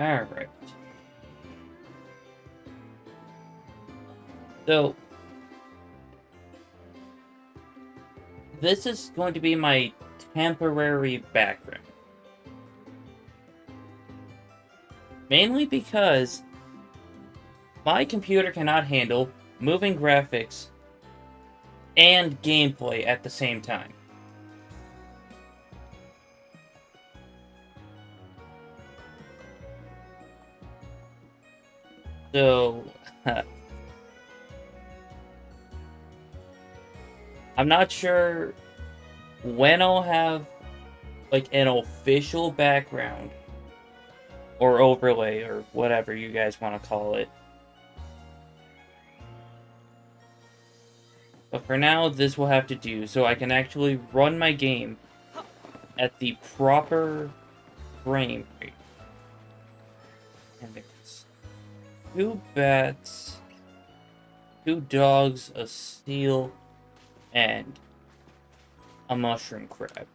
Alright. So, this is going to be my temporary background. Mainly because my computer cannot handle moving graphics and gameplay at the same time. So, I'm not sure when I'll have like an official background or overlay or whatever you guys want to call it. But for now, this will have to do so I can actually run my game at the proper frame rate. And it's 2 bats, 2 dogs, a seal, and a mushroom crab.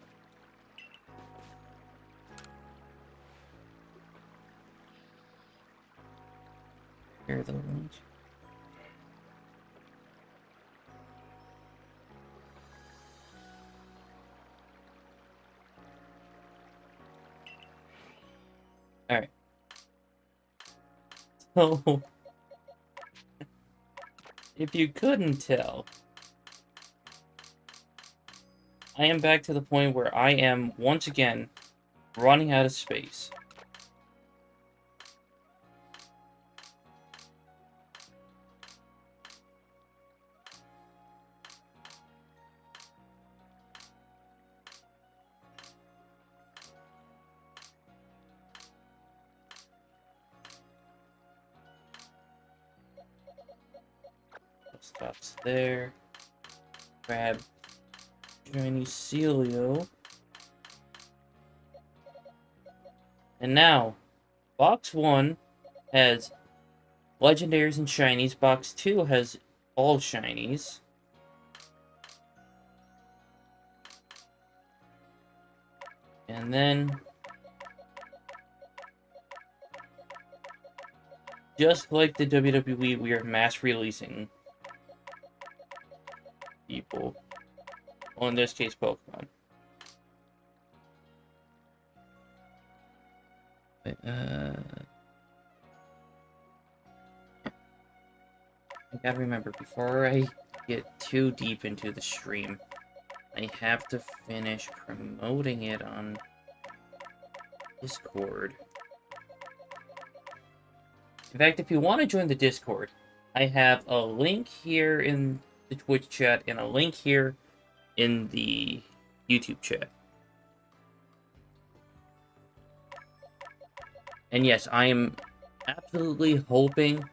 Here are the ones. Alright. So, if you couldn't tell, I am back to the point where I am, once again, running out of space. Stops there. Grab shiny Celio. And now, box 1 has legendaries and shinies. Box 2 has all shinies. And then, just like the WWE, we are mass releasing people. Well, in this case, Pokemon. I gotta remember, before I get too deep into the stream, I have to finish promoting it on Discord. In fact, if you want to join the Discord, I have a link here in the Twitch chat and a link here in the YouTube chat. And yes, I am absolutely hoping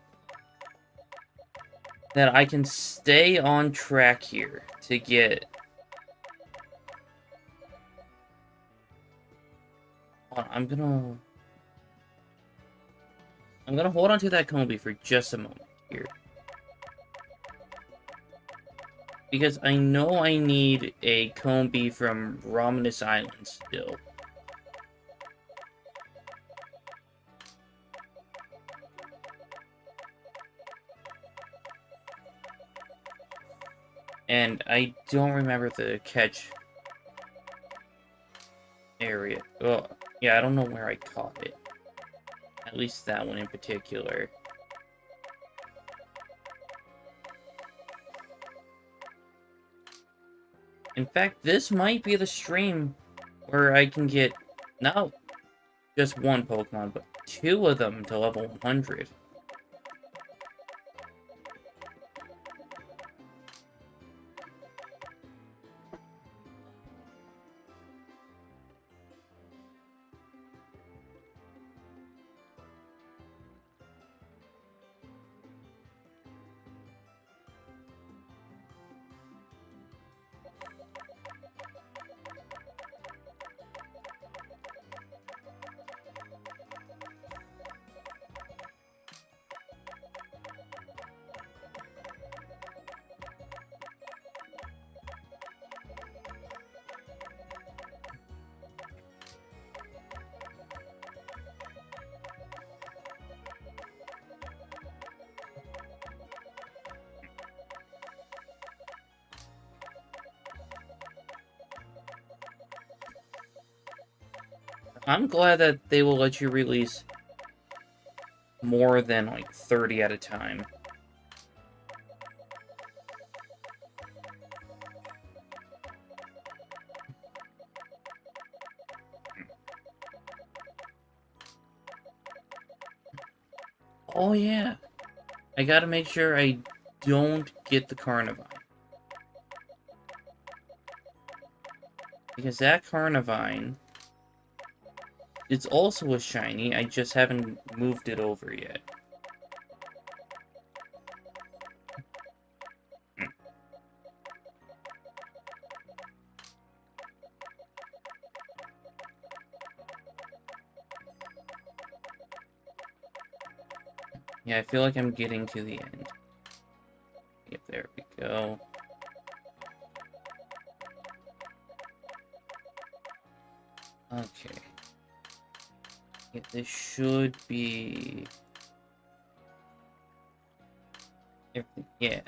that I can stay on track here to get... I'm gonna hold on to that Combi for just a moment here. Because I know I need a Combi from Romanus Island still. And I don't remember the catch area. Oh, yeah, I don't know where I caught it. At least that one in particular. In fact, this might be the stream where I can get not just one Pokemon, but 2 of them to level 100. I'm glad that they will let you release more than, like, 30 at a time. Oh, yeah. I gotta make sure I don't get the Carnivine. Because that Carnivine... It's also a shiny, I just haven't moved it over yet. Yeah, I feel like I'm getting to the end. Yep, there we go. Okay. Yeah, this should be... Yeah.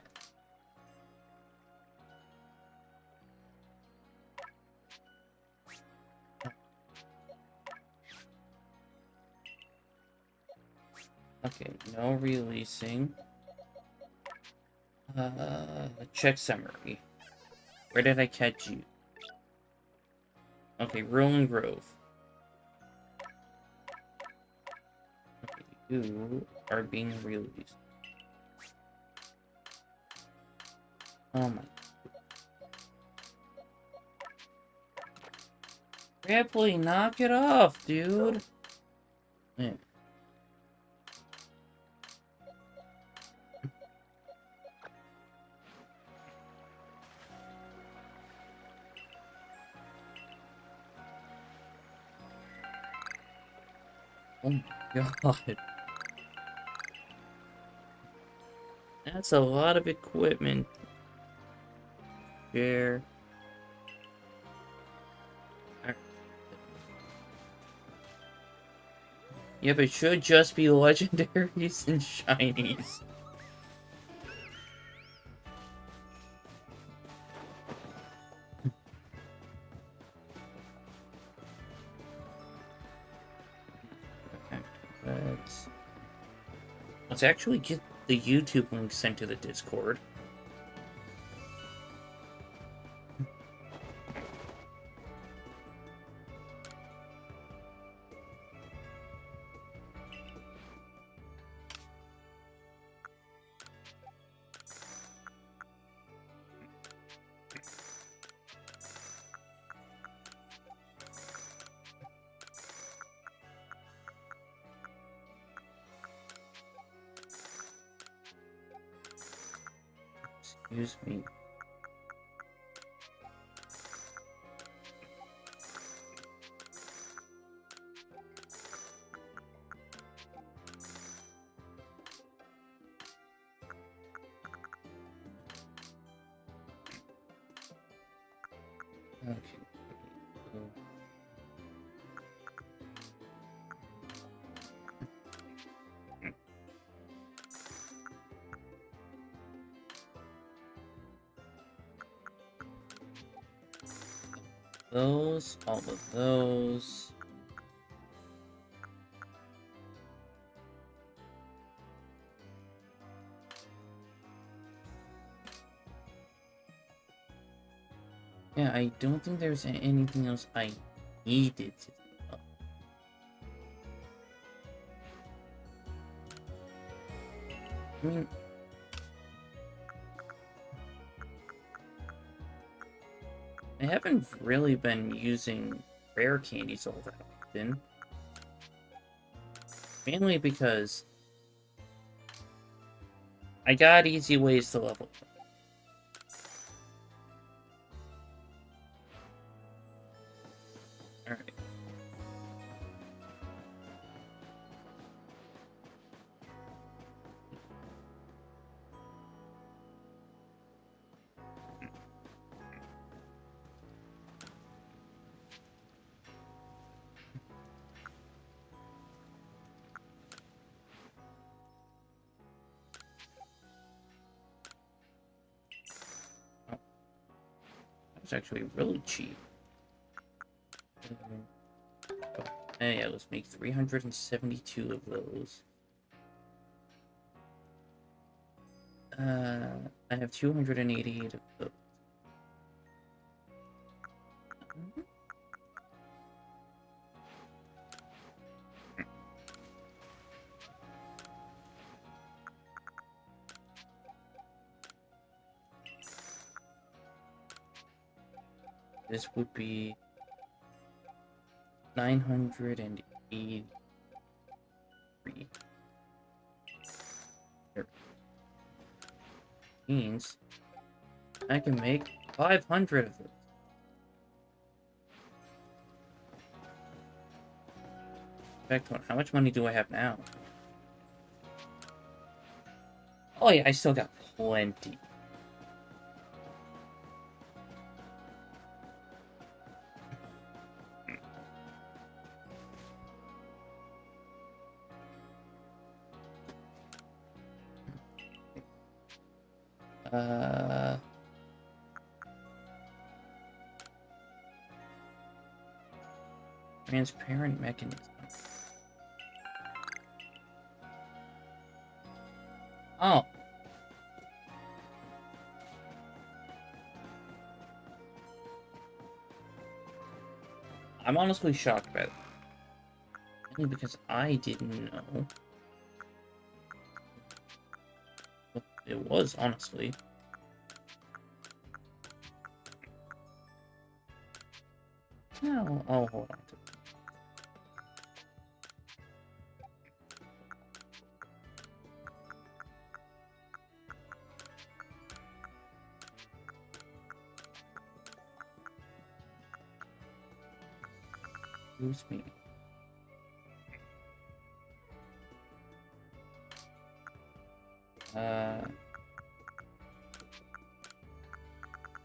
Okay, no releasing. Check summary. Where did I catch you? Okay, Rolling Grove. Okay, you are being released. Oh my. Ripley, knock it off, dude. Yeah. Oh my god. That's a lot of equipment. Share. Yep, it should just be legendaries and shinies. Let's actually get the YouTube link sent to the Discord. Excuse me. Okay. Those, all of those. Yeah, I don't think there's anything else I needed to do. I mean, I haven't really been using rare candies all that often. Mainly because I got easy ways to level up. Alright. Oh, that was actually really cheap. Yeah, let's make 372 of those. I have 288 of those. This would be 983. Means I can make 500 of them. In fact, how much money do I have now? Oh yeah, I still got plenty. Transparent mechanism. Oh. I'm honestly shocked by that. Only because I didn't know what it was, honestly. No, I'll hold on to it. Excuse me.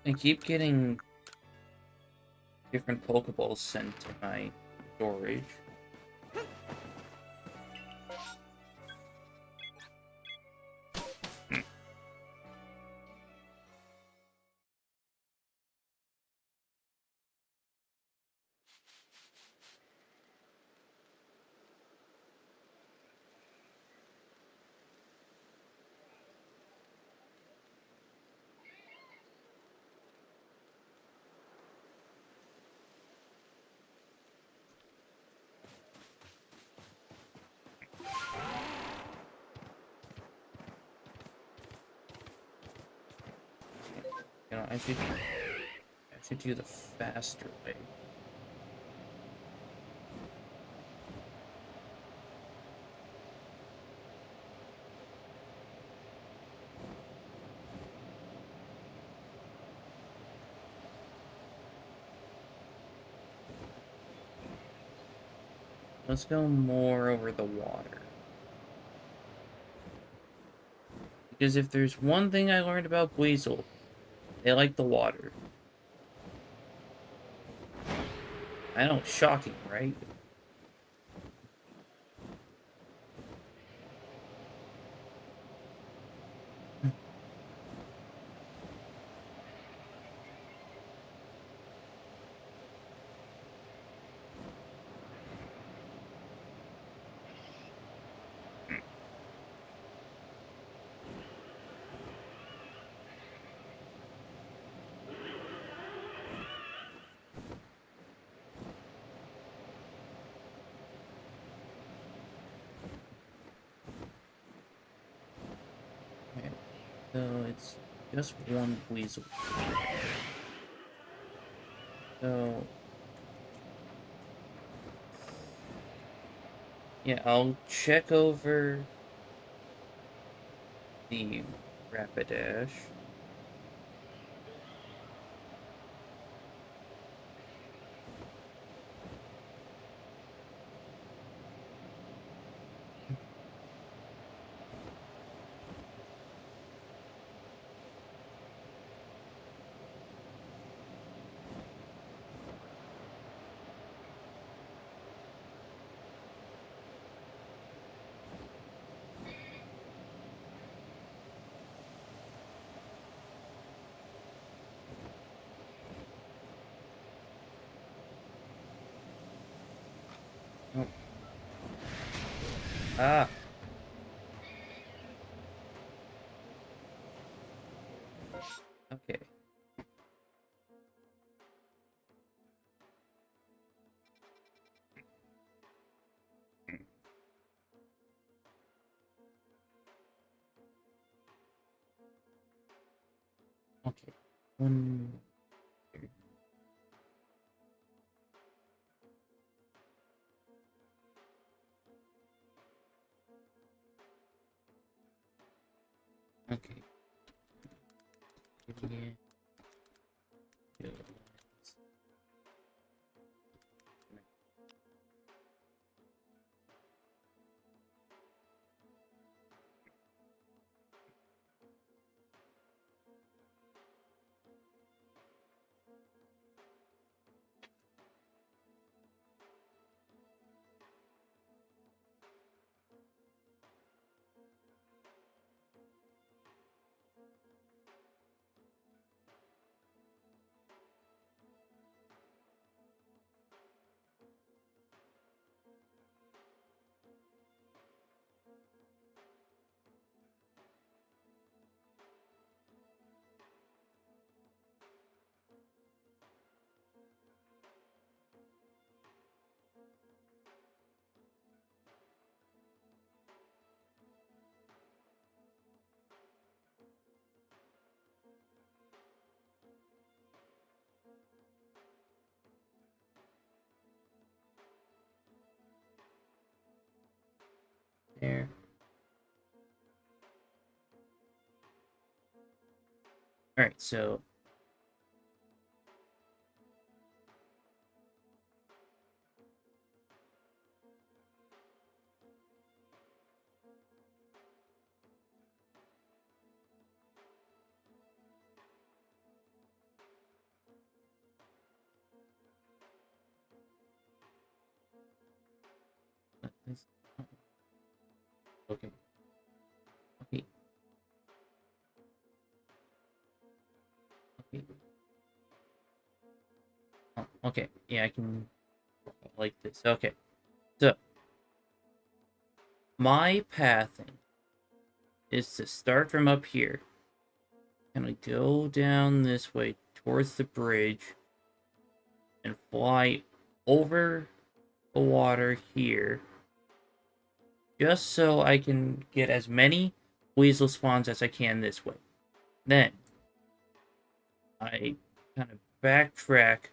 I keep getting different Pokeballs sent to my storage. You know, I should do the faster way. Let's go more over the water. Because if there's one thing I learned about Buizel, they like the water. I know, shocking, right? Okay, so it's just one Buizel. So yeah, I'll check over the Rapidash. Oh. Ah. Okay. Okay. One. Okay. Yeah. There. All right. So. Okay. Okay. Okay. Oh, okay. Yeah, I can like this. Okay. So my pathing is to start from up here. And I go down this way towards the bridge and fly over the water here. Just so I can get as many weasel spawns as I can this way. Then I kind of backtrack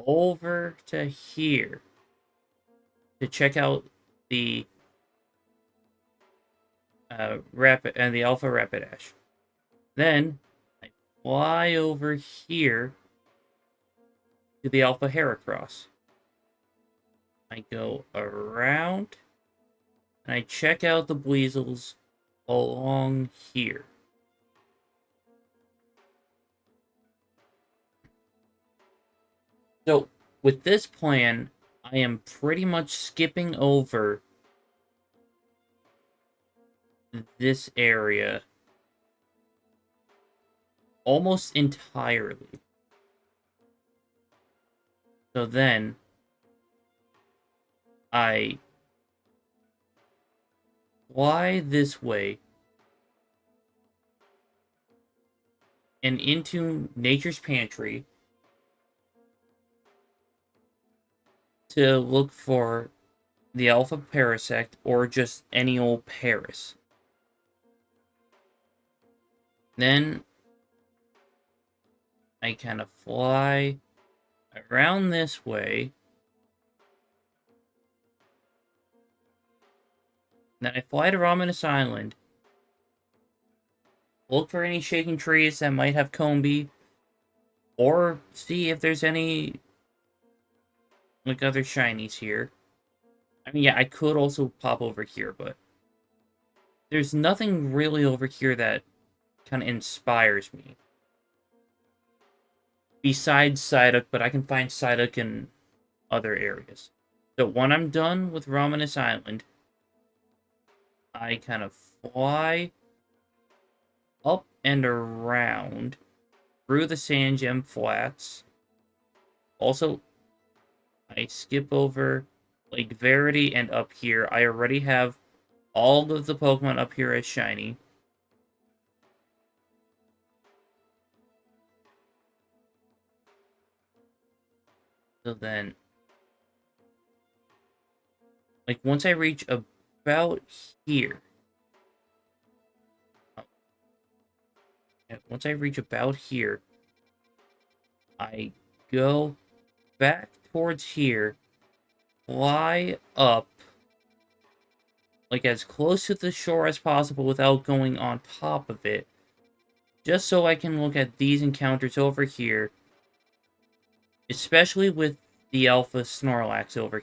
over to here to check out the rapid and the alpha rapidash. Then I fly over here to the alpha heracross. I go around and I check out the Buizels along here. So with this plan, I am pretty much skipping over this area almost entirely. So then I fly this way and into Nature's Pantry to look for the Alpha Parasect or just any old Paris. Then I kind of fly around this way. Then I fly to Romanus Island. Look for any shaking trees that might have Combi. Or see if there's any like other shinies here. I mean, yeah, I could also pop over here, but there's nothing really over here that kind of inspires me. Besides Psyduck, but I can find Psyduck in other areas. So when I'm done with Romanus Island, I kind of fly up and around through the Sand Gem Flats. Also, I skip over like Verity and up here, I already have all of the Pokemon up here as shiny. So then, like, once I reach about here, once I reach about here, I go back towards here, fly up, like as close to the shore as possible without going on top of it, just so I can look at these encounters over here, especially with the Alpha Snorlax over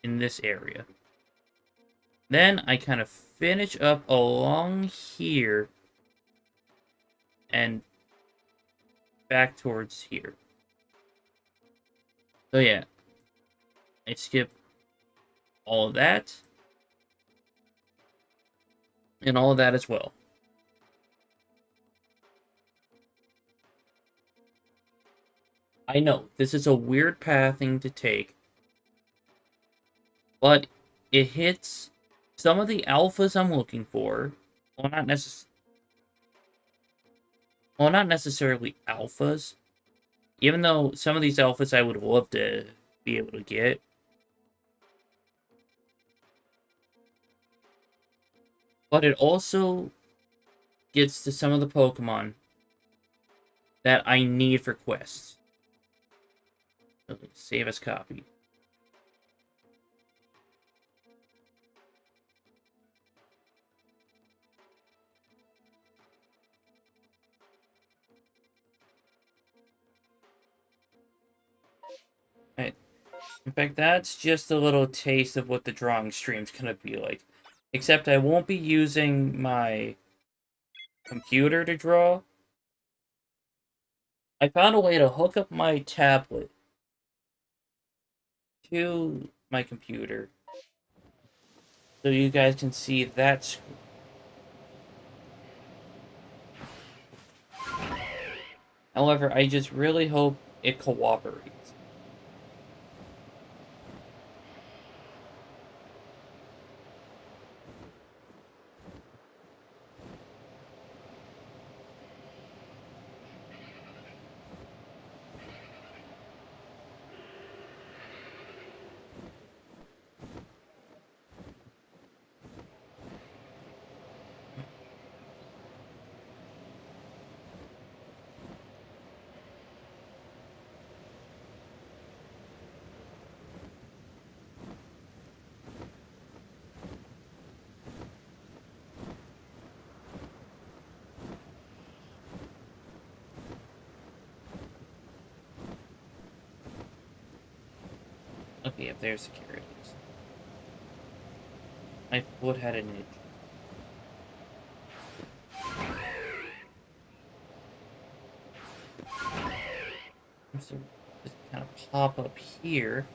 in this area. Then I kind of finish up along here and back towards here. So yeah, I skip all of that and all of that as well. I know, this is a weird pathing to take, but it hits some of the alphas I'm looking for. Well, not necessarily alphas, even though some of these alphas I would love to be able to get. But it also gets to some of the Pokemon that I need for quests. Save as copy. Right. In fact, that's just a little taste of what the drawing stream's gonna be like. Except I won't be using my computer to draw. I found a way to hook up my tablet to my computer so you guys can see that screen. However, I just really hope it cooperates. Okay, if there's securities. My foot had an itch. So just kind of pop up here.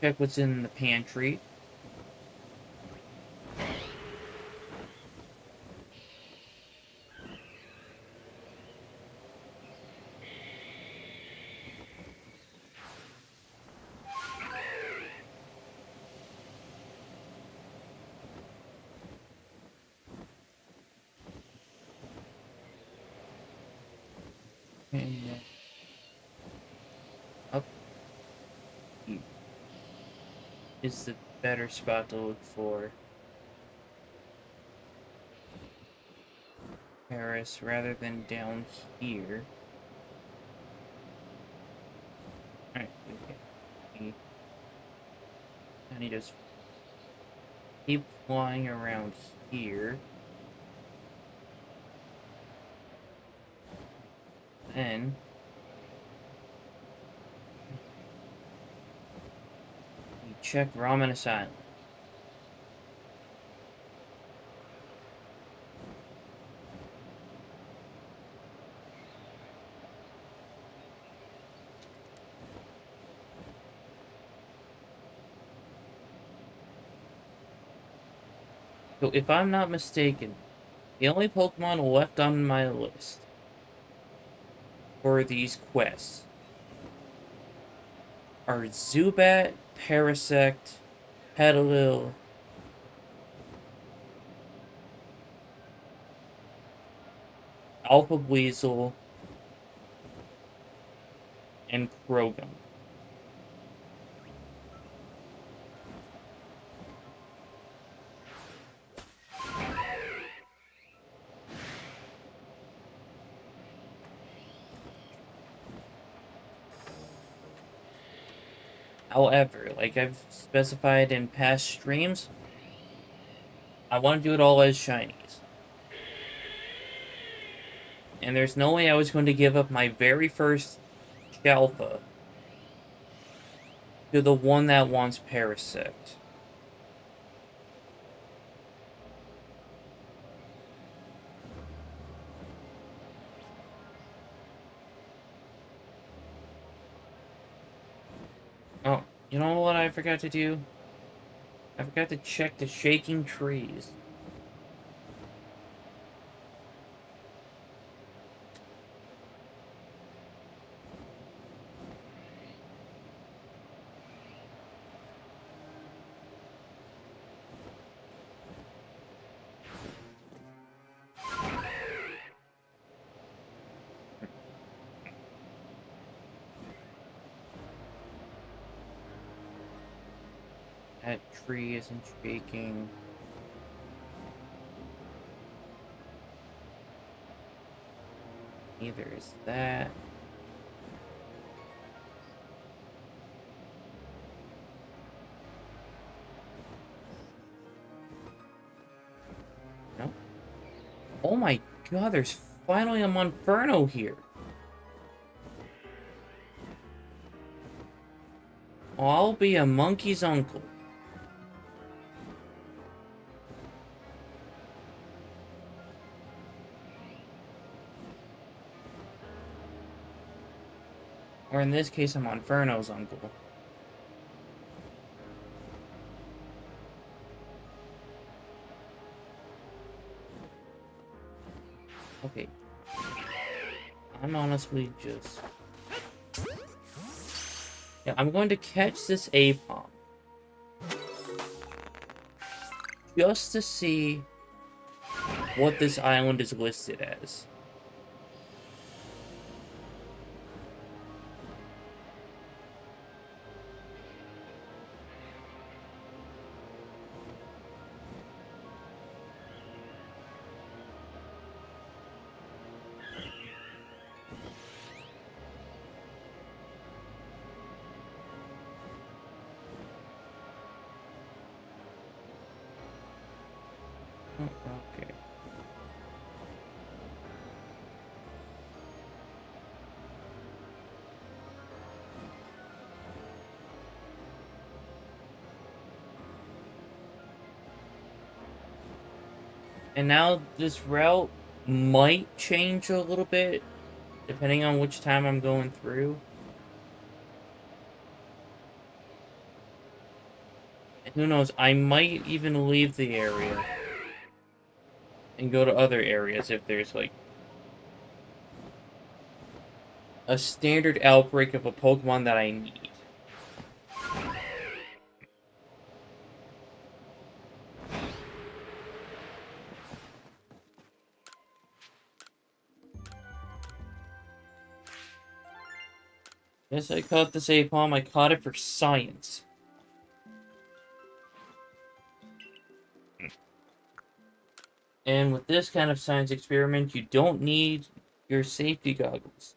Check what's in the pantry. And then up here is the better spot to look for Paris rather than down here. Alright, okay. And he just keep flying around here. Then you check Ramen Asylum. So if I'm not mistaken, the only Pokemon left on my list for these quests are Zubat, Parasect, Petalil, Alpha Buizel, and Krogum. However, like I've specified in past streams, I want to do it all as shinies. And there's no way I was going to give up my very first Shalpha to the one that wants Parasect. Oh, you know what I forgot to do? I forgot to check the shaking trees. That tree isn't shaking. Neither is that. No. Oh my god, there's finally a Monferno here. I'll be a monkey's uncle. Or in this case, I'm Monferno's uncle. Okay. I'm honestly just... Yeah, I'm going to catch this Apom. Just to see what this island is listed as. Oh, okay. And now this route might change a little bit, depending on which time I'm going through. And who knows, I might even leave the area and go to other areas if there's, like, a standard outbreak of a Pokemon that I need. Yes, I caught this Apom. I caught it for science. And with this kind of science experiment, you don't need your safety goggles.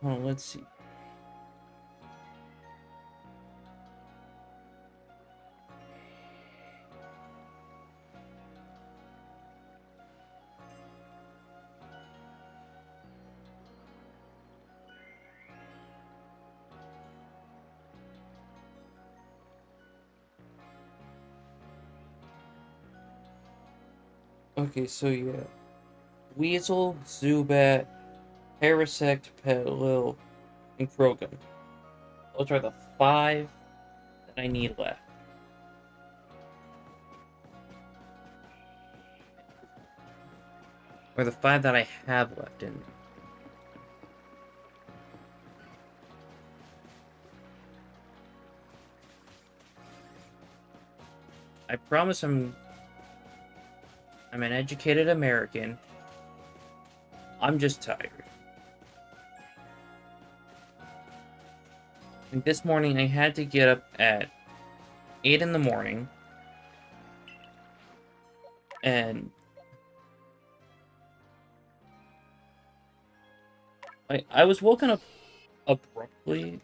Oh, let's see. Okay, so yeah. Weasel, Zubat, Parasect, Pelil, and Krogan. Those are the 5 that I need left. Or the 5 that I have left in me. I promise I'm an educated American. I'm just tired. And this morning I had to get up at 8 in the morning. And I was woken up abruptly.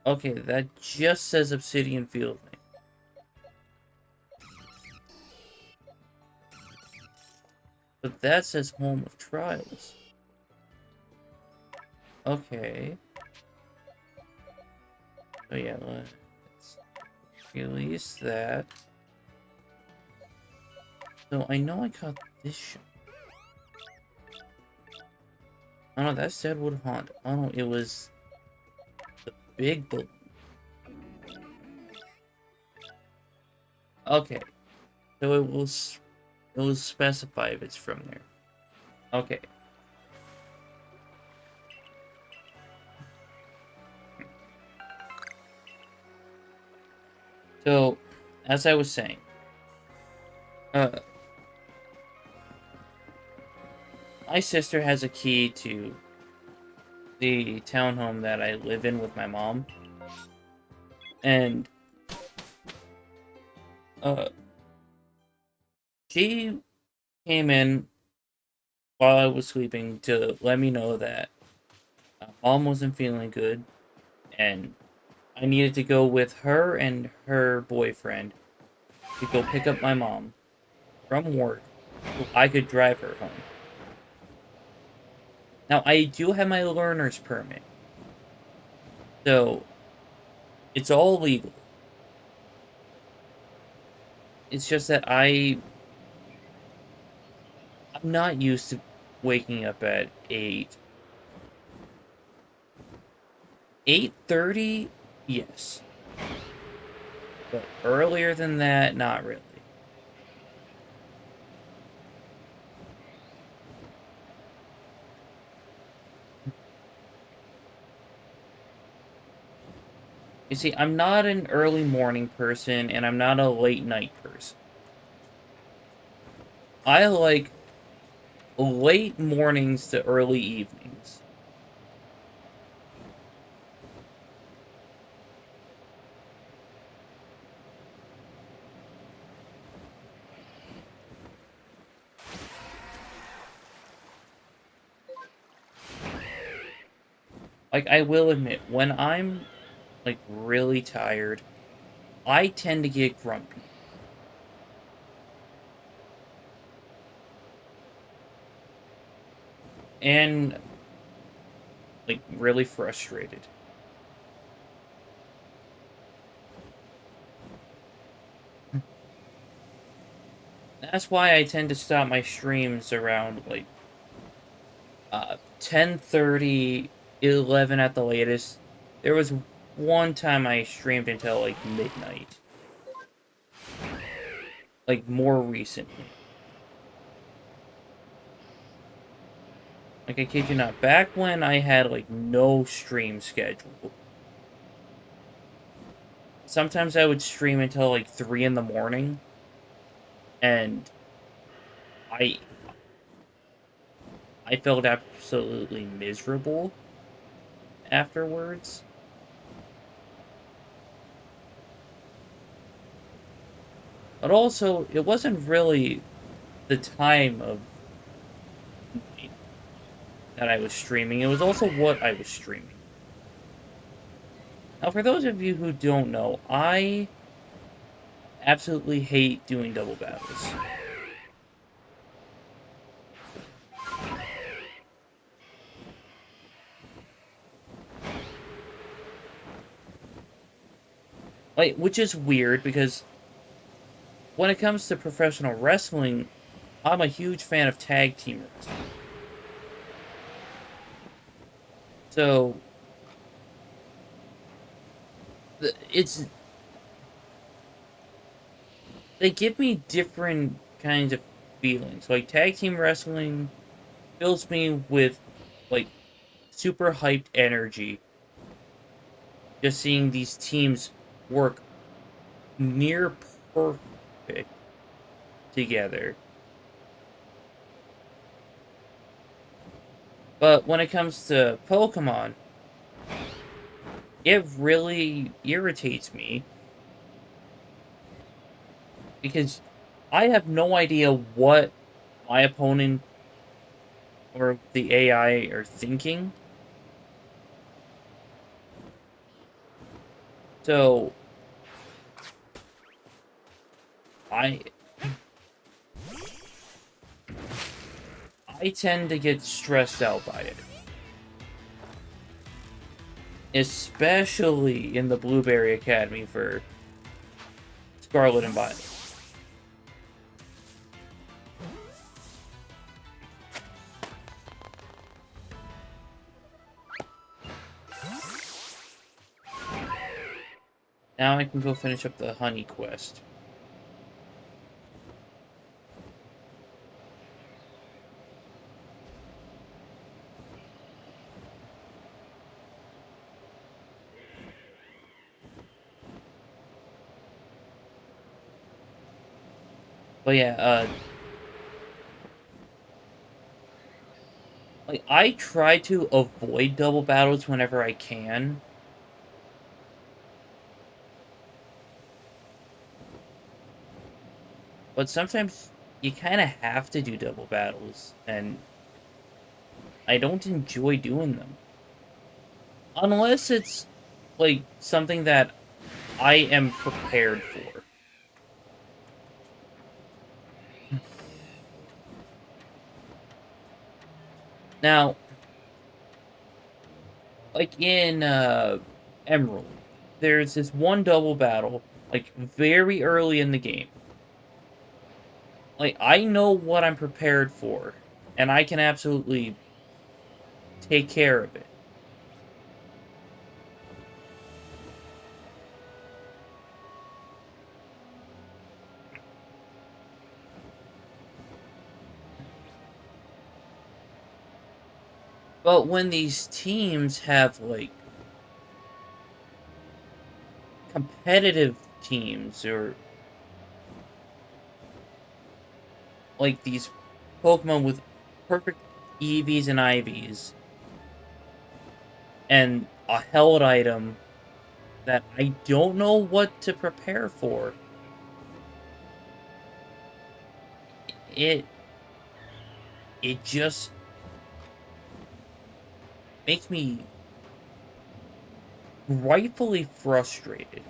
Okay, that just says Obsidian Field. But that says Home of Trials. Okay. So yeah, let's release that. So I know I caught this shot. Oh no, that's Deadwood Haunt. Oh no, it was the big bull. Okay. So it will specify if it's from there. Okay. So, as I was saying, uh, my sister has a key to the townhome that I live in with my mom, and uh, she came in while I was sleeping to let me know that mom wasn't feeling good, and I needed to go with her and her boyfriend to go pick up my mom from work so I could drive her home. Now, I do have my learner's permit, so it's all legal. It's just that I'm not used to waking up at 8. 8:30? Yes. But earlier than that, not really. You see, I'm not an early morning person, and I'm not a late night person. I like late mornings to early evenings. Like, I will admit, when I'm, like, really tired, I tend to get grumpy. And, like, really frustrated. That's why I tend to stop my streams around, like, 10:30, 11 at the latest. There was one time I streamed until, like, midnight. Like, more recently. Like, I kid you not, back when I had, like, no stream schedule, sometimes I would stream until, like, 3 in the morning, and I I felt absolutely miserable afterwards. But also, it wasn't really the time of that I was streaming, it was also what I was streaming. Now, for those of you who don't know, I absolutely hate doing double battles. Like, which is weird because when it comes to professional wrestling, I'm a huge fan of tag team wrestling. So it's they give me different kinds of feelings. Like tag team wrestling fills me with like super hyped energy. Just seeing these teams work near perfect together. But when it comes to Pokemon, it really irritates me because I have no idea what my opponent or the AI are thinking. So I I tend to get stressed out by it. Especially in the Blueberry Academy for Scarlet and Violet. Now I can go finish up the honey quest. But yeah, like I try to avoid double battles whenever I can. But sometimes you kind of have to do double battles, and I don't enjoy doing them. Unless it's like something that I am prepared for. Now, like in Emerald, there's this one double battle, like very early in the game. Like I know what I'm prepared for, and I can absolutely take care of it. But when these teams have like competitive teams or like these Pokemon with perfect EVs and IVs and a held item that I don't know what to prepare for, it it just makes me rightfully frustrated.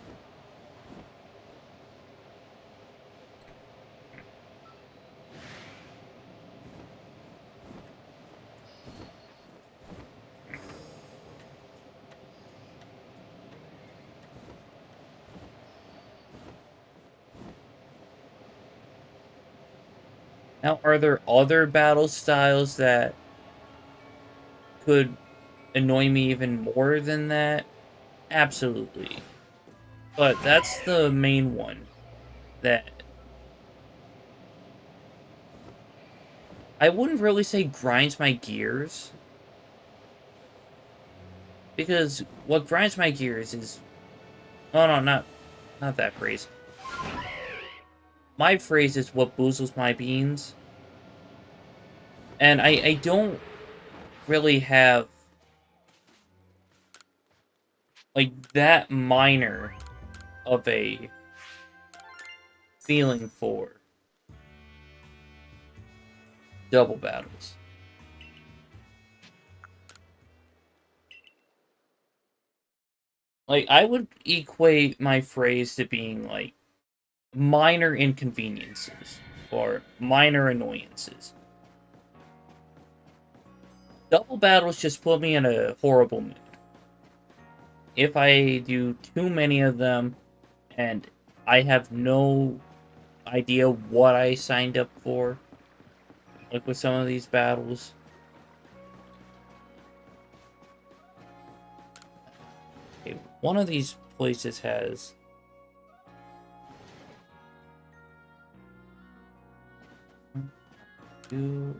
Now, are there other battle styles that could annoy me even more than that? Absolutely. But that's the main one that I wouldn't really say grinds my gears, because what grinds my gears is oh no, not that phrase. My phrase is what boozles my beans. And I don't really have like that minor of a feeling for double battles. Like I would equate my phrase to being like minor inconveniences or minor annoyances. Double battles just put me in a horrible mood. If I do too many of them and I have no idea what I signed up for, like with some of these battles. Okay, one of these places has... You...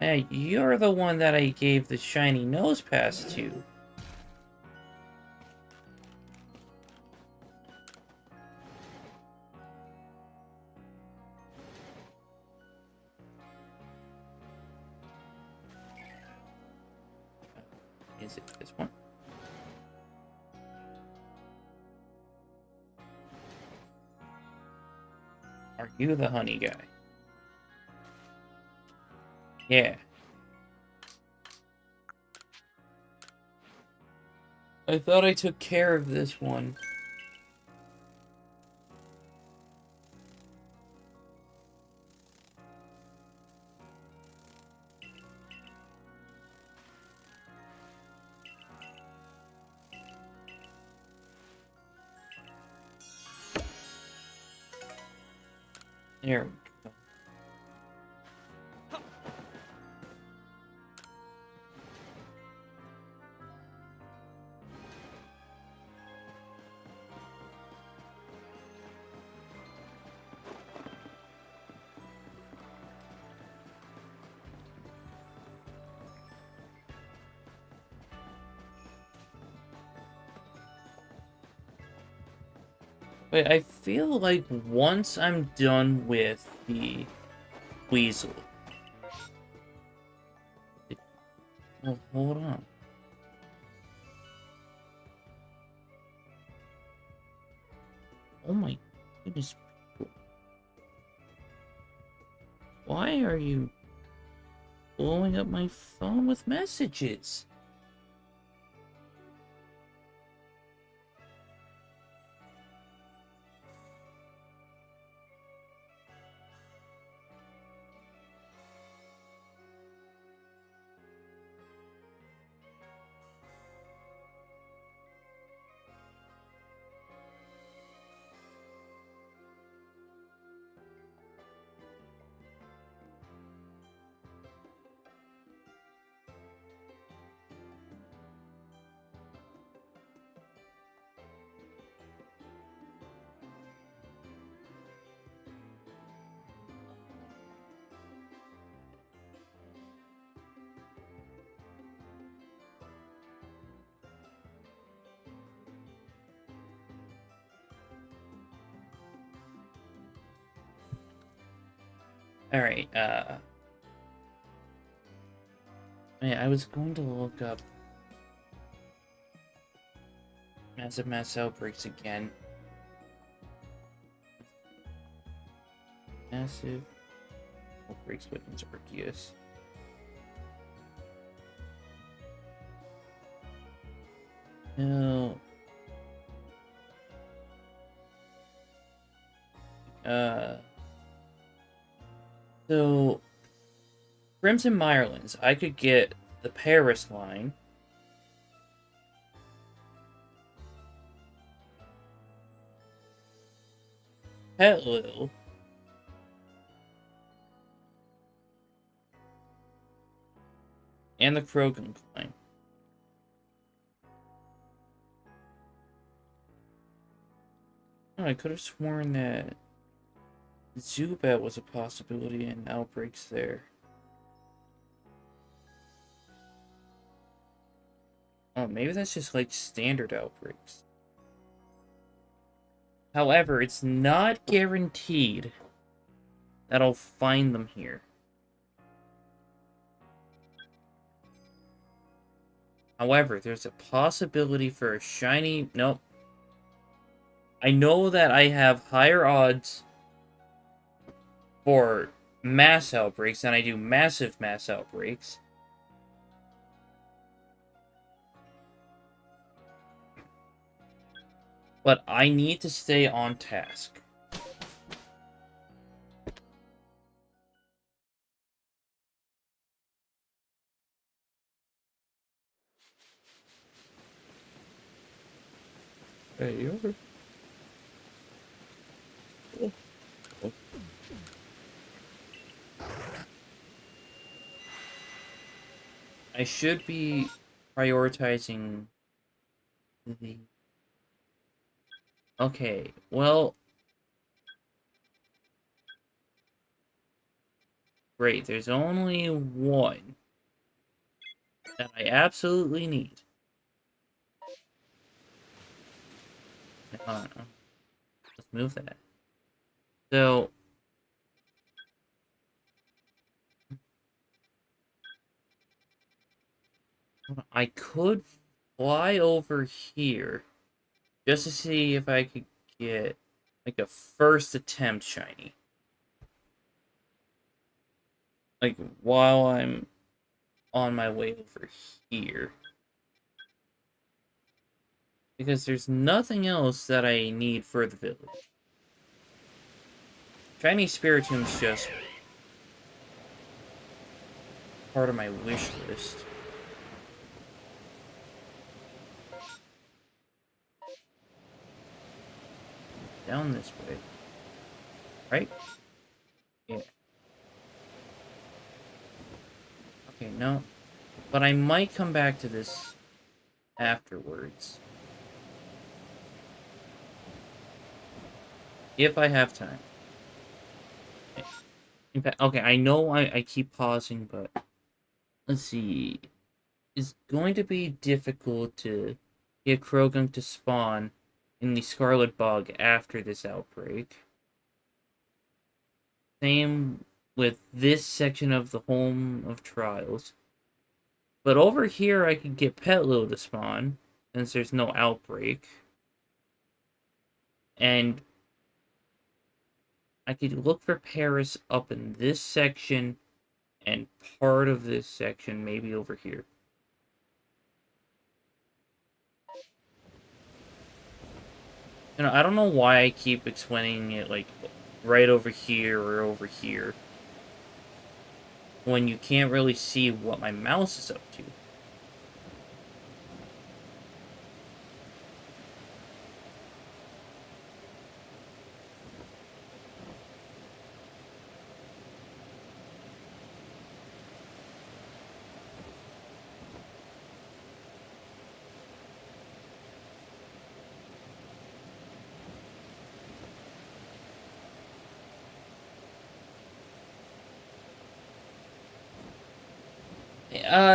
Hey, you're the one that I gave the shiny nose pass to. Is it this one? Are you the honey guy? Yeah. I thought I took care of this one. There we go. Wait, I feel like once I'm done with the Buizel... Oh, hold on. Oh my goodness. Why are you blowing up my phone with messages? Alright, I was going to look up massive mass outbreaks again. Massive outbreaks within Arceus. No. So Crimson Mirelins, I could get the Paris line. Petlil. And the Krogan line. Oh, I could have sworn that Zubat was a possibility in outbreaks there. Oh, maybe that's just like standard outbreaks. However, it's not guaranteed that I'll find them here. However, there's a possibility for a shiny... Nope. I know that I have higher odds for mass outbreaks than I do massive mass outbreaks. But I need to stay on task. Hey, you over? Oh. Oh. I should be prioritizing the... Okay, well... Great, there's only one that I absolutely need. Hold on, let's move that. So... I could fly over here just to see if I could get like a first attempt shiny. Like while I'm on my way over here. Because there's nothing else that I need for the village. Shiny Spiritom's just part of my wish list. Down this way. Right? Yeah. Okay, no. But I might come back to this afterwards. If I have time. In fact, okay, I know I keep pausing, but let's see. It's going to be difficult to get Krogan to spawn in the Scarlet Bog after this outbreak. Same with this section of the Home of Trials. But over here I could get Petlo to spawn, since there's no outbreak. And I could look for Paris up in this section and part of this section, maybe over here. You know, I don't know why I keep explaining it like right over here or over here when you can't really see what my mouse is up to.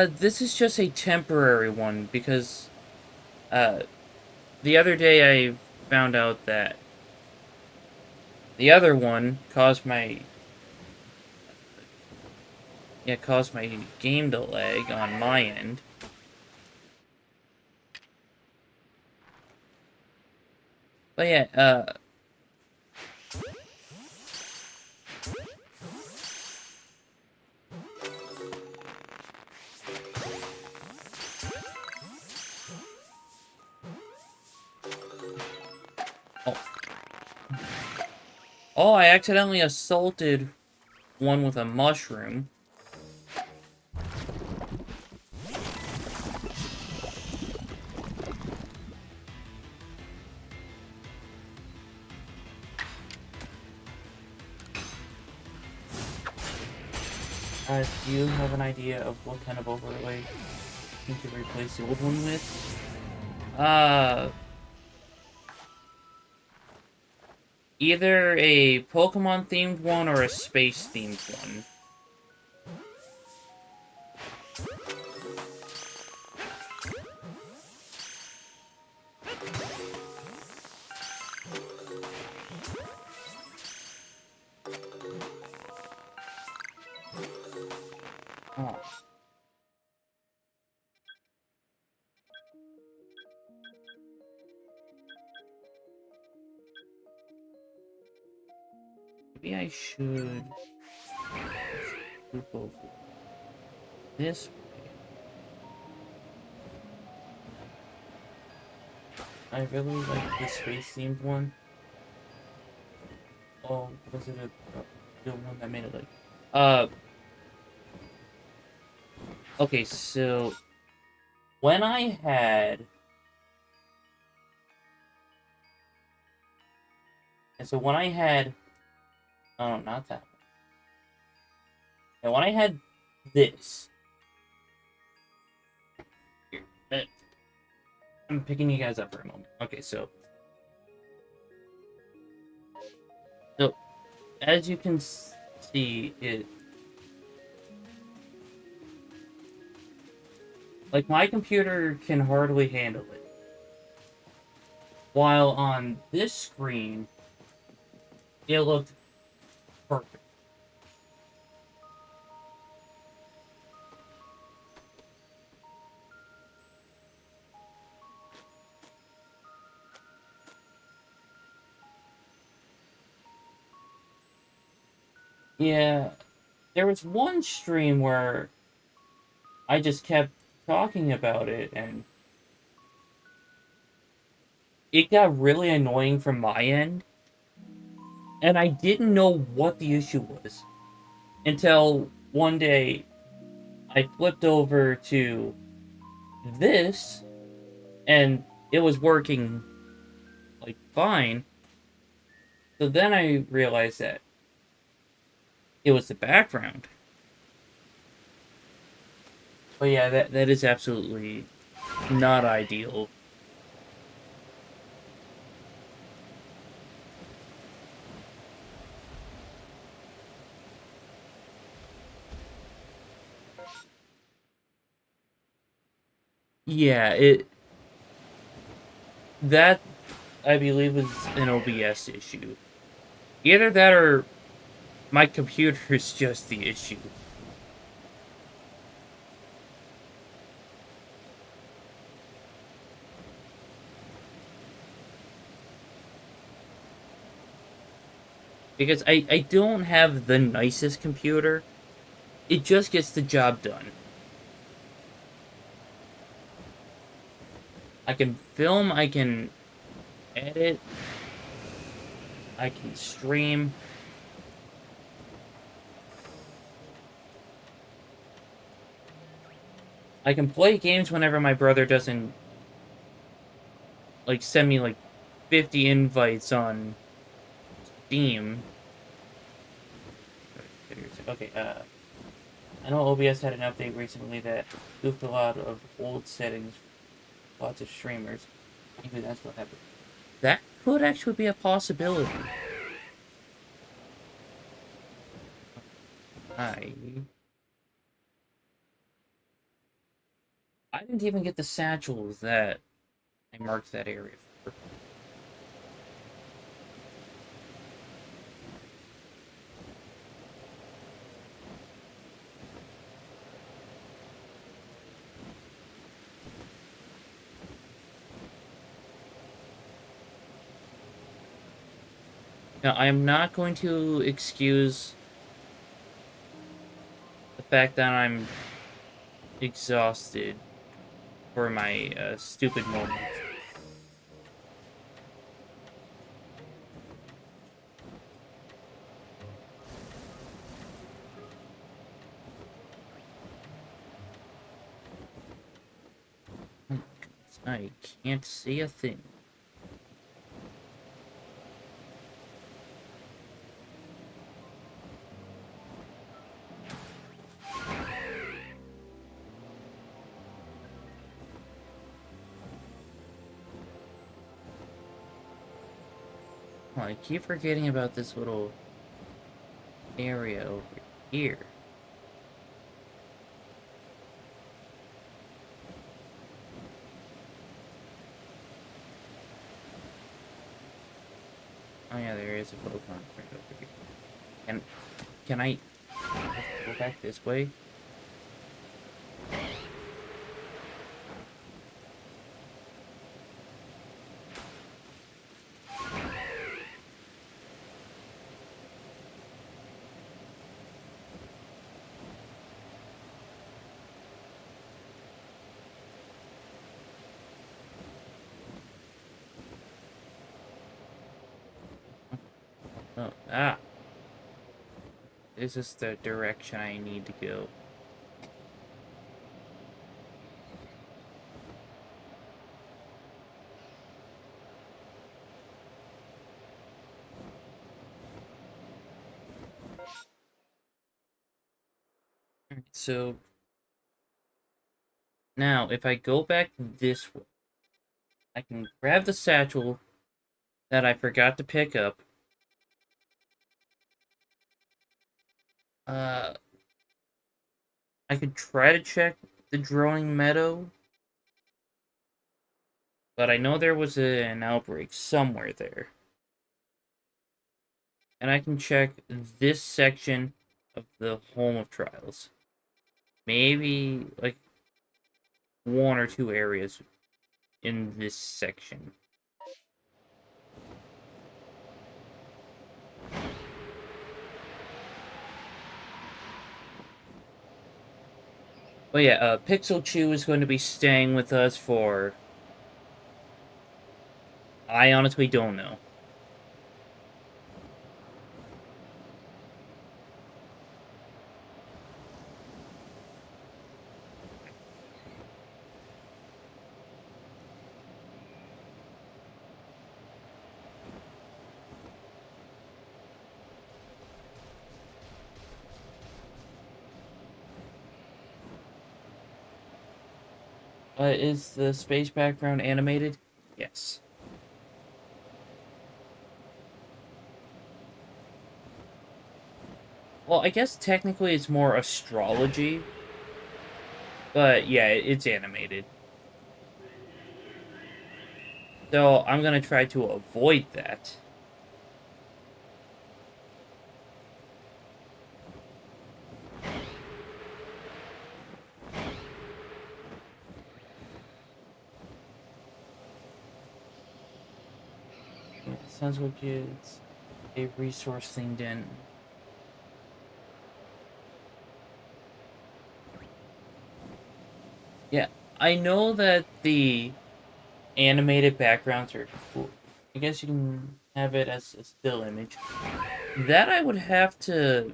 This is just a temporary one because, the other day I found out that the other one caused my game to lag on my end. But yeah, oh, oh, I accidentally assaulted one with a mushroom. Do you have an idea of what kind of overlay you could replace the old one with? Either a Pokemon themed one or a space themed one. Oh. Maybe I should loop over this way. I really like the space themed one. Oh, was it the one that made it like okay, so when I had oh, not that one. And when I had this, I'm picking you guys up for a moment. Okay, so as you can see, it like my computer can hardly handle it. While on this screen, it looked perfect. Yeah, there was one stream where I just kept talking about it, and it got really annoying from my end, and I didn't know what the issue was until one day I flipped over to this, and it was working like fine. So then I realized that it was the background. But yeah, that is absolutely not ideal. Yeah, it that I believe is an OBS issue. Either that or my computer is just the issue. Because I don't have the nicest computer. It just gets the job done. I can film, I can edit, I can stream. I can play games whenever my brother doesn't like send me like 50 invites on Steam. Okay, I know OBS had an update recently that goofed a lot of old settings, lots of streamers. Maybe that's what happened. That could actually be a possibility. I I didn't even get the satchels that I marked that area for. Now, I am not going to excuse the fact that I'm exhausted for my stupid moments. I can't see a thing. Oh, I keep forgetting about this little area over here. Oh yeah, there is a Pokemon right over here. And can I go back this way? Oh, ah! This is the direction I need to go. Alright, so now if I go back this way, I can grab the satchel that I forgot to pick up. I could try to check the Droning Meadow, but I know there was an outbreak somewhere there. And I can check this section of the Home of Trials. Maybe, like, one or two areas in this section. But yeah, Pixel Chew is going to be staying with us for... I honestly don't know. Is the space background animated? Yes. Well, I guess technically it's more astrology. But yeah, it's animated. So I'm gonna try to avoid that. Yeah, sounds like it's a resource thing then. Yeah, I know that the animated backgrounds are cool. I guess you can have it as a still image. That I would have to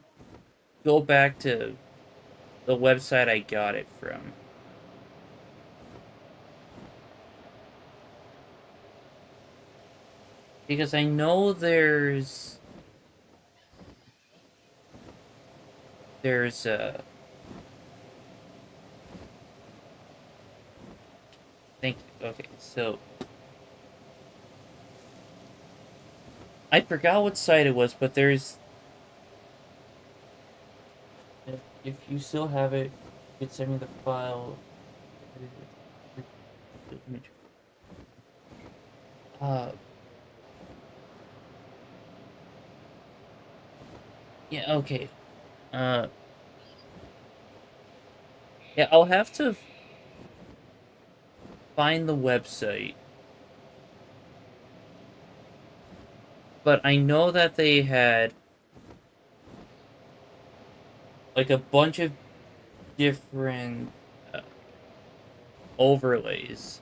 go back to the website I got it from. Because I know there's thank you. Okay, so I forgot what site it was, but there's if you still have it, you could send me the file. Uh, yeah, okay. Uh, yeah, I'll have to find the website. But I know that they had like a bunch of different overlays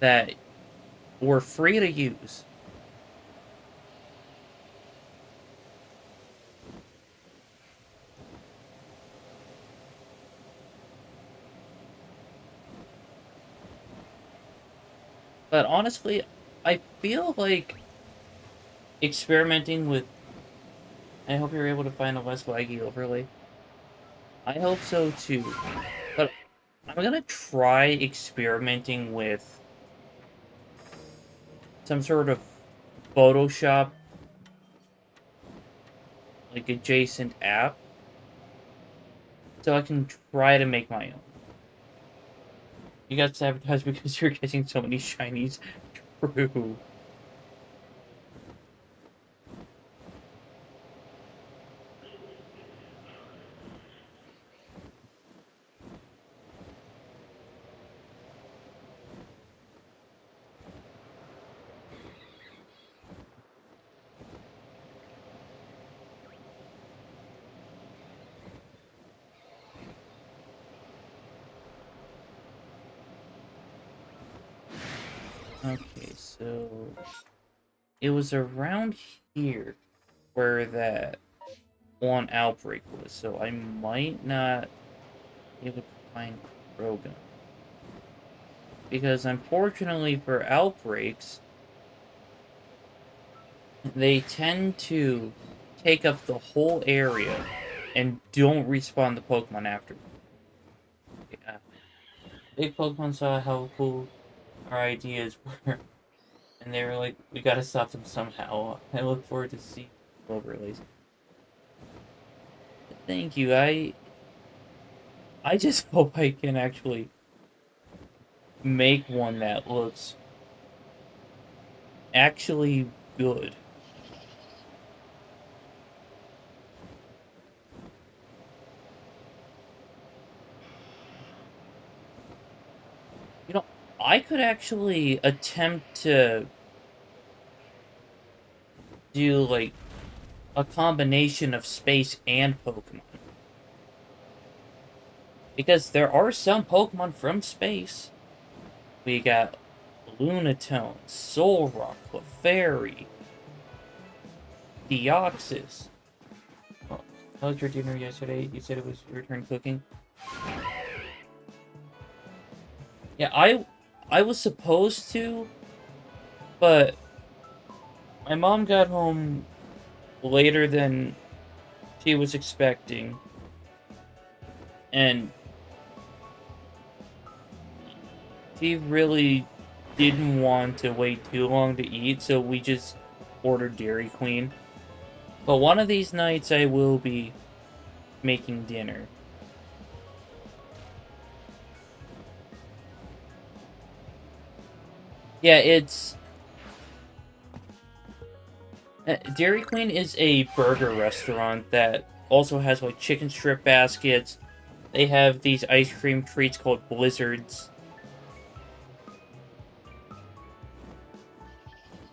that were free to use. But honestly, I feel like experimenting with. I hope you're able to find a less laggy overlay. I hope so too. But I'm gonna try experimenting with some sort of Photoshop like adjacent app so I can try to make my own. You got sabotaged because you're getting so many shinies. True. Okay, so it was around here where that one outbreak was, so I might not be able to find Rogan. Because unfortunately for outbreaks, they tend to take up the whole area and don't respawn the Pokemon after. Yeah. big Pokemon saw how cool our ideas were, and they were like, we gotta stop them somehow. I look forward to seeing overlays. Thank you. I just hope I can actually make one that looks actually good. You know, I could actually attempt to do like a combination of space and Pokemon. Because there are some Pokemon from space. We got Lunatone, Solrock, Clefairy, Deoxys. Oh, how was your dinner yesterday? You said it was your turn cooking? Yeah, I was supposed to, but my mom got home later than she was expecting, and she really didn't want to wait too long to eat, so we just ordered Dairy Queen. But one of these nights I will be making dinner. Yeah, it's... Dairy Queen is a burger restaurant that also has, like, chicken strip baskets. They have these ice cream treats called Blizzards.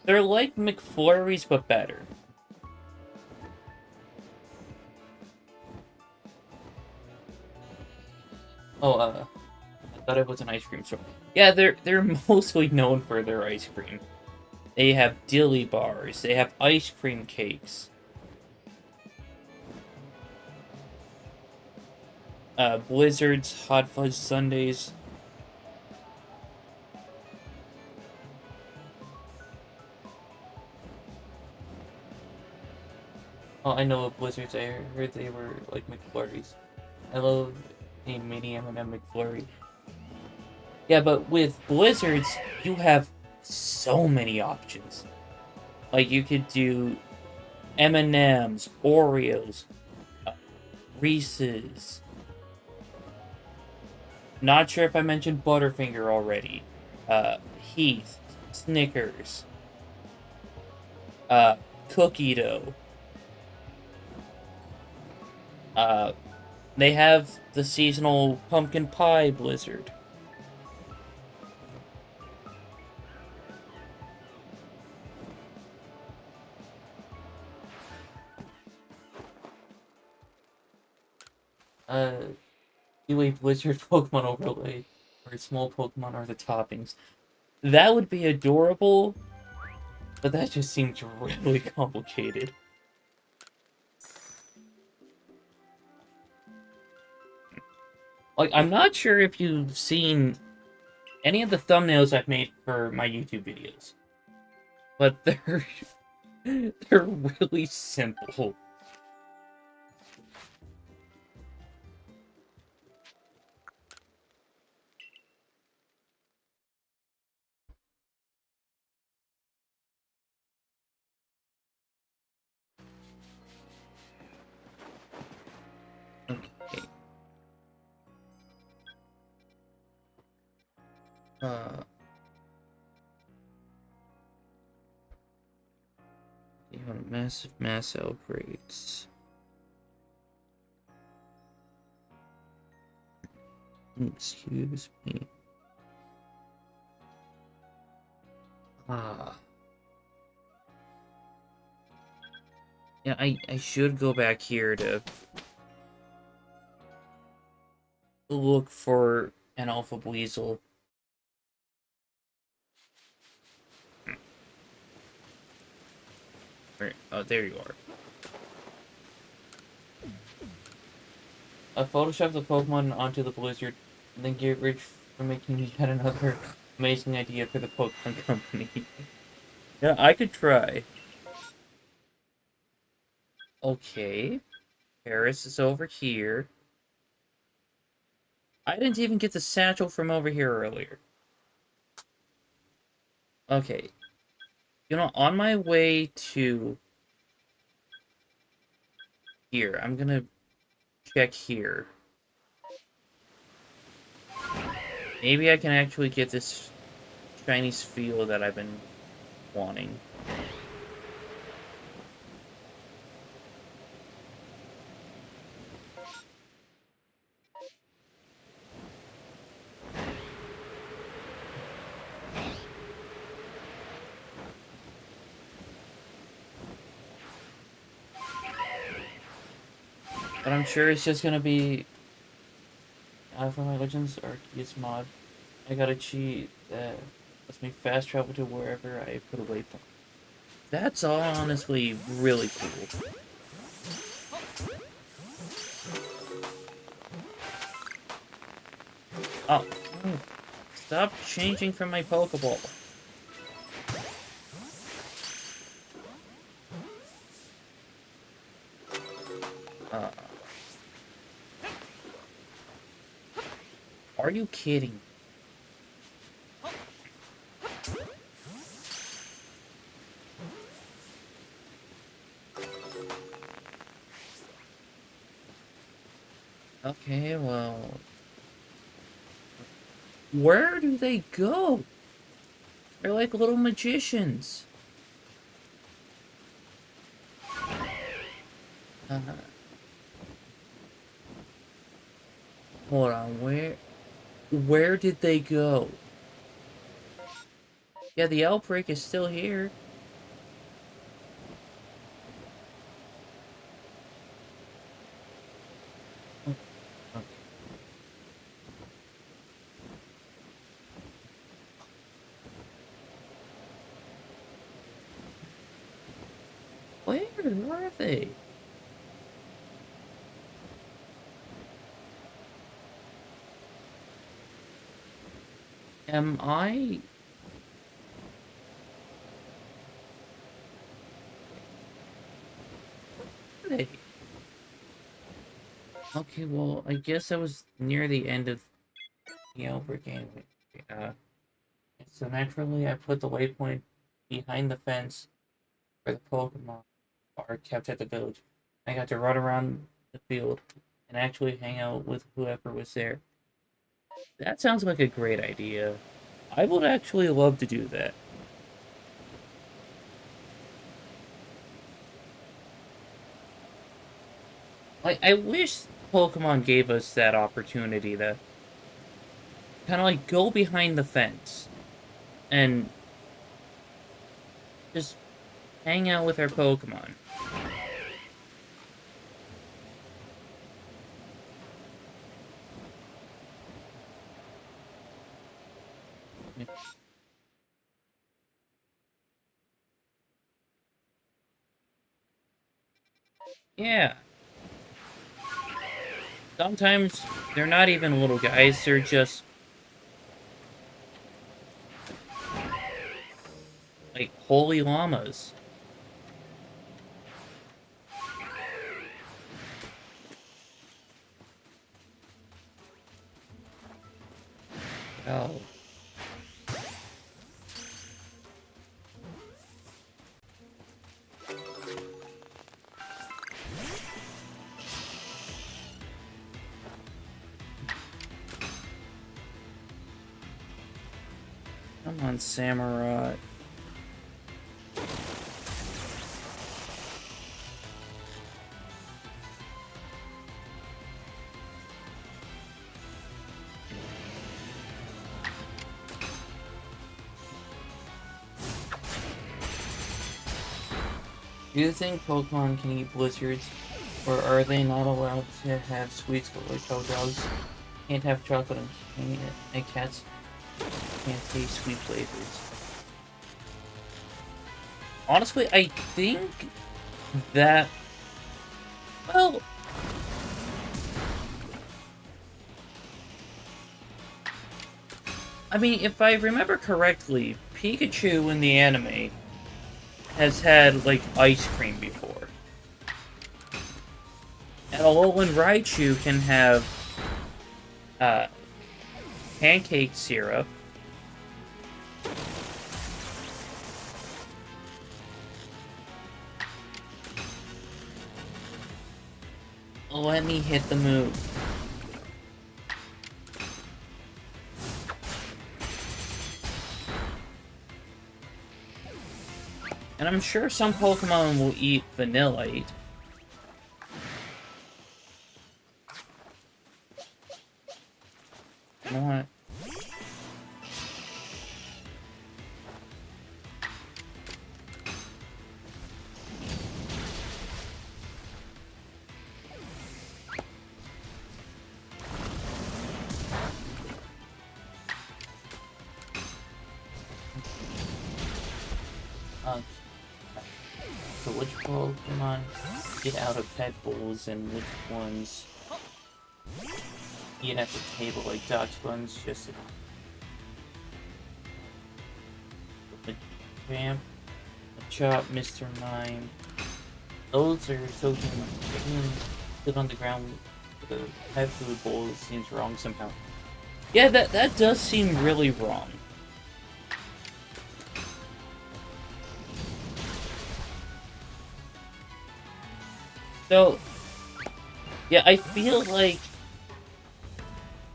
They're like McFlurries, but better. Oh, I thought it was an ice cream store. Yeah, they're mostly known for their ice cream. They have dilly bars. They have ice cream cakes. Blizzards, hot fudge sundaes. Oh, I know Blizzards. I heard they were like McFlurries. I love a mini M&M McFlurry. Yeah, but with Blizzards, you have so many options. Like, you could do M&M's, Oreos, Reese's. Not sure if I mentioned Butterfinger already. Heath, Snickers, cookie dough. They have the seasonal pumpkin pie blizzard. Do a blizzard Pokemon overlay where small Pokemon are the toppings. That would be adorable, but that just seems really complicated. Like, I'm not sure if you've seen any of the thumbnails I've made for my YouTube videos, but they're really simple. Okay. You want massive mass outbreaks. Excuse me. Ah. Yeah, I should go back here to look for an Alpha Buizel. Oh, there you are. Photoshop the Pokemon onto the Blizzard, and then get rich for making yet another amazing idea for the Pokemon Company. Yeah, I could try. Okay. Paris is over here. I didn't even get the satchel from over here earlier. Okay. You know, on my way to here, I'm gonna check here. Maybe I can actually get this shiny sphere that I've been wanting. But I'm sure it's just gonna be for my Legends Arceus mod. I got a cheat that lets me fast travel to wherever I put a waypoint. That's honestly really cool. Oh, stop changing from my Pokeball. Uh, are you kidding? Okay, well... Where do they go? They're like little magicians. Uh, hold on, where did they go? Yeah, the outbreak is still here. Where are they? Am I... Where are they? Okay, well, I guess I was near the end of the outbreak anyway. So naturally, I put the waypoint behind the fence where the Pokemon are kept at the village. I got to run around the field and actually hang out with whoever was there. That sounds like a great idea. I would actually love to do that. Like, I wish Pokemon gave us that opportunity to kind of like go behind the fence and just hang out with our Pokemon. Yeah. Sometimes they're not even little guys, they're just like holy llamas. Oh. Come on, Samurai. Do you think Pokemon can eat blizzards, or are they not allowed to have sweets like how dogs can't have chocolate and cats can't taste sweet flavors? Honestly, I think that, well, I mean, if I remember correctly, Pikachu in the anime has had, like, ice cream before. And Alolan Raichu can have, pancake syrup. Let me hit the move. And I'm sure some Pokemon will eat Vanillite. You know what? So which Pokemon get out of pet bowls and which ones eat at the table like Dachshunds? Just the Vamp, Chop, Mr. Mime. Those are so human. Sit on the ground with a pet food bowl seems wrong somehow. Yeah, that does seem really wrong. So, yeah, I feel like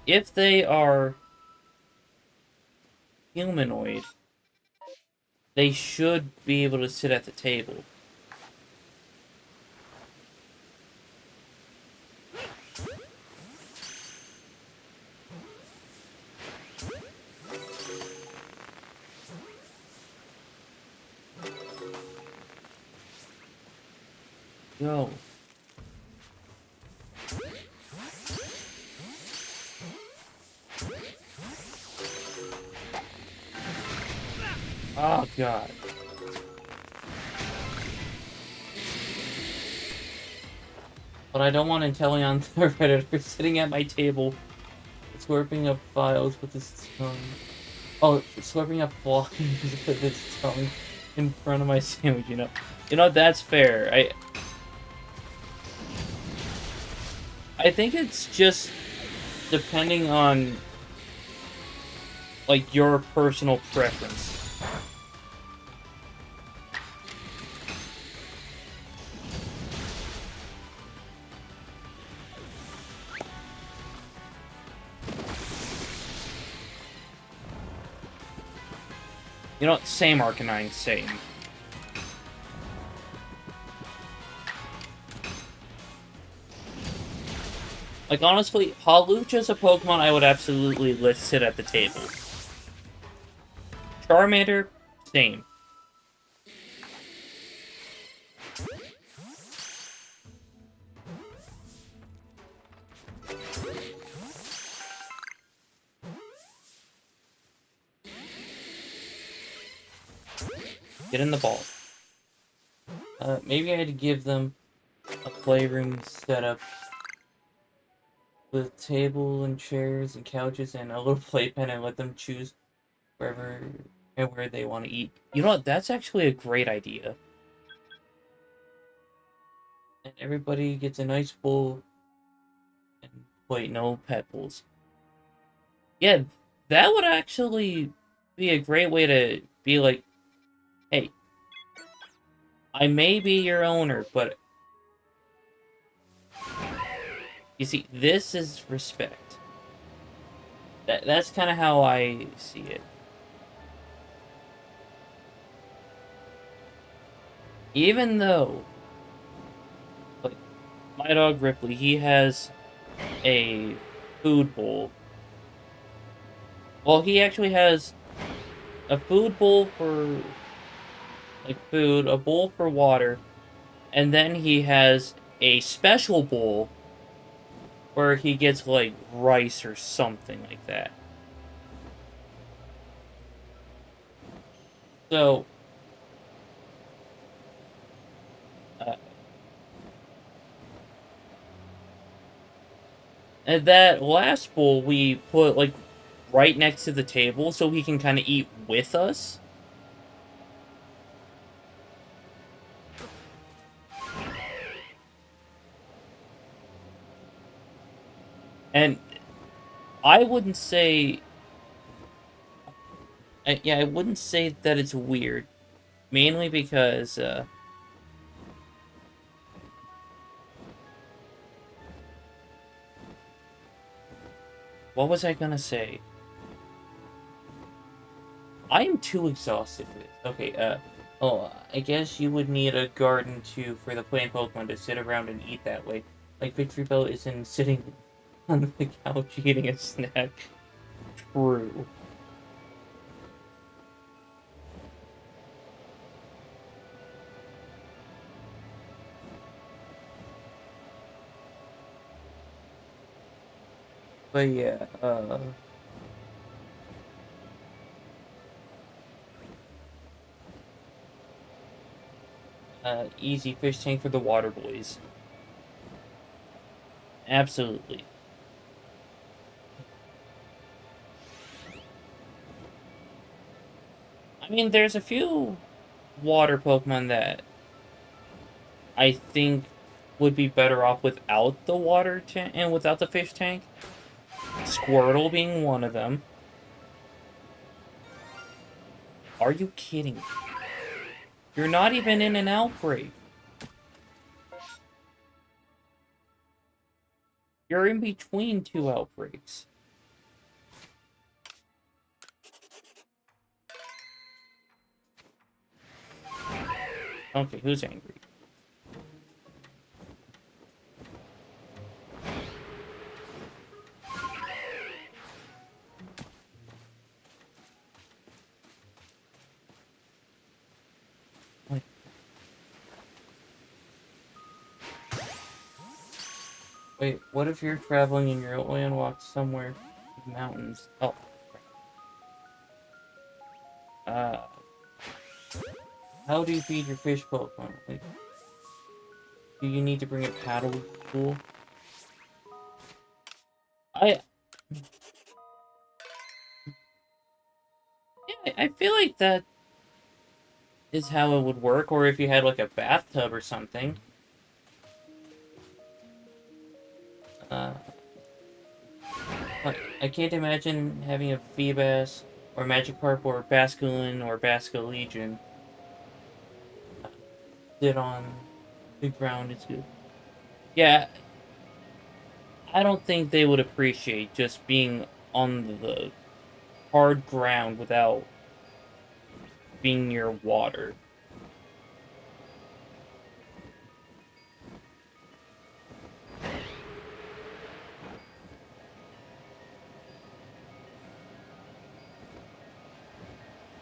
if they are humanoid, they should be able to sit at the table. Yo. Oh, God. But I don't want Inteleon the Redditor sitting at my table, slurping up files with his tongue. Oh, slurping up flies with his tongue in front of my sandwich, you know. You know, that's fair. I think it's just depending on, like, your personal preference. You know, same Arcanine, same. Like, honestly, Hawlucha's a Pokemon I would absolutely let sit at the table. Charmander, same. Get in the ball. Maybe I had to give them a playroom setup with table and chairs and couches and a little playpen and let them choose wherever and where they want to eat. You know what? That's actually a great idea. And everybody gets a nice bowl. And wait, no pet bowls. Yeah, that would actually be a great way to be like, hey, I may be your owner, but you see, this is respect. That's kind of how I see it. Even though, like, my dog Ripley, he has a food bowl. Well, he actually has a food bowl for, like, food, a bowl for water, and then he has a special bowl where he gets, like, rice or something like that. So, uh, and that last bowl we put, like, right next to the table so he can kind of eat with us. And I wouldn't say Yeah, I wouldn't say that it's weird. Mainly because, what was I gonna say? I am too exhausted for this. Okay, oh, I guess you would need a garden too for the playing Pokemon to sit around and eat that way. Like Victory Bell isn't sitting on the couch eating a snack. True. But yeah, easy fish tank for the water boys. Absolutely. I mean, there's a few water Pokemon that I think would be better off without the water tank and without the fish tank. Squirtle being one of them. Are you kidding me? You're not even in an outbreak. You're in between two outbreaks. Okay, who's angry? Wait, wait, what if you're traveling and you're landlocked somewhere in the mountains? Oh. Uh, how do you feed your fish Pokemon? Like, do you need to bring a paddle pool? I yeah, I feel like that is how it would work, or if you had like a bathtub or something. Uh, I can't imagine having a Feebas or Magikarp or Basculin or Basculegion sit on the ground. It's good. Yeah, I don't think they would appreciate just being on the hard ground without being near water.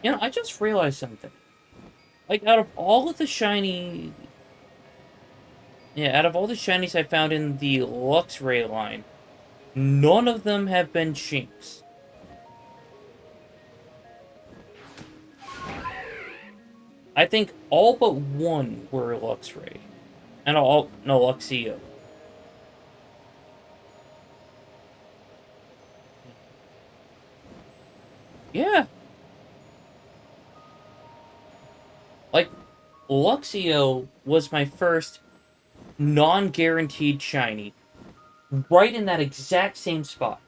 You know, I just realized something. Like, out of all of the shiny... Yeah, out of all the shinies I found in the Luxray line, none of them have been Shinx. I think all but one were Luxray. And all... No, Luxio. Yeah. Like, Luxio was my first non-guaranteed shiny. Right in that exact same spot.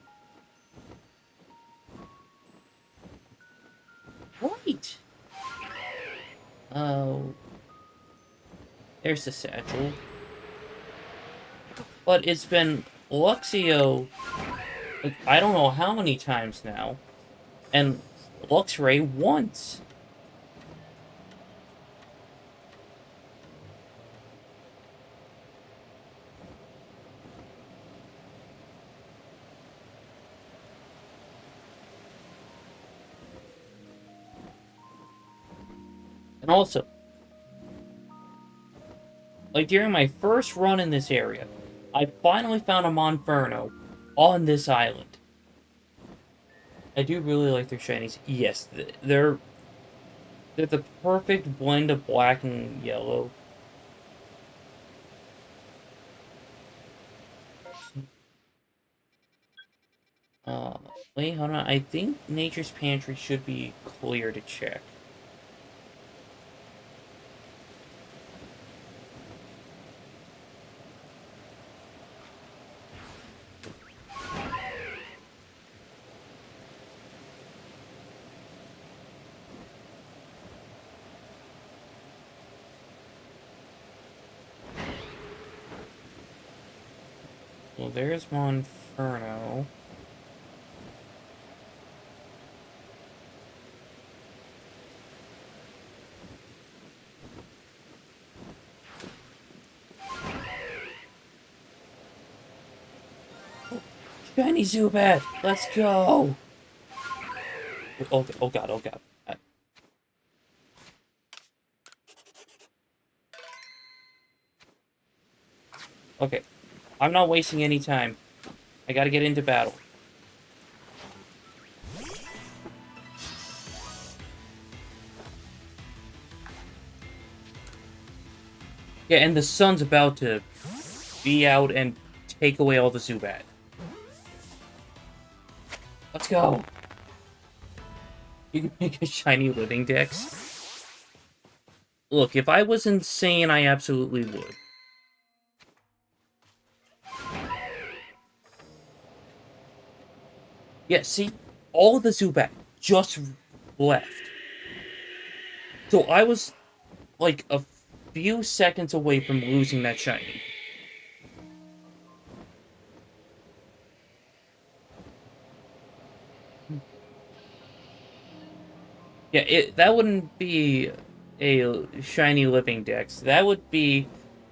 Right. Oh. There's the satchel. But it's been Luxio, like, I don't know how many times now, and Luxray once. And also, like, during my first run in this area, I finally found a Monferno on this island. I do really like their shinies. Yes, they're the perfect blend of black and yellow. Uh, wait, hold on. I think Nature's Pantry should be clear to check. Well, there's Monferno. Shiny Zubat! Let's go! Okay, oh god, oh god. Okay, I'm not wasting any time. I gotta get into battle. Yeah, and the sun's about to be out and take away all the Zubat. Let's go! You can make a shiny living dex. Look, if I was insane, I absolutely would. Yeah, see? All of the Zubat just left. So I was, like, a few seconds away from losing that shiny. Yeah, that wouldn't be a shiny living dex. That would be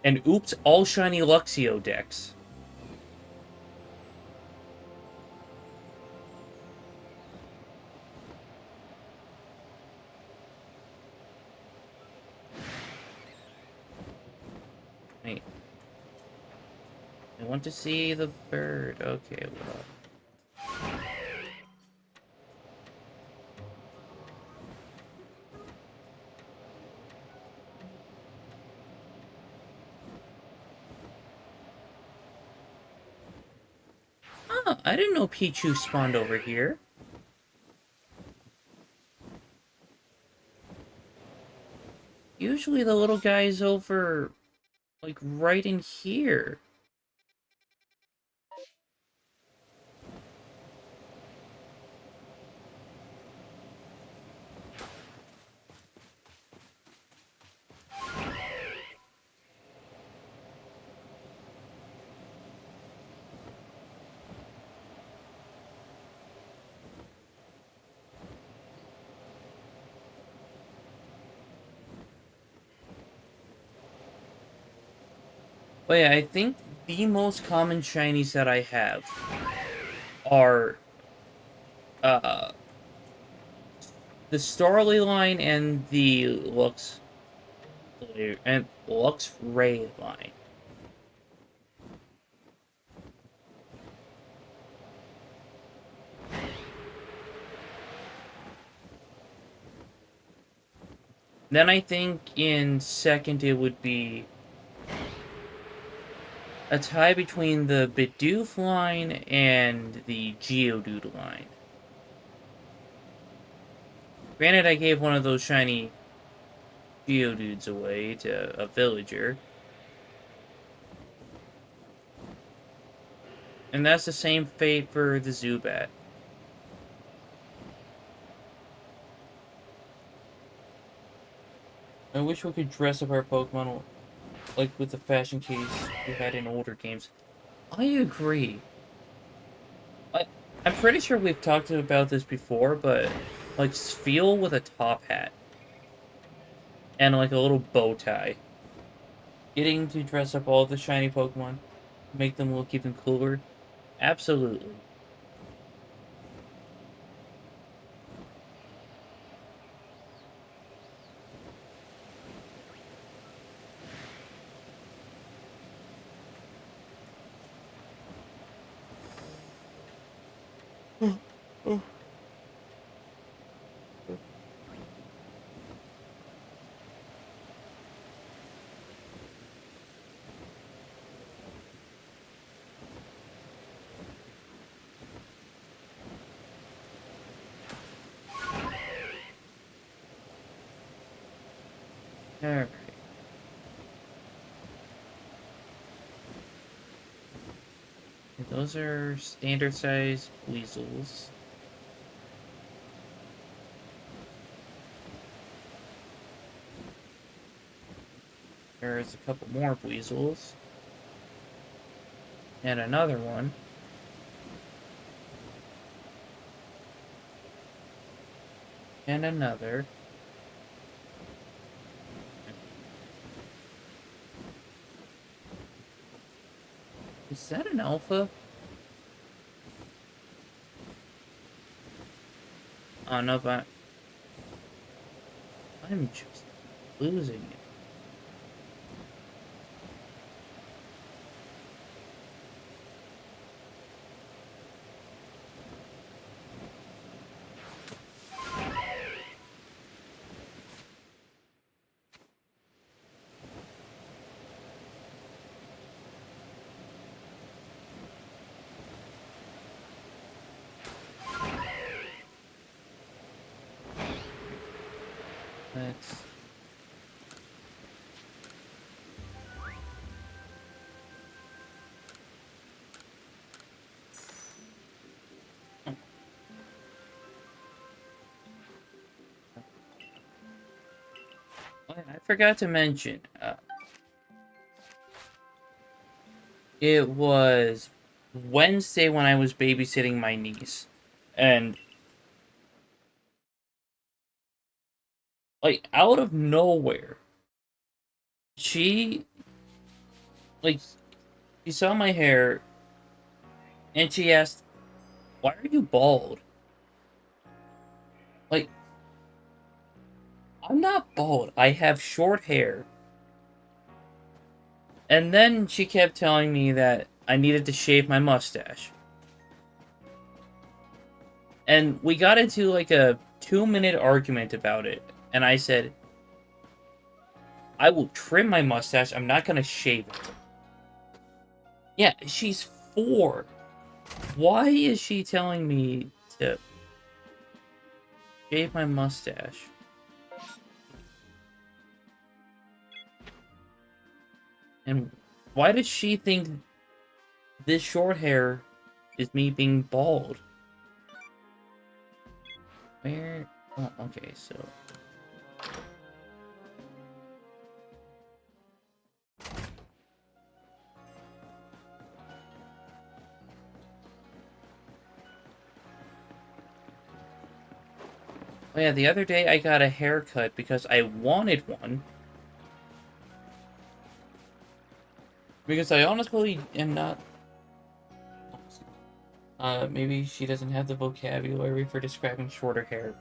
an oops, all shiny Luxio dex. Wait. I want to see the bird. Okay, well. Oh, I didn't know Pichu spawned over here. Usually the little guy's over, like, right in here. But yeah, I think the most common shinies that I have are, uh, the Starly line and the Lux Ray line. Then I think in second it would be a tie between the Bidoof line and the Geodude line. Granted, I gave one of those shiny Geodudes away to a villager. And that's the same fate for the Zubat. I wish we could dress up our Pokemon like with the fashion case we had in older games. I agree. I'm pretty sure we've talked about this before, but like Spheal with a top hat and like a little bow tie. Getting to dress up all the shiny Pokemon, make them look even cooler. Absolutely. Alright. Those are standard size Buizels. There's a couple more Buizels. And another one. And another. Is that an alpha? Oh no, but I'm just losing it. Let's. Oh, I forgot to mention. It was Wednesday when I was babysitting my niece, and like out of nowhere, she like she saw my hair and she asked, "Why are you bald?" Like, I'm not bald. I have short hair. And then she kept telling me that I needed to shave my mustache. And we got into like a 2-minute argument about it. And I said, I will trim my mustache. I'm not gonna shave it. Yeah, she's 4. Why is she telling me to shave my mustache? And why does she think this short hair is me being bald? Where? Oh, okay, so. Oh yeah, the other day I got a haircut because I wanted one. Because I honestly am not. Maybe she doesn't have the vocabulary for describing shorter hair.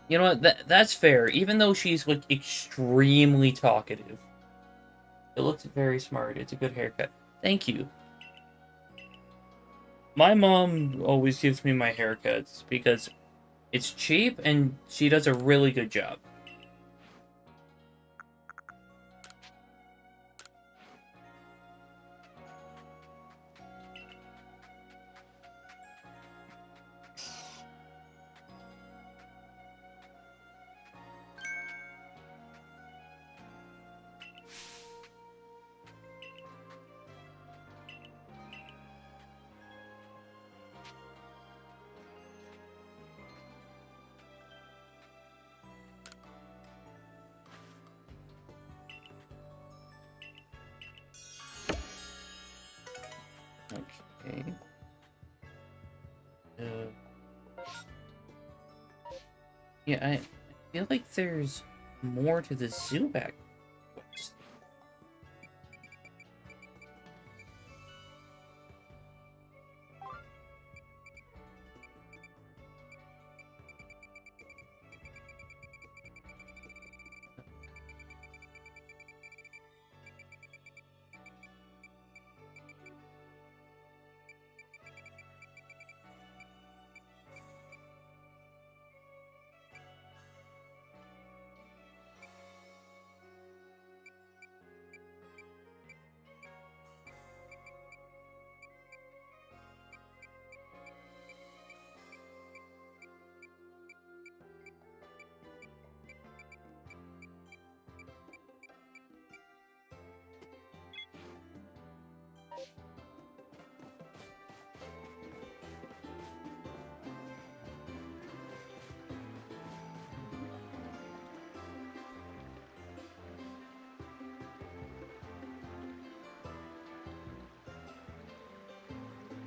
You know what? That's fair. Even though she's like extremely talkative, it looks very smart. It's a good haircut. Thank you. My mom always gives me my haircuts because it's cheap and she does a really good job. Okay. Yeah, I feel like there's more to the zoo back.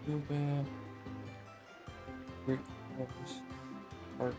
Too bad. Brick walls are cute.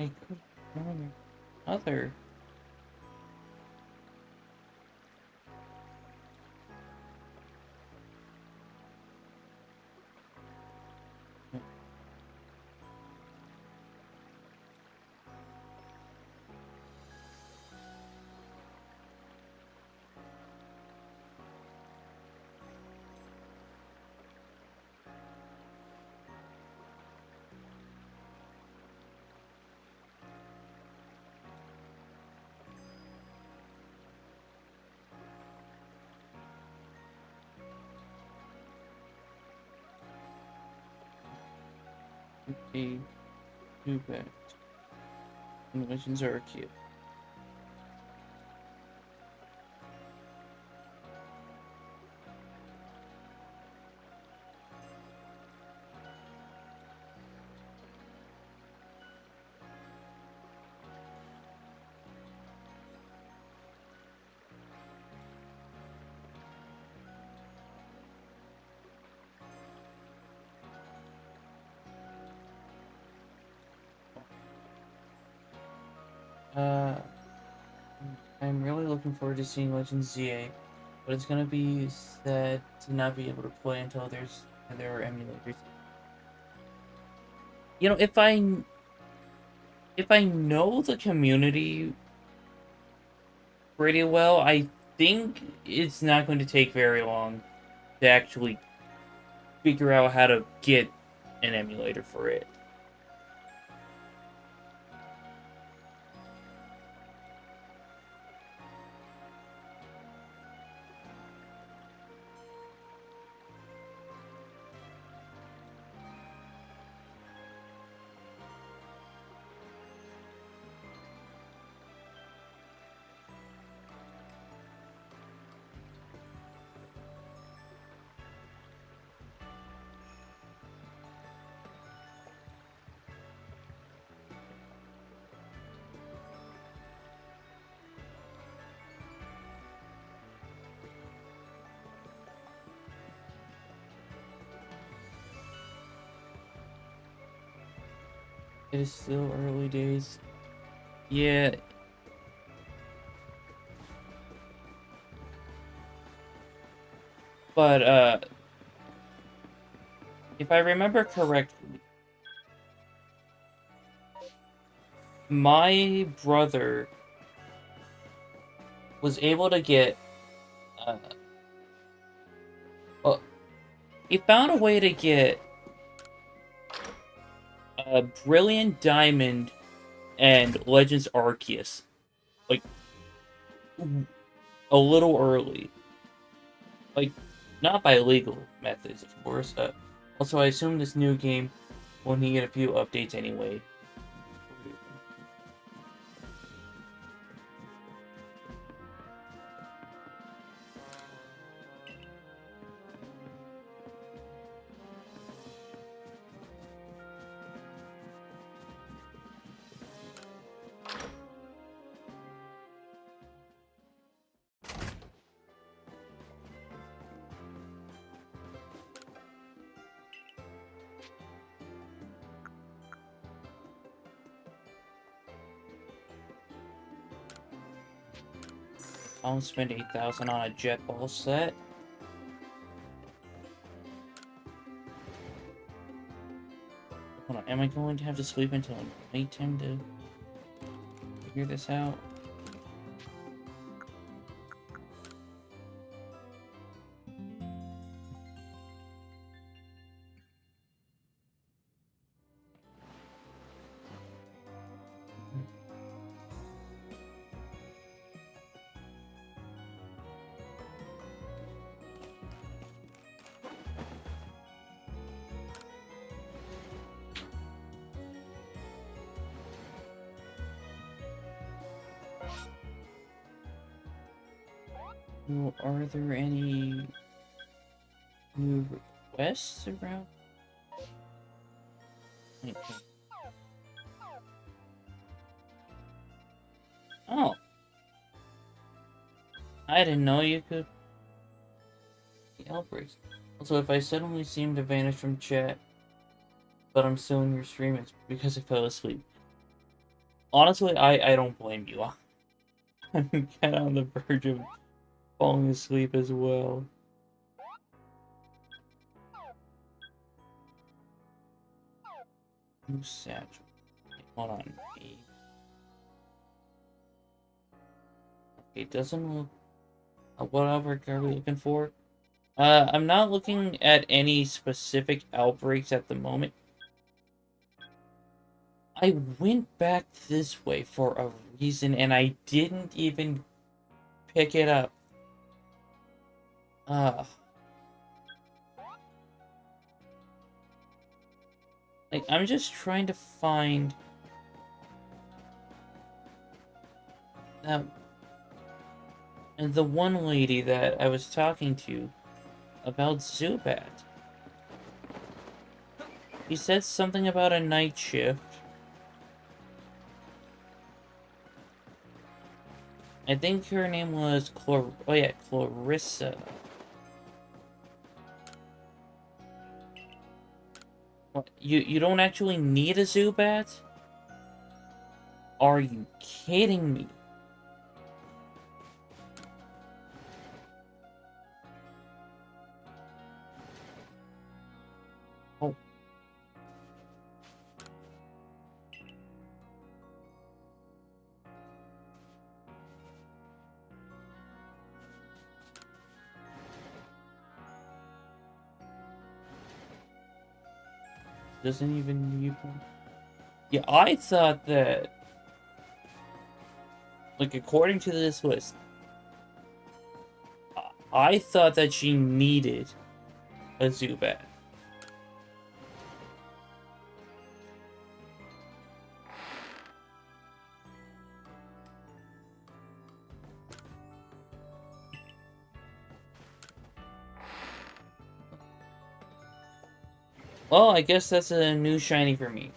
I could find other. Okay, too bad. Legends are cute. Uh, I'm really looking forward to seeing Legends ZA, but it's gonna be sad to not be able to play until there are emulators. You know, if I know the community pretty well, I think it's not going to take very long to actually figure out how to get an emulator for it. It is still early days. Yeah. But, if I remember correctly, my brother was able to get, uh, well, he found a way to get a Brilliant Diamond and Legends Arceus, like, a little early. Like, not by legal methods, of course. Also, I assume this new game will need a few updates anyway. I'll spend 8,000 on a jet ball set. Hold on, am I going to have to sleep until nighttime to figure this out? Well, are there any new requests around? Okay. Oh. I didn't know you could... The outbreaks. Also, if I suddenly seem to vanish from chat, but I'm still in your stream, it's because I fell asleep. Honestly, I don't blame you. I'm kind of on the verge of falling asleep as well. New satchel. Hold on. Okay, doesn't look... what outbreak are we looking for? I'm not looking at any specific outbreaks at the moment. I went back this way for a reason, and I didn't even pick it up. Like, I'm just trying to find... and the one lady that I was talking to about Zubat. He said something about a night shift. I think her name was Clarissa. What, you don't actually need a Zubat? Are you kidding me? Oh. Doesn't even need one. Yeah, I thought that, like, according to this list, I thought that she needed a Zubat. Well, I guess that's a new shiny for me.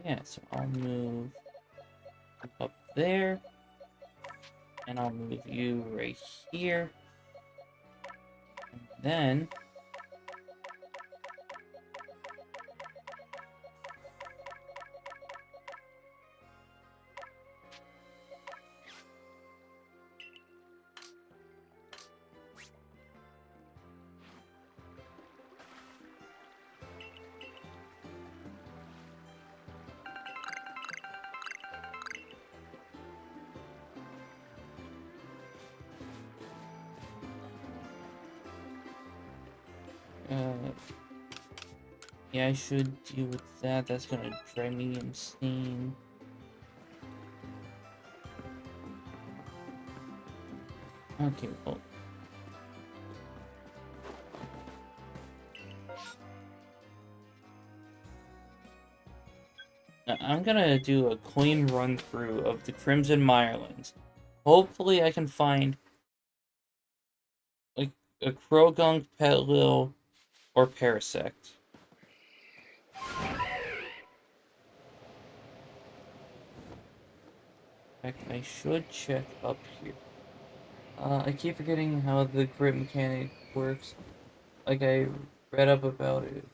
Yeah, so I'll move up there. And I'll move you right here. And then... yeah, I should deal with that. That's gonna drive me insane. Okay, well. I'm gonna do a clean run through of the Crimson Mirelands. Hopefully I can find like a Krogunk, Petlil, or Parasect. In fact, I should check up here. I keep forgetting how the grip mechanic works. Like, I read up about it.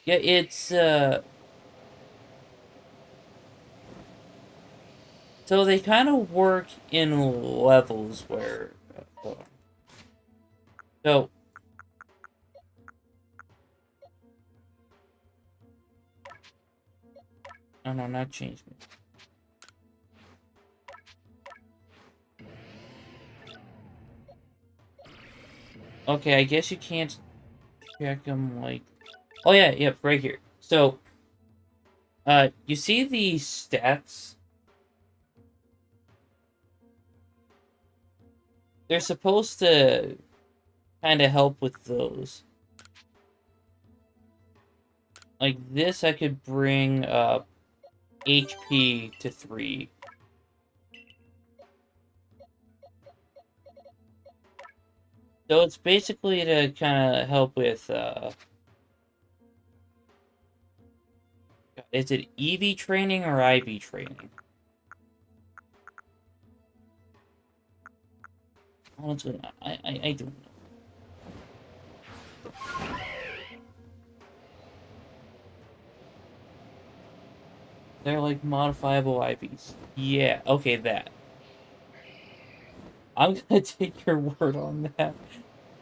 Yeah, it's, so they kind of work in levels where... hold on. So... Oh, no, not change me. Okay, I guess you can't check them like... Oh yeah, yep, right here. So, you see the stats? They're supposed to kind of help with those. Like this, I could bring up HP to 3. So it's basically to kind of help with, is it EV training or IV training? Honestly, I don't know. They're like modifiable IVs. Yeah, okay, that. I'm gonna take your word on that.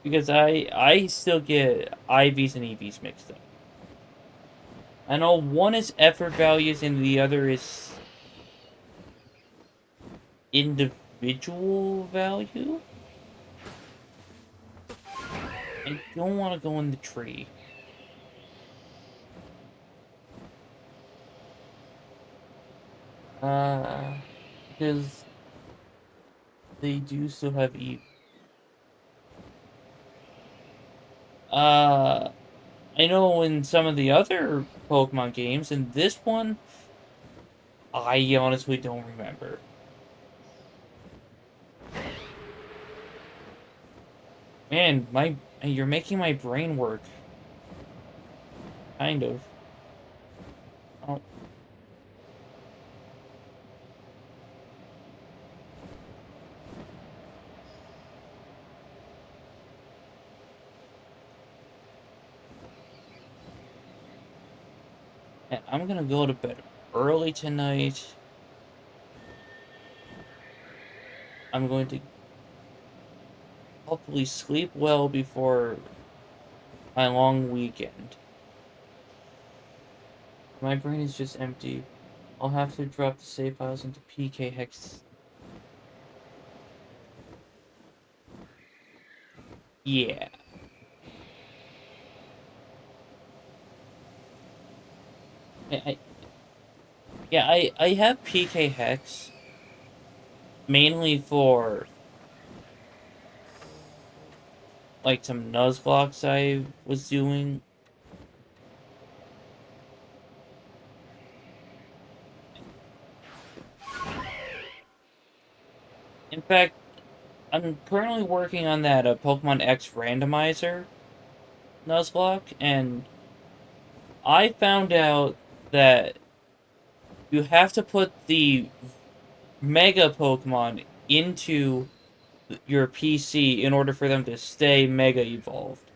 Because I still get IVs and EVs mixed up. I know one is effort values and the other is individual value. I don't want to go in the tree. Because they do still have EV. I know in some of the other Pokemon games, in this one, I honestly don't remember. Man, you're making my brain work. Kind of. Oh, and I'm gonna go to bed early tonight. I'm going to hopefully sleep well before my long weekend. My brain is just empty. I'll have to drop the save files into PK Hex. Yeah. I, yeah, I have PK Hex mainly for like some Nuzlocks I was doing. In fact, I'm currently working on that Pokemon X randomizer Nuzlocke, and I found out that you have to put the Mega Pokemon into your PC in order for them to stay Mega Evolved.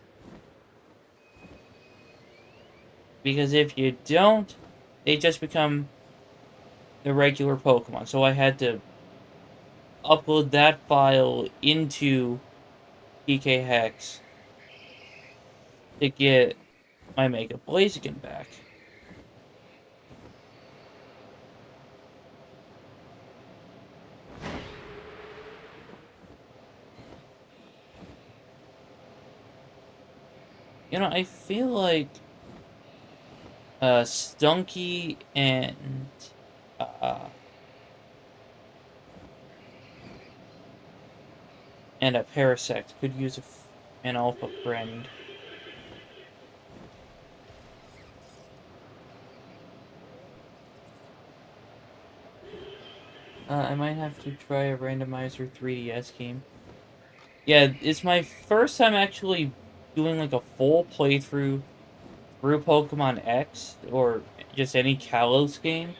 Because if you don't, they just become the regular Pokemon. So I had to upload that file into PK Hex to get my Mega Blaziken back. You know, I feel like Stunky uh, and a Parasect could use an Alpha friend. I might have to try a randomizer 3DS game. Yeah, it's my first time actually doing like a full playthrough through Pokemon X or just any Kalos game.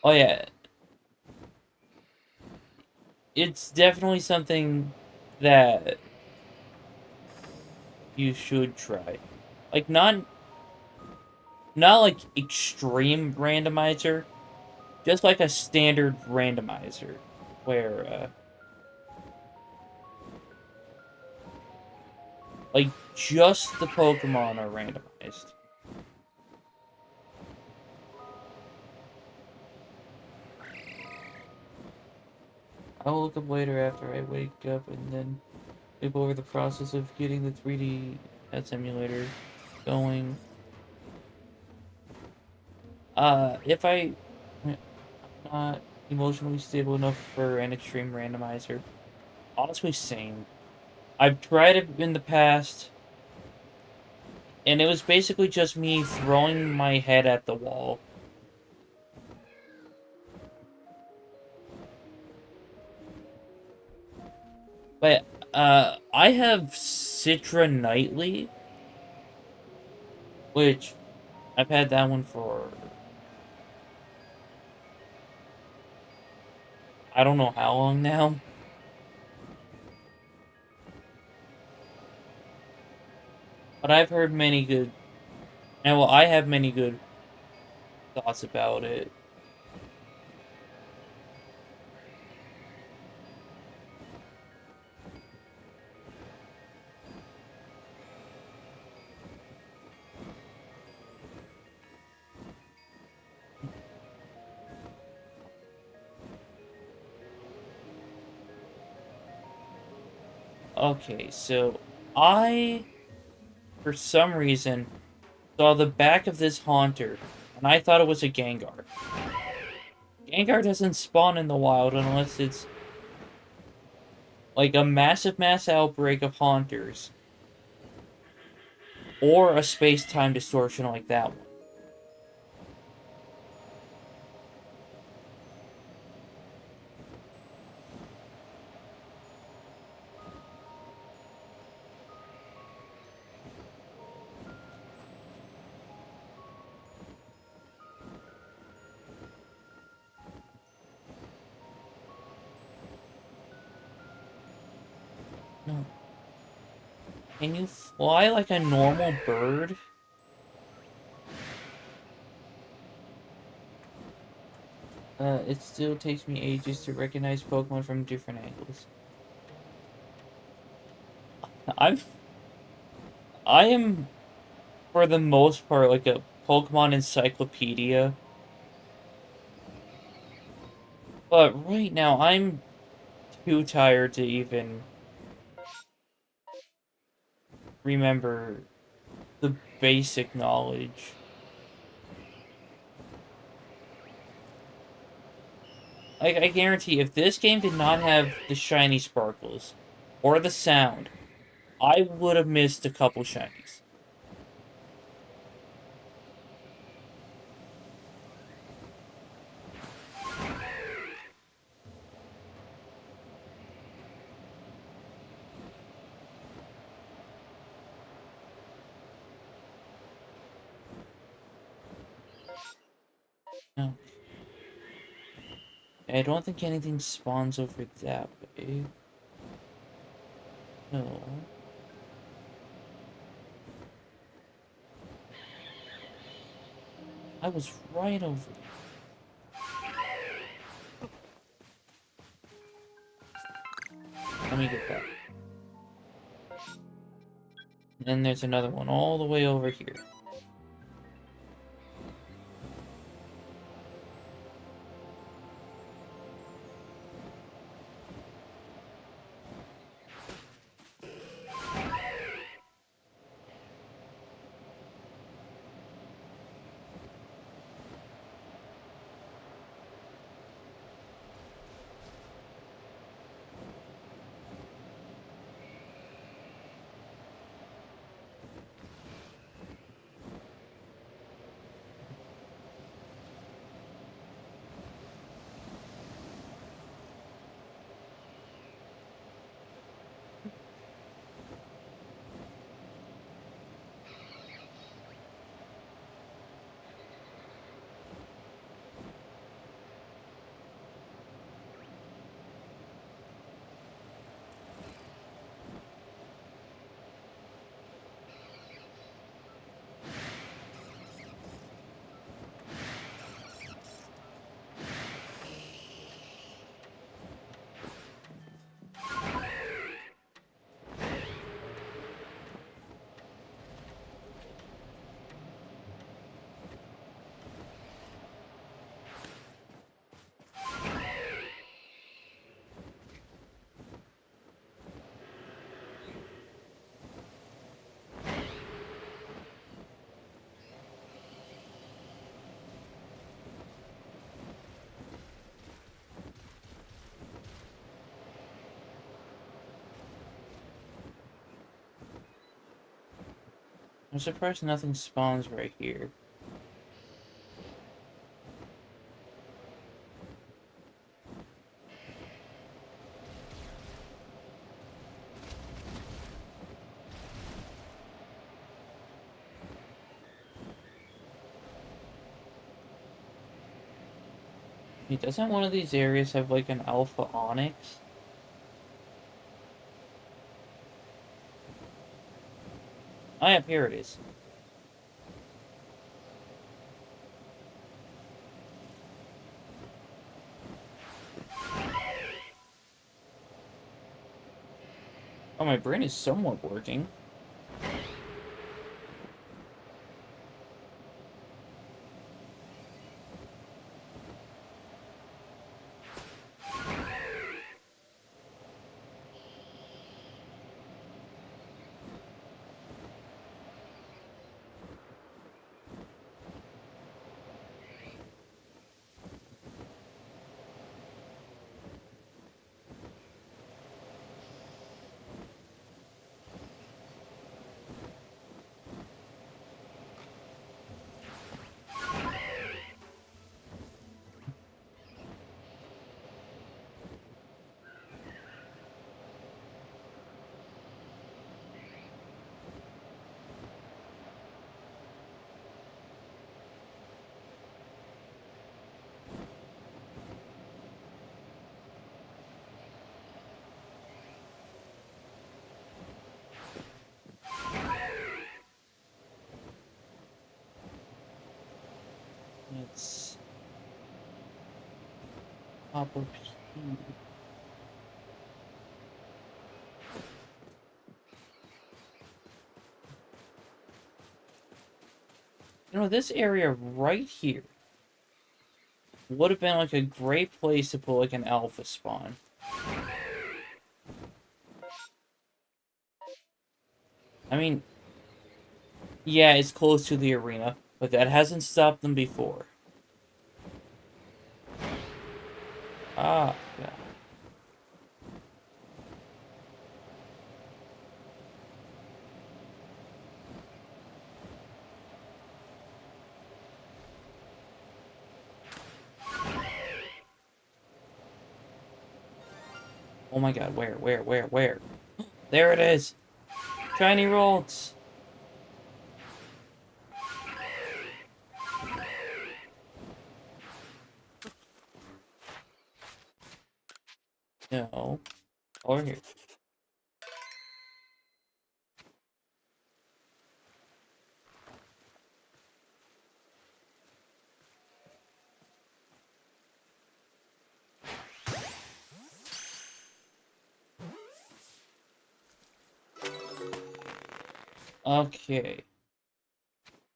Oh yeah, it's definitely something that you should try. Like not like extreme randomizer, just like a standard randomizer where like just the Pokemon are randomized. I'll look up later after I wake up and then we go over the process of getting the 3D pet simulator going. If I'm not emotionally stable enough for an extreme randomizer, honestly, same. I've tried it in the past, and it was basically just me throwing my head at the wall. But, I have Citra Nightly, which I've had that one for I don't know how long now. But I've heard many good, and well, I have many good thoughts about it. Okay, so I, for some reason, saw the back of this Haunter, and I thought it was a Gengar. Gengar doesn't spawn in the wild unless it's like a massive mass outbreak of Haunters, or a space-time distortion like that one. No. Can you fly like a normal bird? It still takes me ages to recognize Pokemon from different angles. I'm I am for the most part like a Pokemon encyclopedia. But right now I'm too tired to even remember the basic knowledge. I guarantee if this game did not have the shiny sparkles or the sound, I would have missed a couple shinies. No. I don't think anything spawns over that way. No. I was right over. Let me get that. And then there's another one all the way over here. I'm surprised nothing spawns right here. Hey, doesn't one of these areas have like an alpha onyx? Oh, yep, here it is. Oh, my brain is somewhat working. It's copper P. You know, this area right here would have been like a great place to put like an alpha spawn. I mean, yeah, it's close to the arena, but that hasn't stopped them before. Ah, yeah. Oh my god, where? There it is! Shiny rolls! No. Over here. Okay.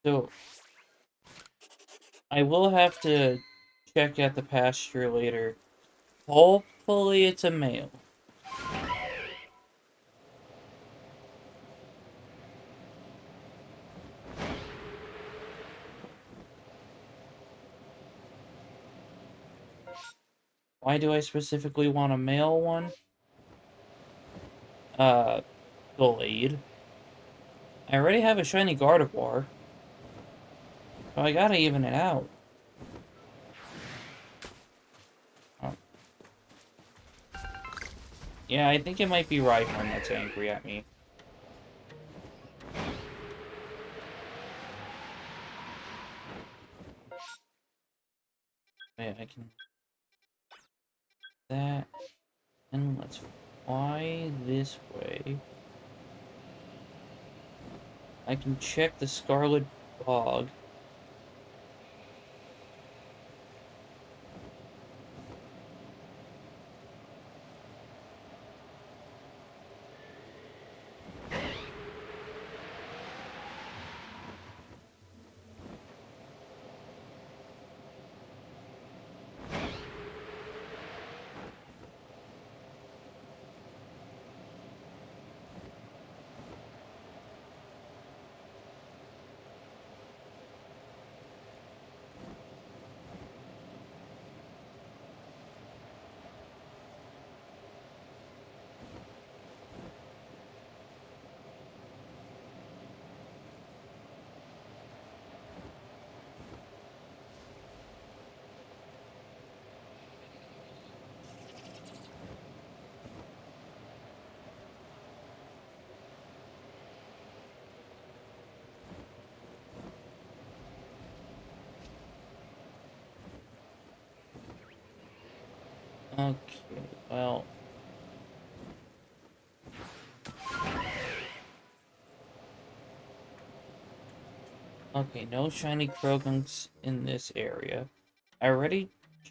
So, I will have to check out the pasture later. Hopefully it's a male. Why do I specifically want a male one? Blade. I already have a shiny Gardevoir. So I gotta even it out. Oh. Yeah, I think it might be Rhyhorn that's angry at me. Wait, I can... That... And let's fly this way. I can check the Scarlet Bog. Okay, well. Okay, no shiny Krogunks in this area. I already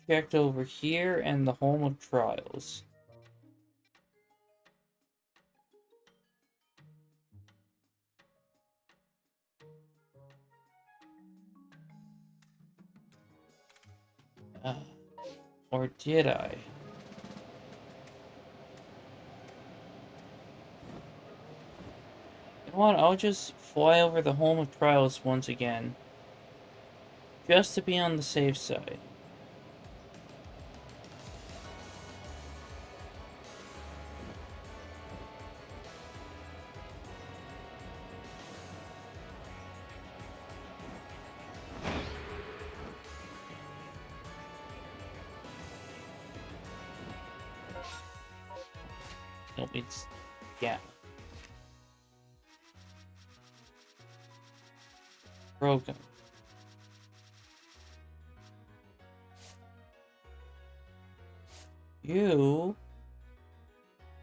checked over here and the home of trials. Uh, or did I? You know what? I'll just fly over the home of trials once again. Just to be on the safe side. Nope, it's... yeah. Broken. You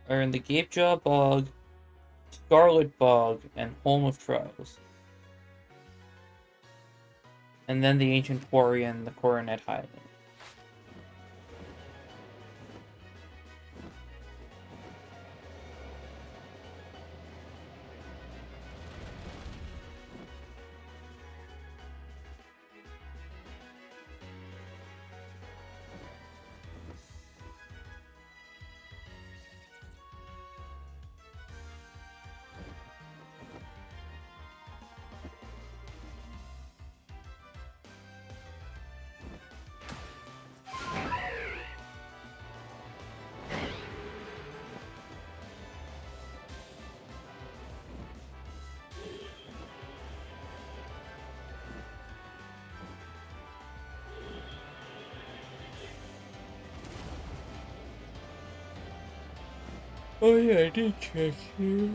are in the Gapejaw Bog, Scarlet Bog, and Home of Trials. And then the Ancient Quarry and the Coronet Highland. Oh yeah, I did check here.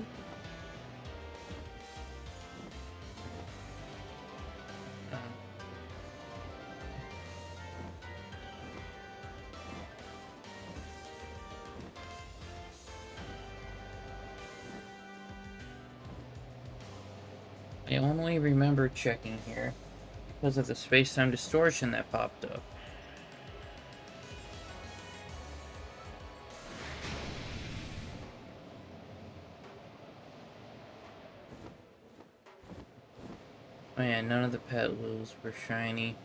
I only remember checking here because of the space-time distortion that popped up. Oh yeah, none of the Petloos were shiny.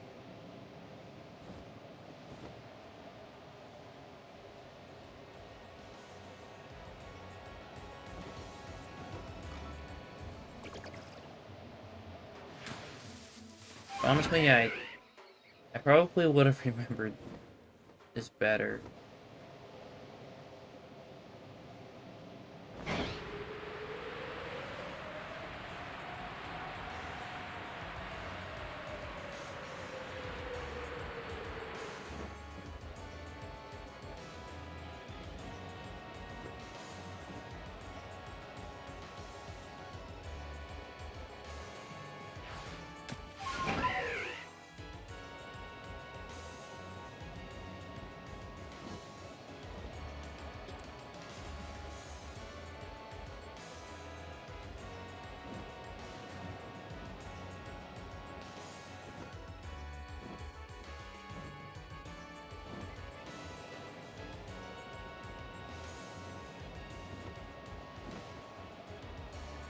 Honestly, yeah, I probably would have remembered this better.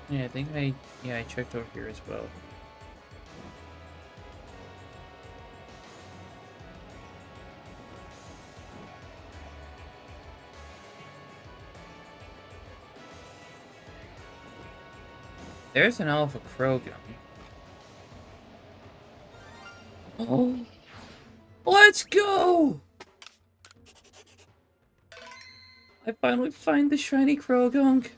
Yeah, I think I checked over here as well. There's an Alpha Krogan. Oh, let's go! I finally find the shiny Krogunk.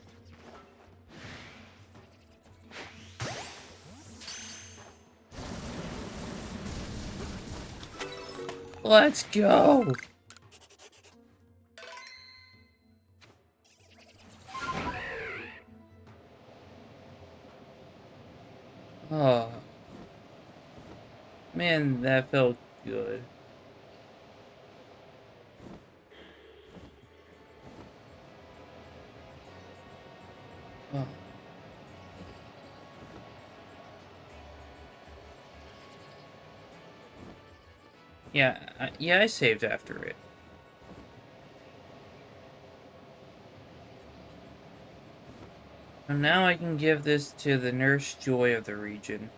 Let's go! Oh. Man, that felt good. Oh. Yeah, I saved after it. And now I can give this to the Nurse Joy of the region.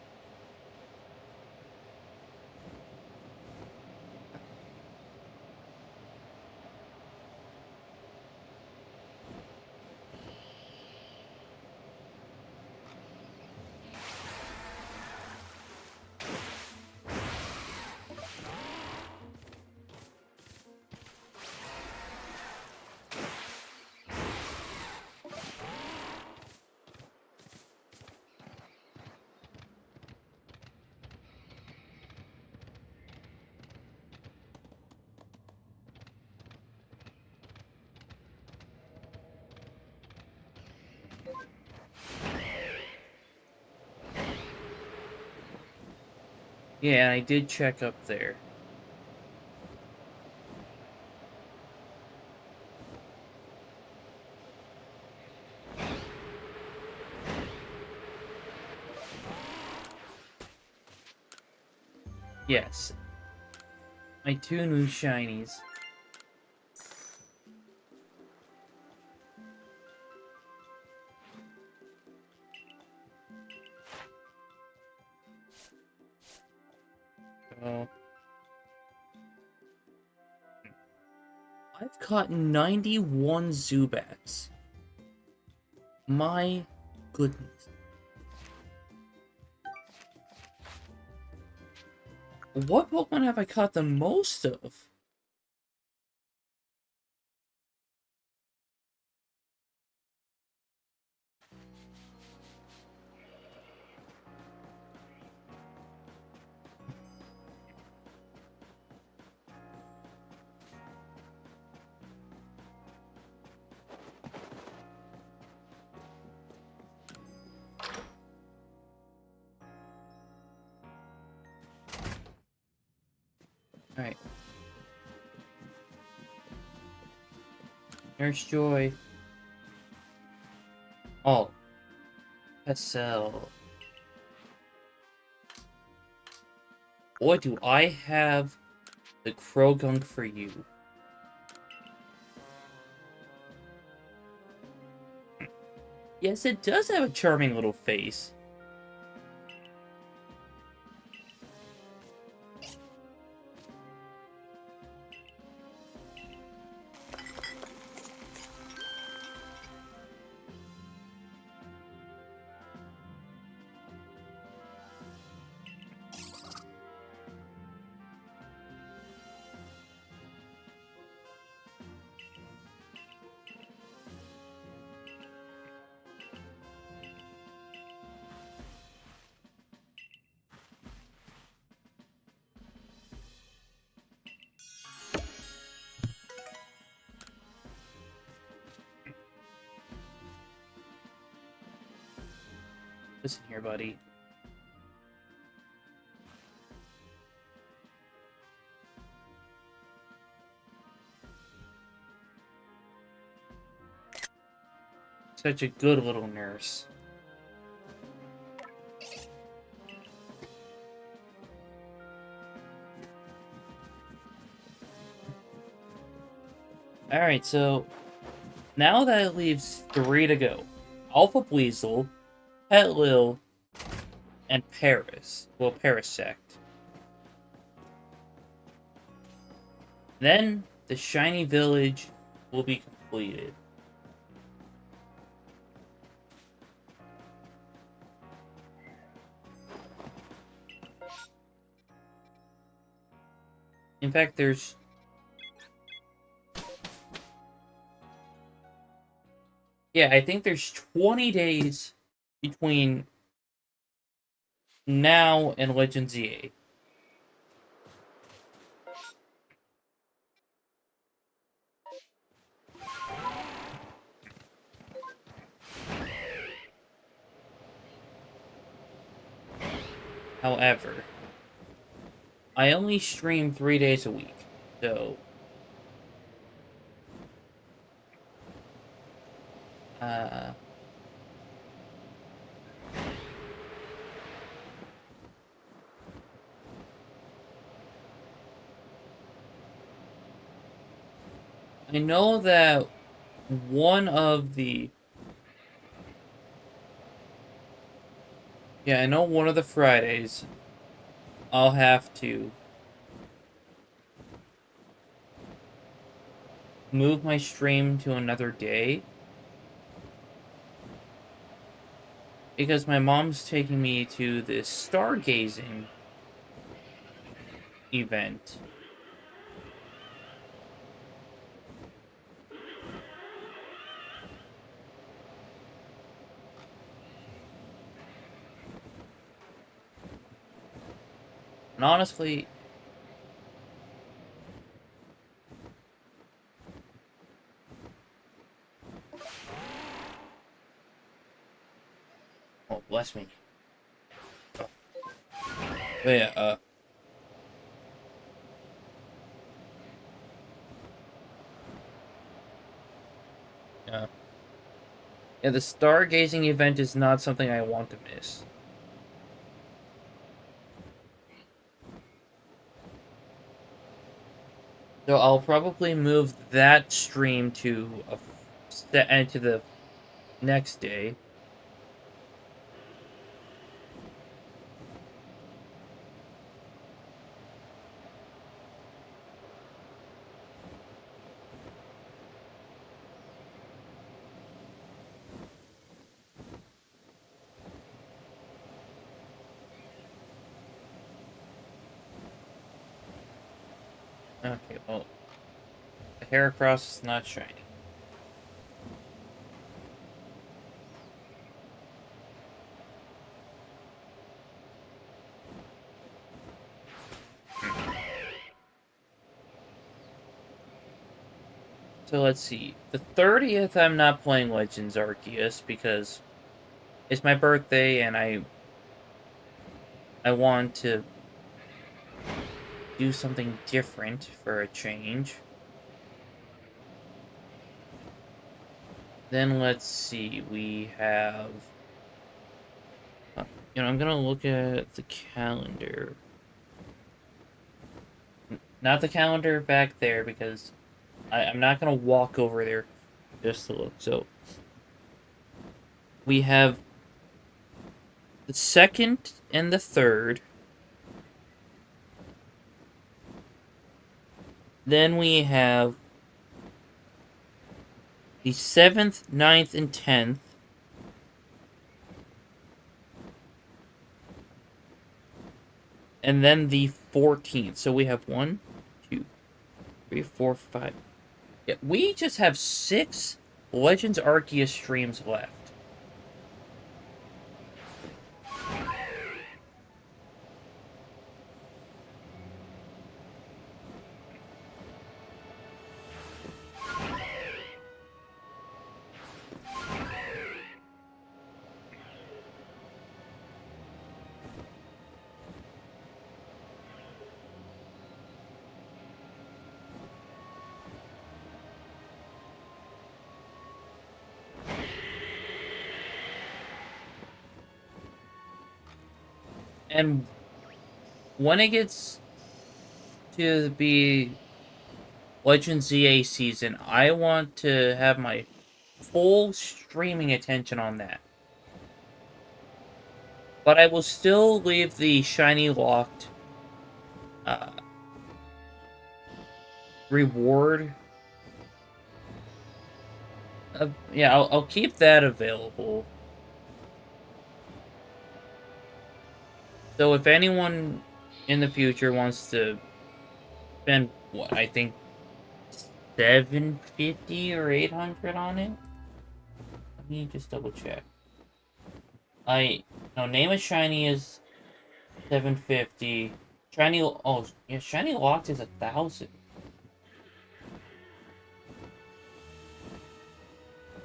Yeah, I did check up there. Yes. My 2 new shinies. So... I've caught 91 Zubats. My goodness. What Pokemon have I caught the most of? Alright. Nurse Joy. Oh. Buizel. Boy, do I have the Krogunk for you. Yes, it does have a charming little face. Listen here, buddy. Such a good little nurse. Alright, so now that it leaves 3 to go. Alpha Buizel, Petlil, and Paris. Well, Parasect. Then the Shiny Village will be completed. In fact, there's... Yeah, I think there's 20 days between now and Legends EA. However, I only stream 3 days a week, so... I know that one of the... Yeah, I know one of the Fridays I'll have to move my stream to another day because my mom's taking me to this stargazing event. And honestly, oh, bless me. But yeah, yeah. Yeah, the stargazing event is not something I want to miss. So I'll probably move that stream to to the next day. Okay, well, the Heracross is not shiny. So let's see. The 30th, I'm not playing Legends Arceus because it's my birthday and I want to do something different for a change. Then let's see. We have... I'm gonna look at the calendar. Not the calendar back there because I'm not gonna walk over there just to look. So we have the 2nd and the 3rd. Then we have the 7th, 9th, and 10th. And then the 14th. So we have 1, 2, 3, 4, 5. Yeah, we just have 6 Legends Arceus streams left. And when it gets to be Legend ZA season, I want to have my full streaming attention on that. But I will still leave the shiny locked reward. Yeah, I'll keep that available. So if anyone in the future wants to spend what I think 750 or 800 on it, let me just double check. Name of shiny is 750. Shiny, oh yeah, shiny locked is 1,000.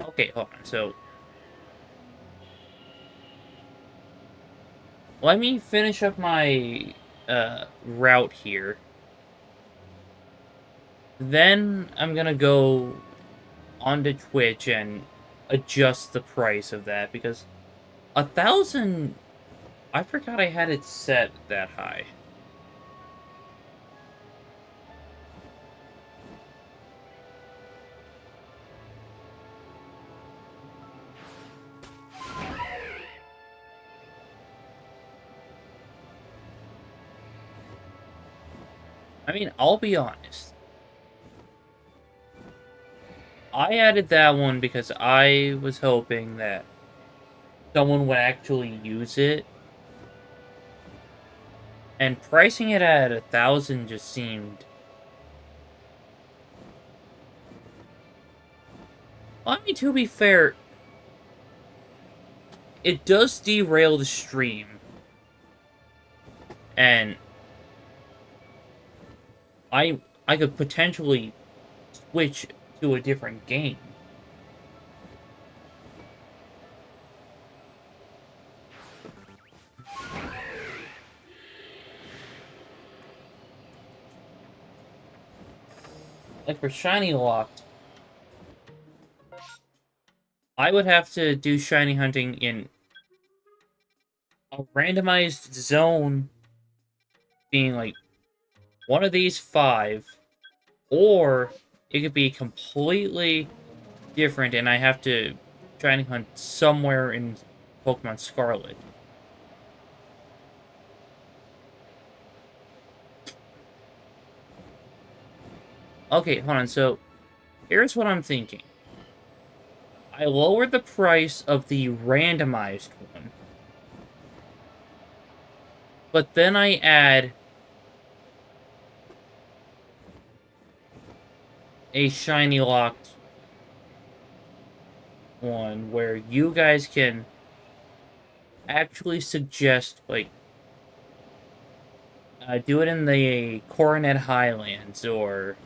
Okay, hold on. So let me finish up my route here. Then I'm gonna go onto Twitch and adjust the price of that because 1,000. I forgot I had it set that high. I mean, I'll be honest. I added that one because I was hoping that someone would actually use it. And pricing it at 1,000 just seemed... I mean, to be fair, it does derail the stream. And I could potentially switch to a different game. Like for Shiny Locked, I would have to do shiny hunting in a randomized zone, being like one of these 5, or it could be completely different and I have to shiny hunt somewhere in Pokemon Scarlet. Okay, hold on, so here's what I'm thinking. I lowered the price of the randomized one, but then I add a shiny locked one where you guys can actually suggest, like, do it in the Coronet Highlands, or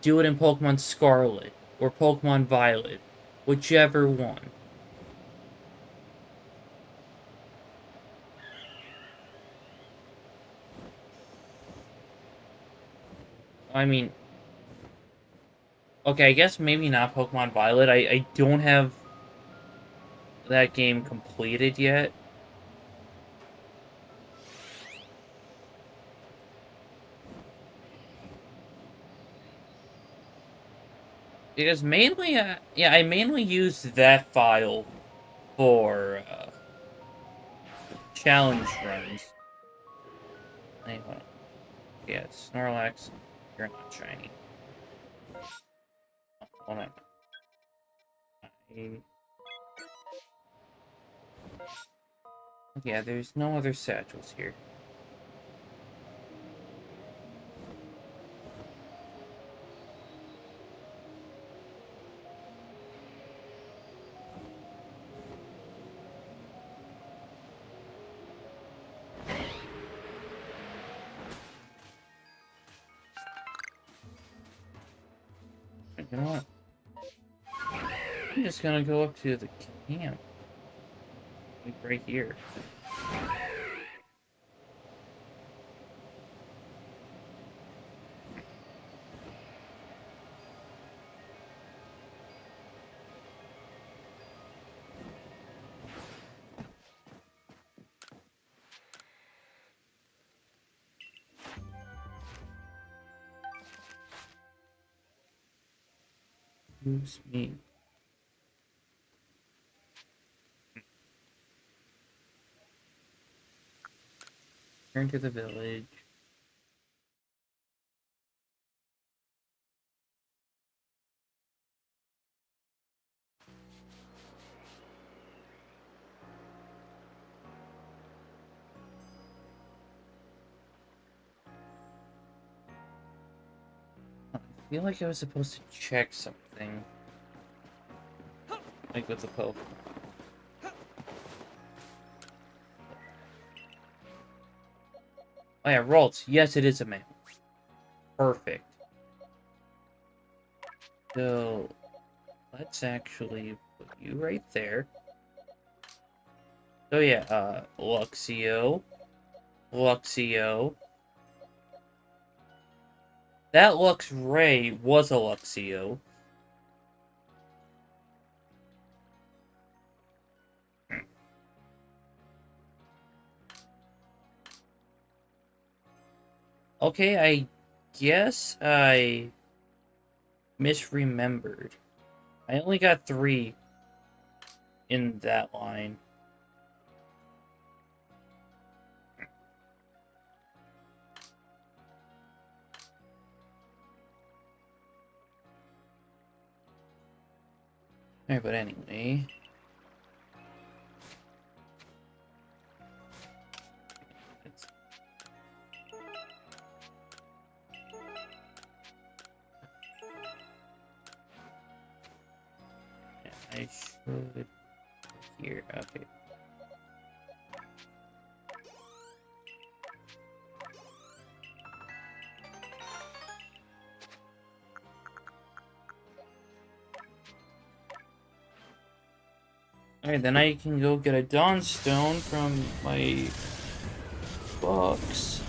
do it in Pokemon Scarlet, or Pokemon Violet, whichever one. I mean, okay, I guess maybe not Pokemon Violet. I don't have that game completed yet. Because mainly, yeah, I mainly use that file for challenge runs. Hey, hold on. Yeah, Snorlax, you're not shiny. Oh, hold on. Yeah, there's no other satchels here. You know what? I'm just gonna go up to the camp. Like right here. Who's me? Turn to the village. I feel like I was supposed to check something. Like with the Pokemon. Oh yeah, Ralts. Yes, it is a male. Perfect. So, let's actually put you right there. So yeah, Luxio. Luxio. That Luxray was a Luxio. Okay, I guess I misremembered. I only got 3 in that line. Alright, but anyway. I should here. Okay. Alright, then I can go get a Dawn Stone from my box.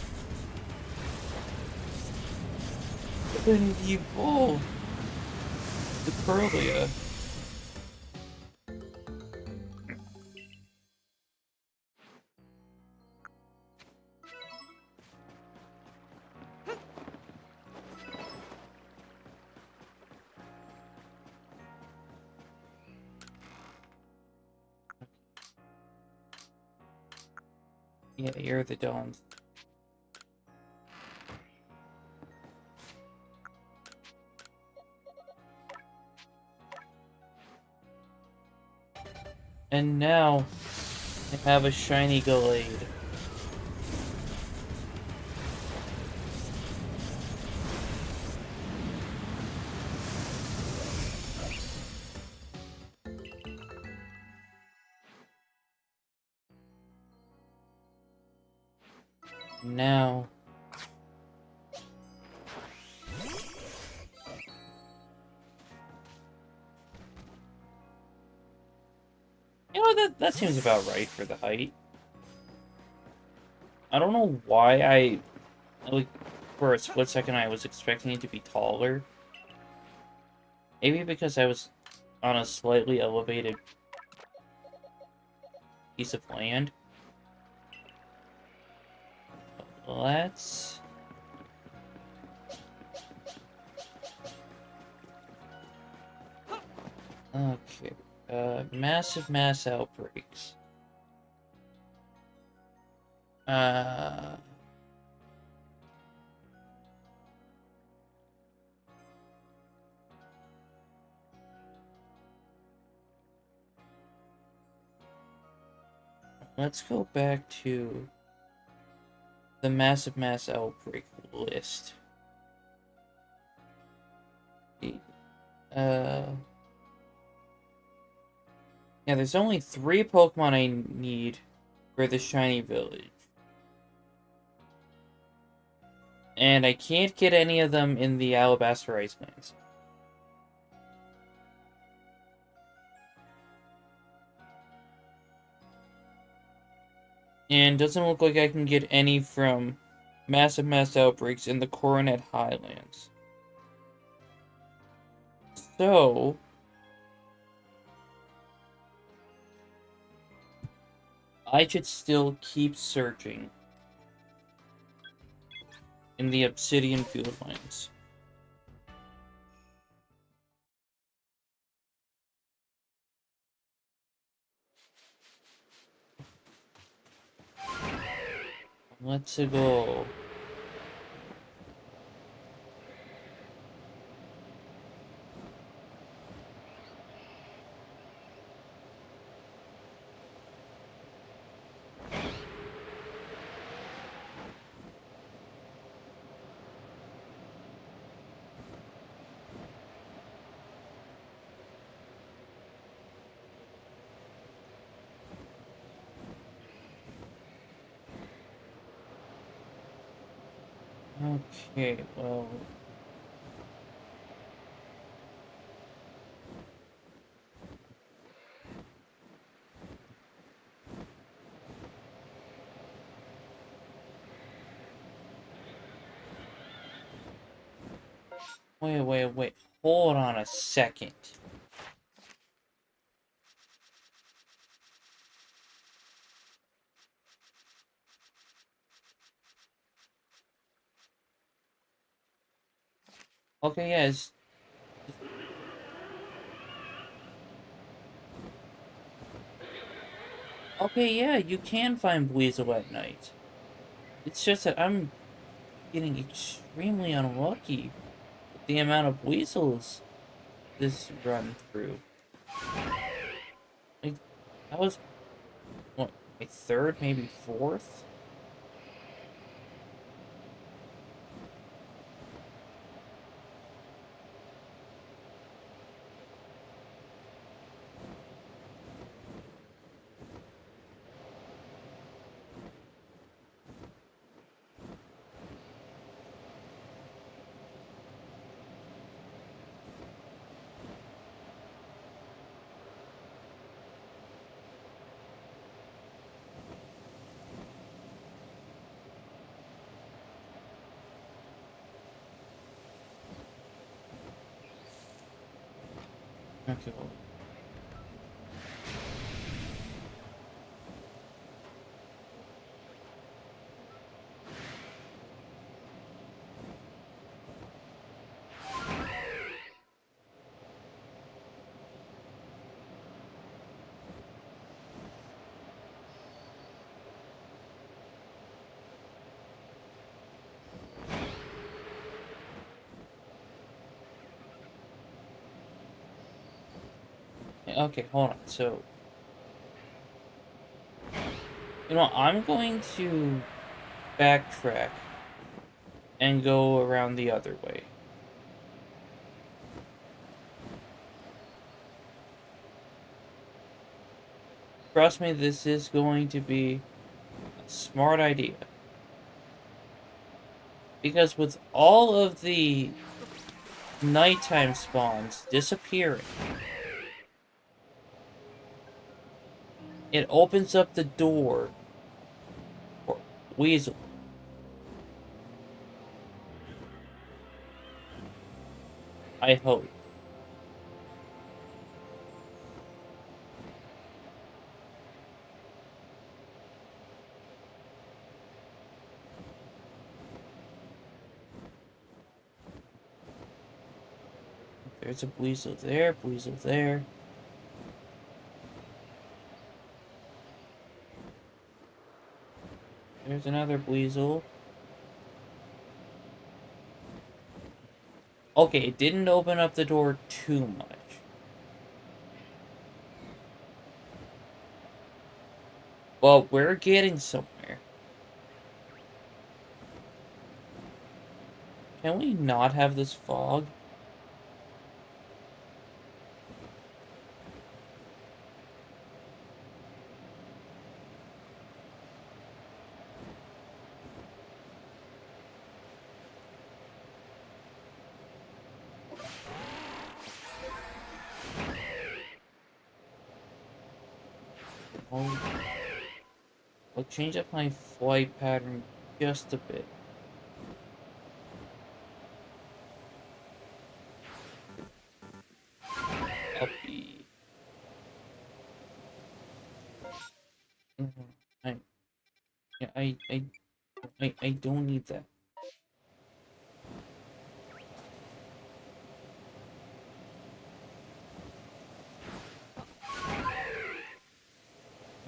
But I need to evolve the Pearlia. Yeah, you're the Dawn. And now I have a shiny Glade. Now you know that seems about right for the height. I don't know why like for a split second I was expecting it to be taller. Maybe because I was on a slightly elevated piece of land. Let's okay. Massive mass outbreaks. Let's go back to the massive mass outbreak list. Yeah, there's only 3 Pokemon I need for the shiny village. And I can't get any of them in the Alabaster Icelands. And doesn't look like I can get any from massive mass outbreaks in the Coronet Highlands. So I should still keep searching in the Obsidian Fieldlands. Let's go. Okay, well. Wait. Hold on a second. Okay, yes. Okay, yeah, you can find Buizel at night. It's just that I'm getting extremely unlucky with the amount of weasels this run through. Like, that was, what, my third, maybe fourth? Okay, well. Okay, hold on. So, you know, I'm going to backtrack and go around the other way. Trust me, this is going to be a smart idea. Because with all of the nighttime spawns disappearing, it opens up the door for Weasel. I hope. There's a Buizel there, Buizel there. There's another Buizel. Okay, it didn't open up the door too much. Well, we're getting somewhere. Can we not have this fog? I'll change up my flight pattern just a bit. I'll be... I, yeah, I don't need that.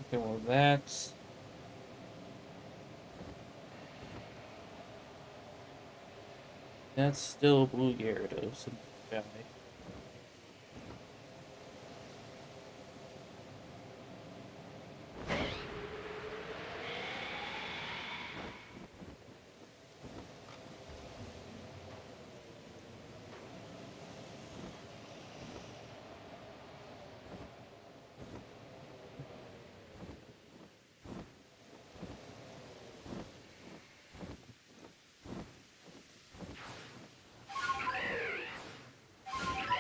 Okay, well that's... That's still Blue Gyarados in the valley.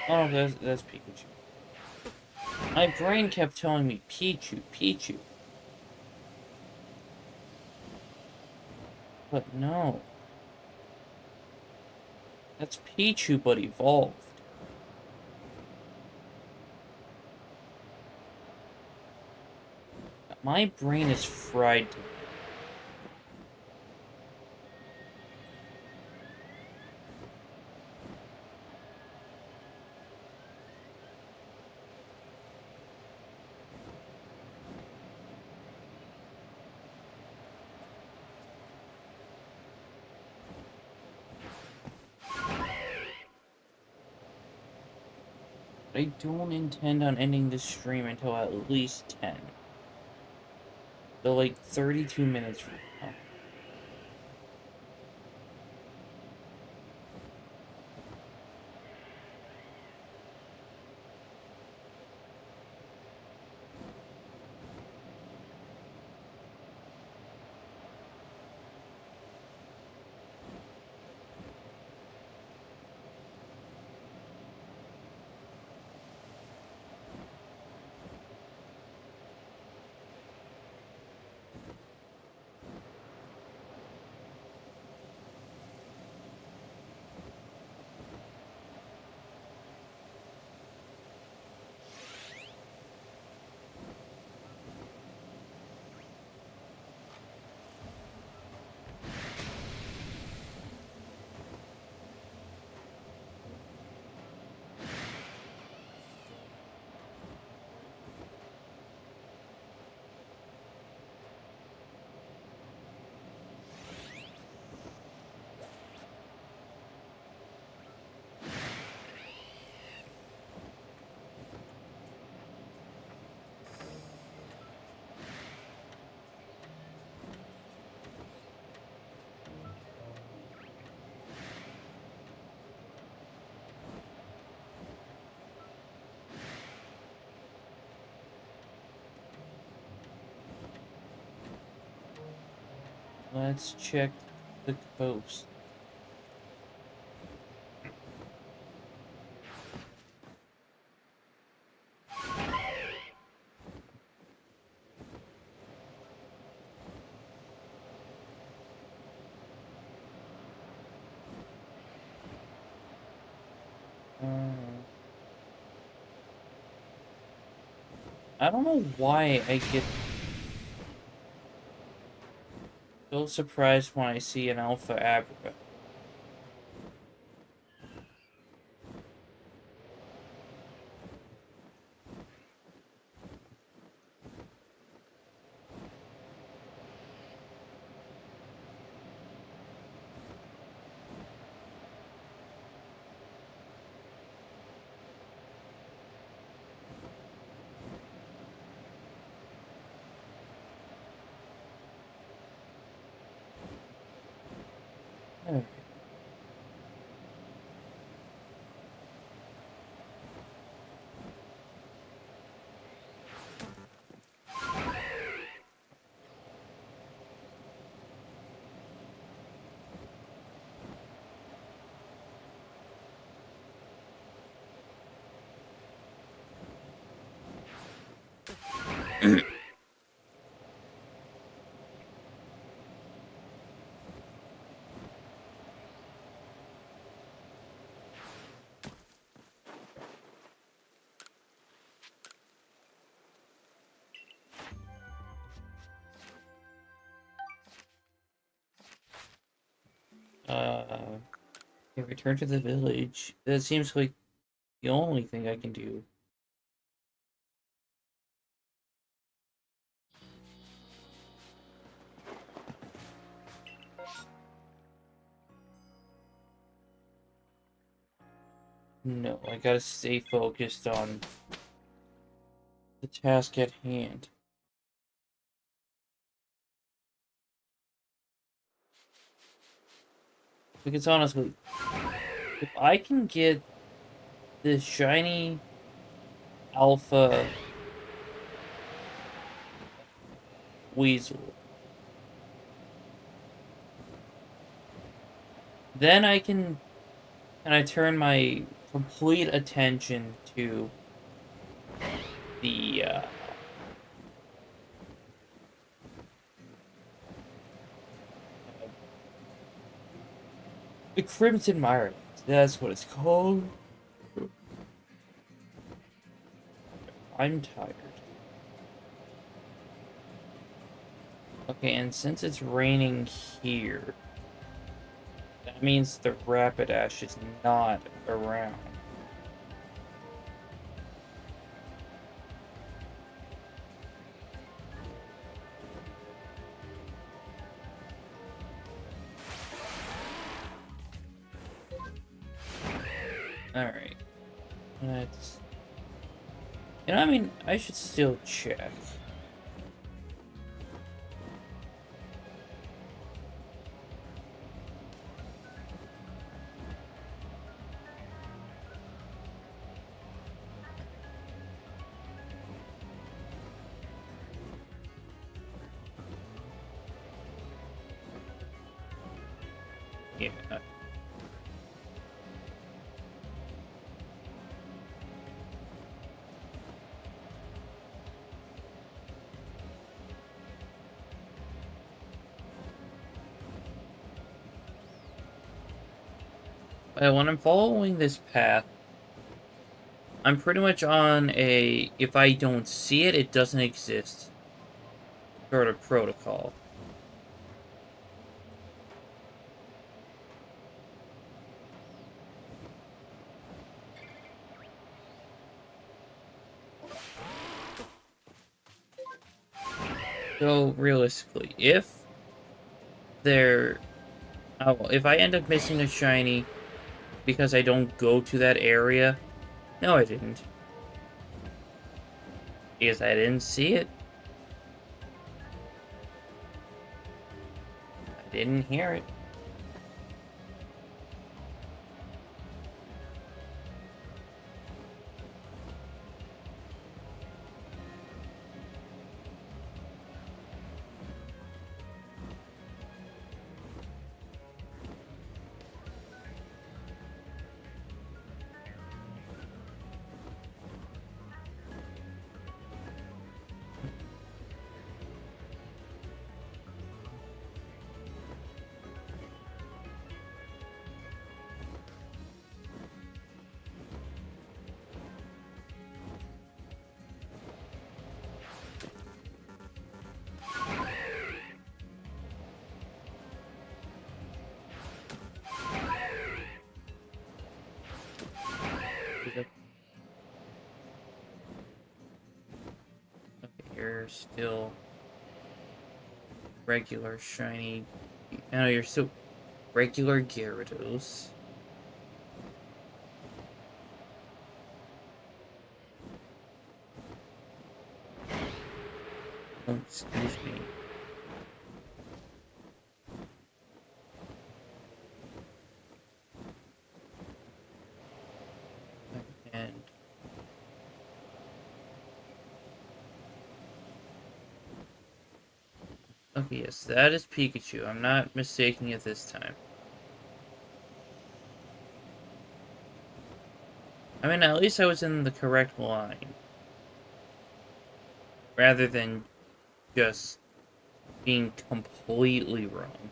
Oh, that's Pikachu. My brain kept telling me Pichu, Pichu. But no. That's Pichu, but evolved. My brain is fried to... I don't intend on ending this stream until at least 10. So, like, 32 minutes from now. Let's check the coast. I don't know why I get so surprised when I see an alpha abrica. Alright. Okay, return to the village. That seems like the only thing I can do. No, I gotta stay focused on the task at hand. Because honestly, if I can get this shiny alpha Buizel, then I turn my complete attention to the the Crimson Mire. That's what it's called. I'm tired. Okay, and since it's raining here, that means the Rapidash is not around. Alright. Let's And I mean, I should still check. Yeah. When I'm following this path, I'm pretty much on a if I don't see it, it doesn't exist sort of protocol. So realistically, if there, oh, if I end up missing a shiny because I don't go to that area, no, I didn't. Because I didn't see it. I didn't hear it. Okay, you're still regular shiny. No, you're still regular Gyarados. Oh, excuse me. And okay, yes, that is Pikachu. I'm not mistaking it this time. I mean, at least I was in the correct line. Rather than just being completely wrong.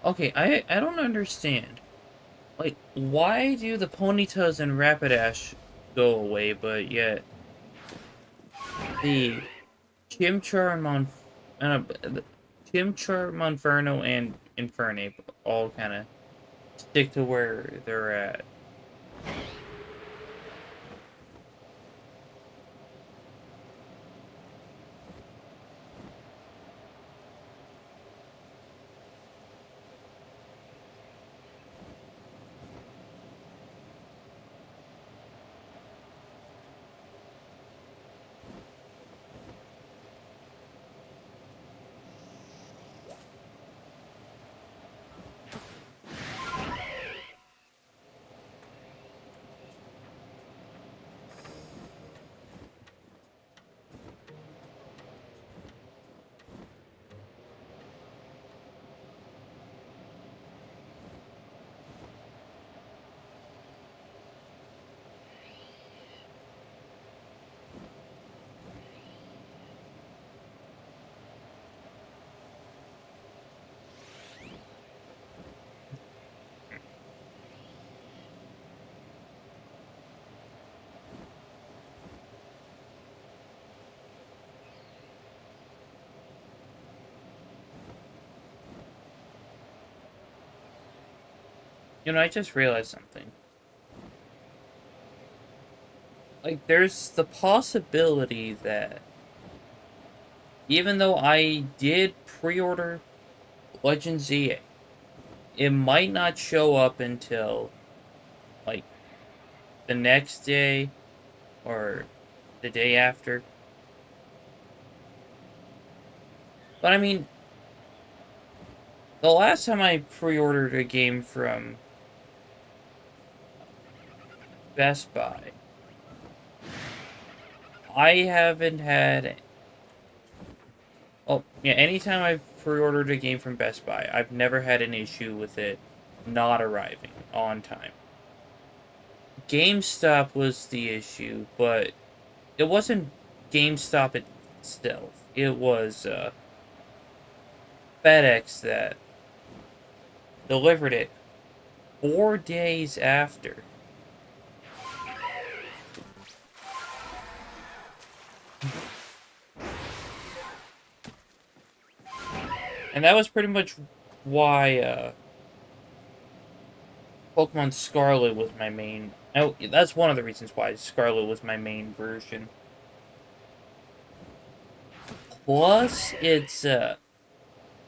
Okay, I don't understand. Like, why do the Ponytas and Rapidash go away, but yet the the Chimchar, Monferno, and Infernape all kind of stick to where they're at? I just realized something. Like, there's the possibility that even though I did pre-order Legend ZA, it might not show up until, like, the next day or the day after. But I mean, the last time I pre-ordered a game from Best Buy, I haven't had. Oh, yeah, anytime I've pre-ordered a game from Best Buy, I've never had an issue with it not arriving on time. GameStop was the issue, but it wasn't GameStop itself. It was FedEx that delivered it 4 days after. And that was pretty much why Pokemon Scarlet was my main. Oh, that's one of the reasons why Scarlet was my main version. Plus, it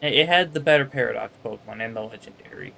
had the better Paradox Pokemon and the Legendary.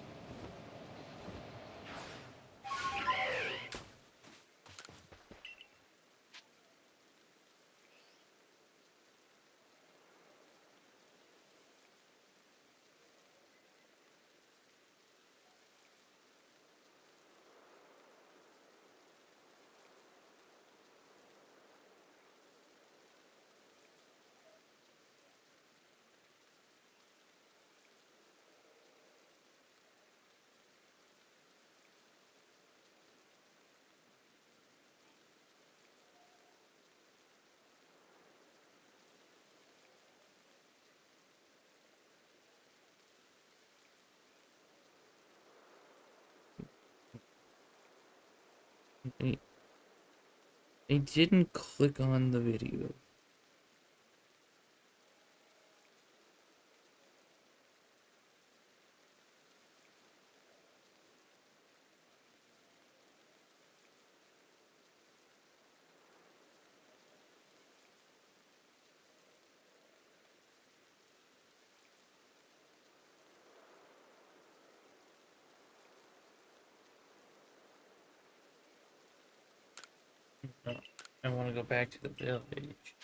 They, they didn't click on the video. No, I want to go back to the village.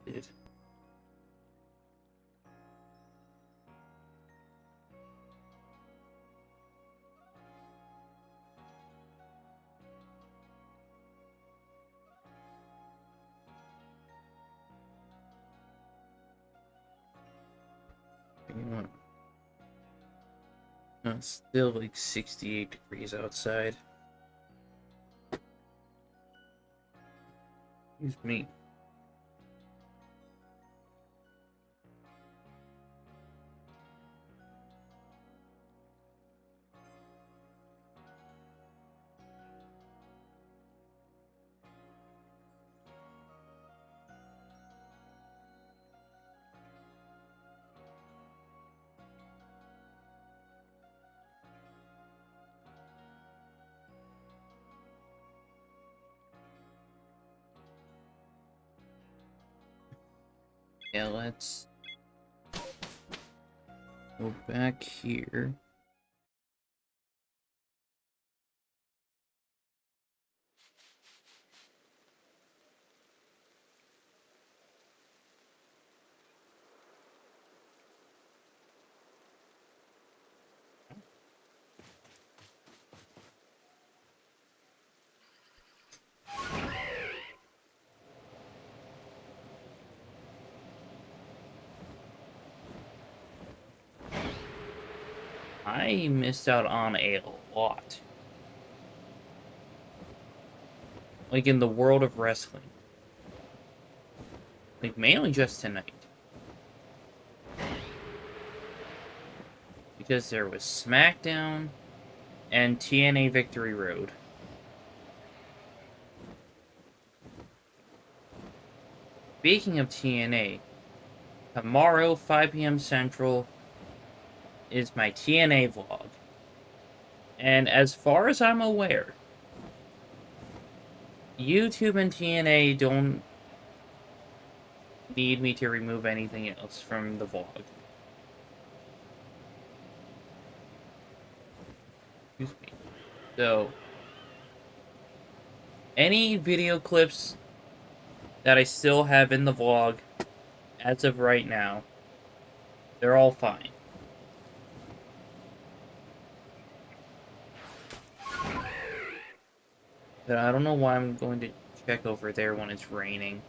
It. No, it's still like 68 degrees outside. Excuse me. Yeah, let's go back here. I missed out on a lot. Like, in the world of wrestling. Like, mainly just tonight. Because there was SmackDown and TNA Victory Road. Speaking of TNA, tomorrow, 5 p.m. Central, is my TNA vlog. And as far as I'm aware, YouTube and TNA don't need me to remove anything else from the vlog. Excuse me. So, any video clips that I still have in the vlog, as of right now, they're all fine. But I don't know why I'm going to check over there when it's raining.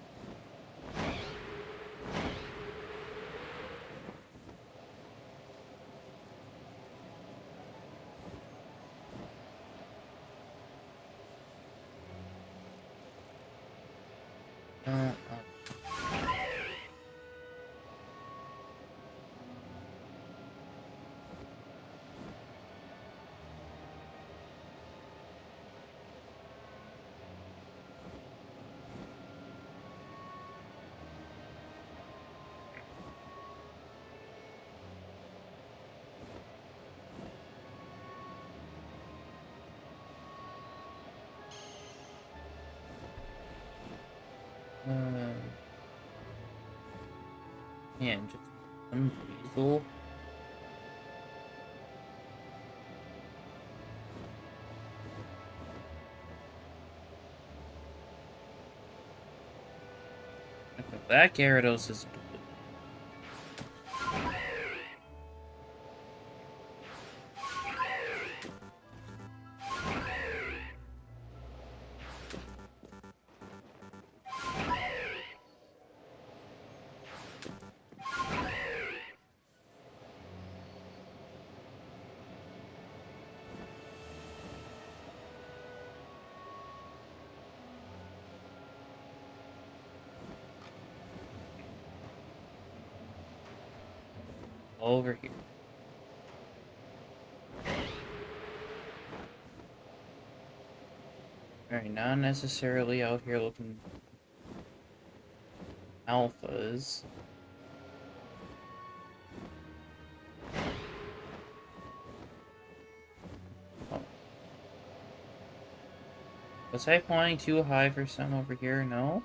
Uh, uh, yeah, just some Buizel. Okay, that Gyarados is blue. Over here. Alright, not necessarily out here looking alphas. Oh. Was I flying too high for some over here? No?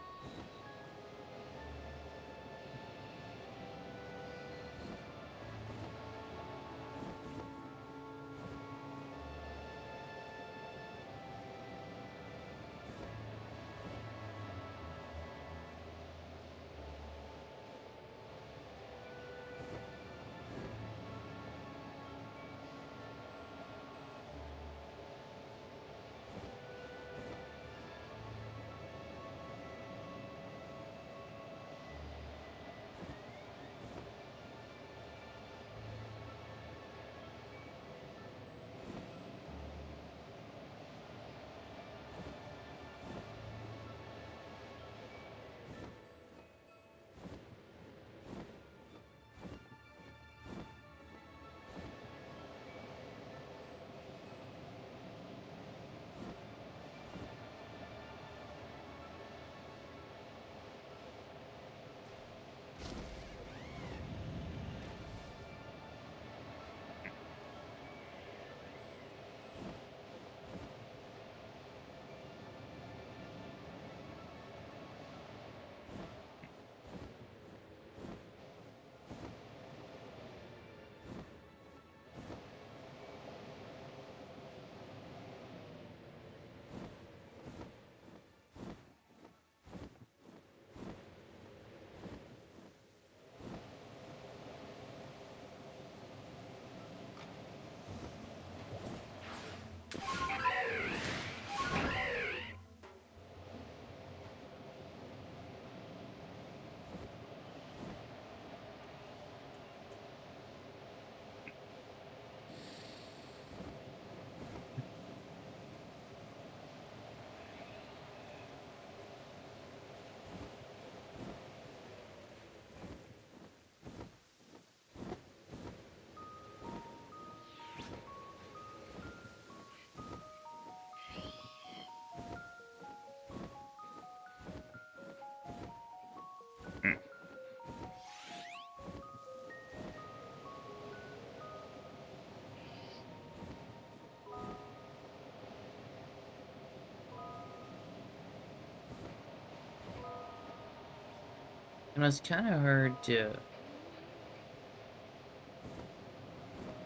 And it's kind of hard to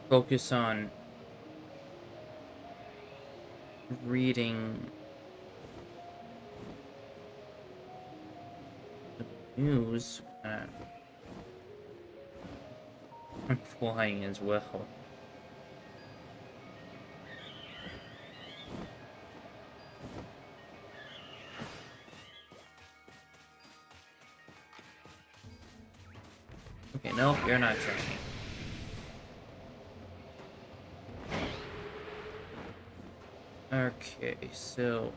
focus on reading the news. I'm flying as well. Okay, nope, you're not training. Okay, so...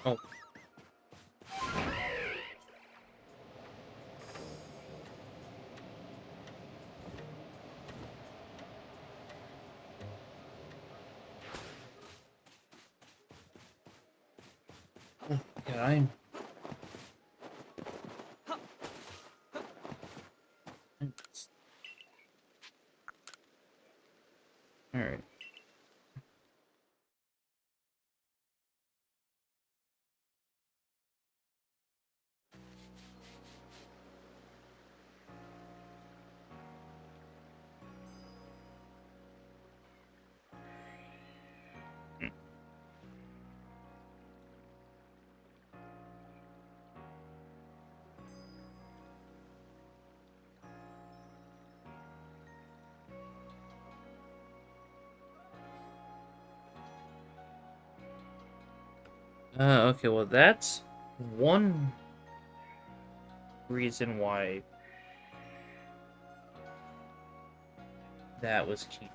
Oh. Yeah, Alright. Okay, well that's one reason why that was key.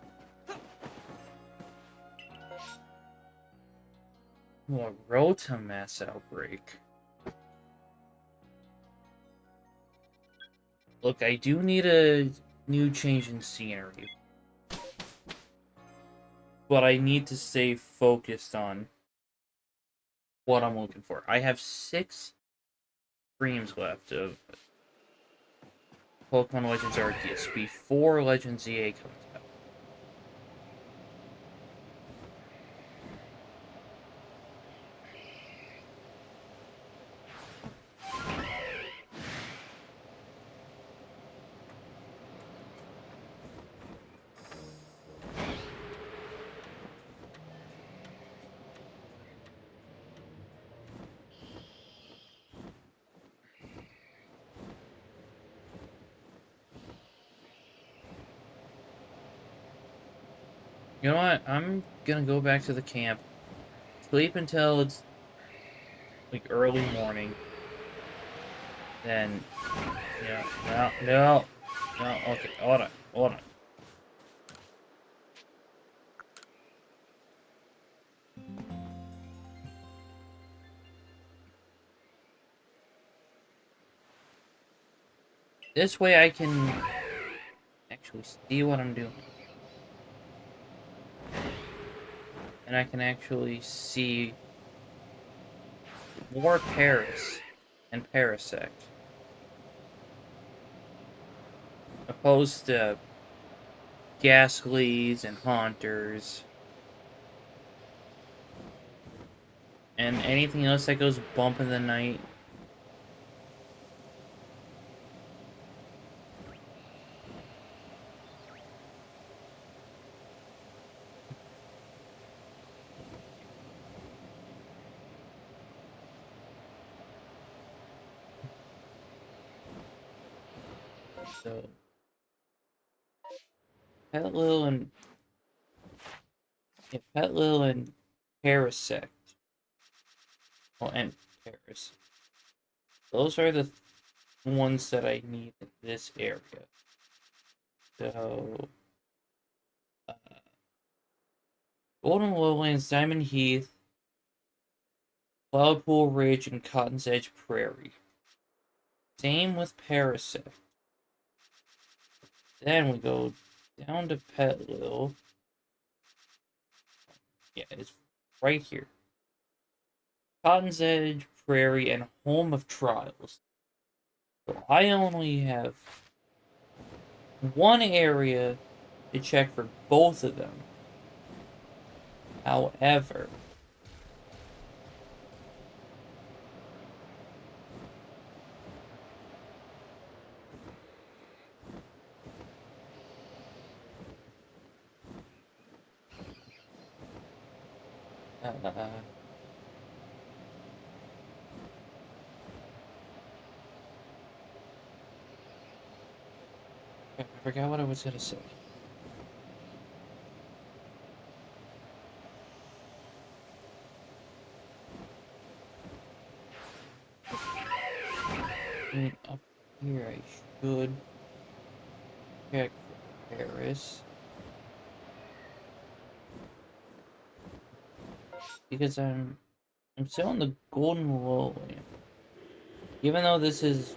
Well, Rota mass outbreak. Look, I do need a new change in scenery. But I need to stay focused on what I'm looking for. I have 6 streams left of Pokemon Legends Arceus before Legends EA comes out. You know what? I'm gonna go back to the camp, sleep until it's like early morning. Then, yeah, no, okay, hold on. This way I can actually see what I'm doing. And I can actually see more Paris and Parasect. Opposed to Ghastlies and Haunters. And anything else that goes bump in the night. So, Petlil and Parasect Oh, and Paris. Those are the ones that I need in this area. So, uh, Golden Lowlands, Diamond Heath, Cloudpool Ridge, and Cotton's Edge Prairie. Same with Parasect. Then we go down to Petlil. Yeah, it's right here. Cotton's Edge Prairie and Home of Trials. So I only have one area to check for both of them. However, I forgot what I was gonna say. Up here, I should check for Paris. Because I'm still in the Golden Lowland. Even though this is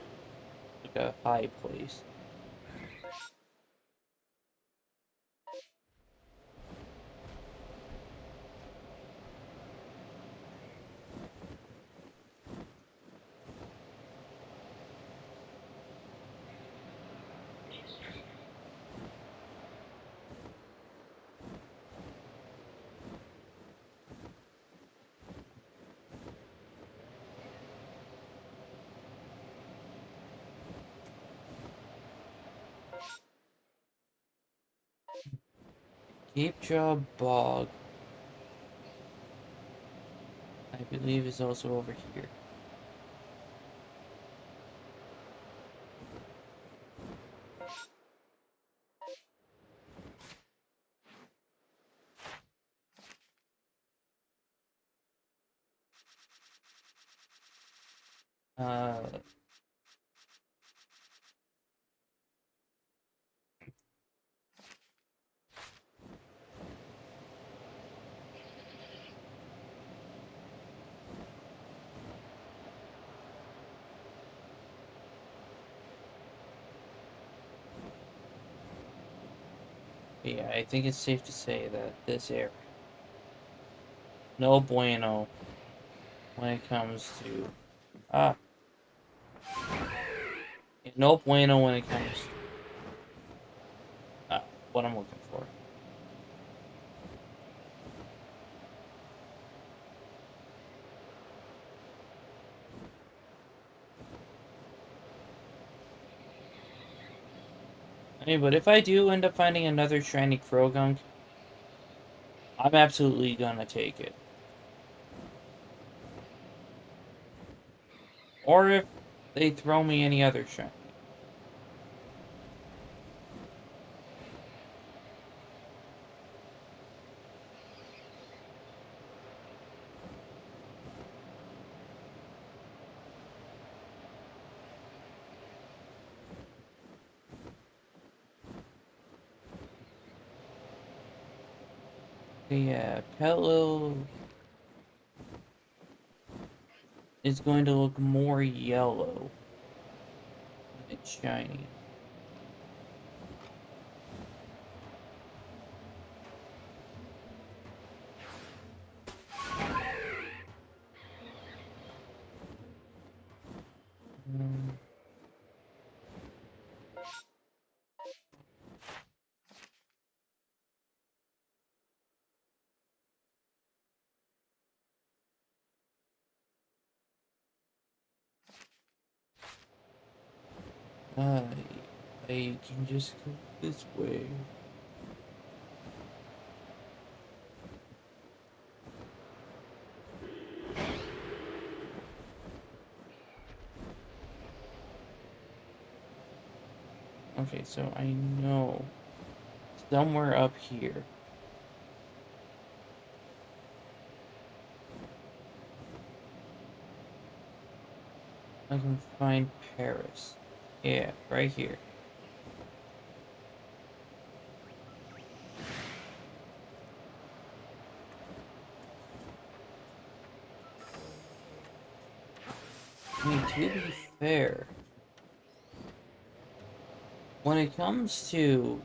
like a high place. Cape Jaw Bog, I believe, is also over here. Uh, yeah, I think it's safe to say that this area, no bueno when it comes to, no bueno when it comes to, what I'm looking for. Hey, but if I do end up finding another shiny Krogunk, I'm absolutely gonna take it. Or if they throw me any other shiny. Yeah, Petlil is going to look more yellow when it's shiny. Uh, I can just go this way. Okay, so I know somewhere up here. I can find Paris. Yeah, right here. I mean, to be fair, when it comes to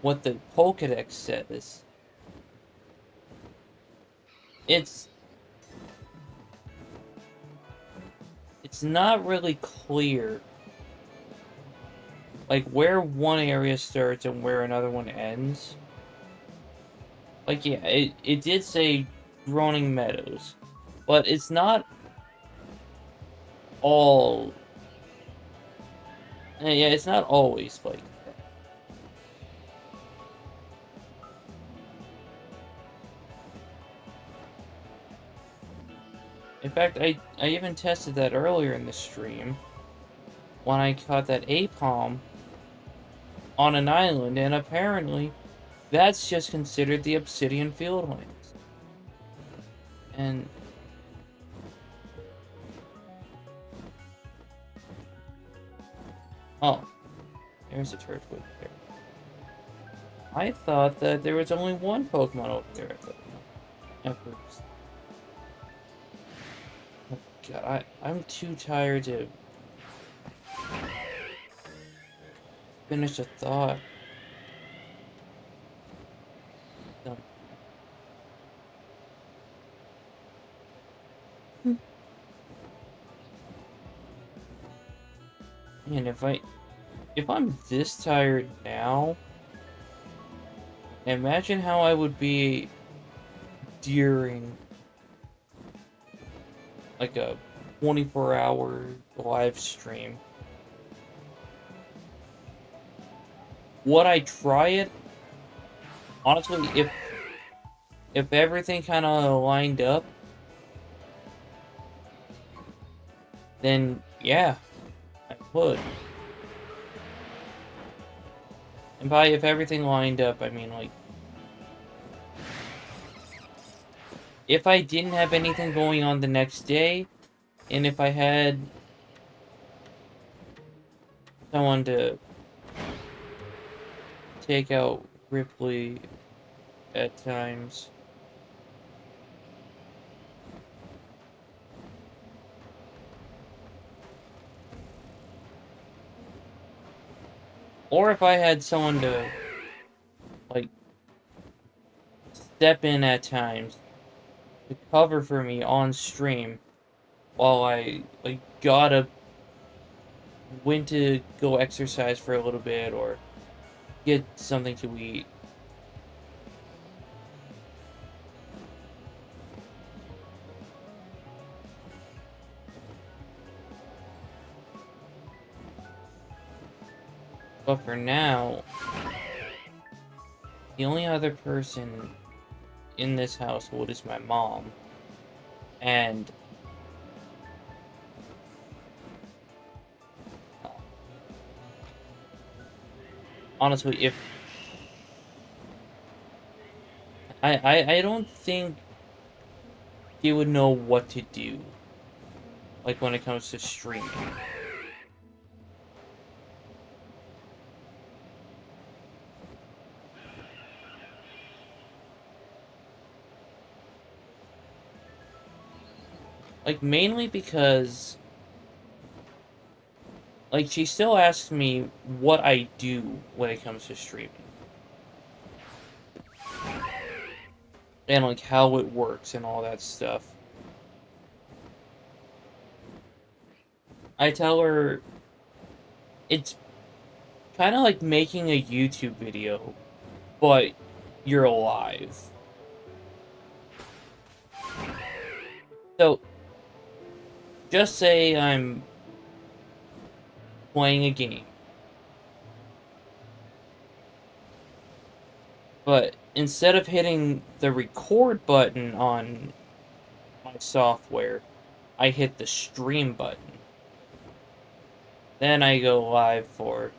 what the Pokédex says, it's not really clear, like, where one area starts and where another one ends. Like, yeah, it did say Droning Meadows, but it's not all... Yeah, it's not always like that. In fact, I even tested that earlier in the stream when I caught that Apom on an island, and apparently that's just considered the Obsidian Fieldlands. And oh, there's a Turtwig there. I thought that there was only one Pokemon over there at first. Oh God, I'm too tired to finish a thought. And if I'm this tired now, imagine how I would be during like a 24-hour live stream. Would I try it? Honestly, if everything kind of lined up, then yeah, I would. And by if everything lined up, I mean like if I didn't have anything going on the next day, and if I had someone to take out Ripley at times. Or if I had someone to, like, step in at times to cover for me on stream while I, like, went to go exercise for a little bit or get something to eat. But for now, the only other person in this household is my mom. And honestly, if I don't think he would know what to do, like when it comes to streaming. Like, mainly because, like, she still asks me what I do when it comes to streaming. And, like, how it works and all that stuff. I tell her it's kind of like making a YouTube video, but you're alive. So, just say I'm playing a game. But instead of hitting the record button on my software, I hit the stream button. Then I go live for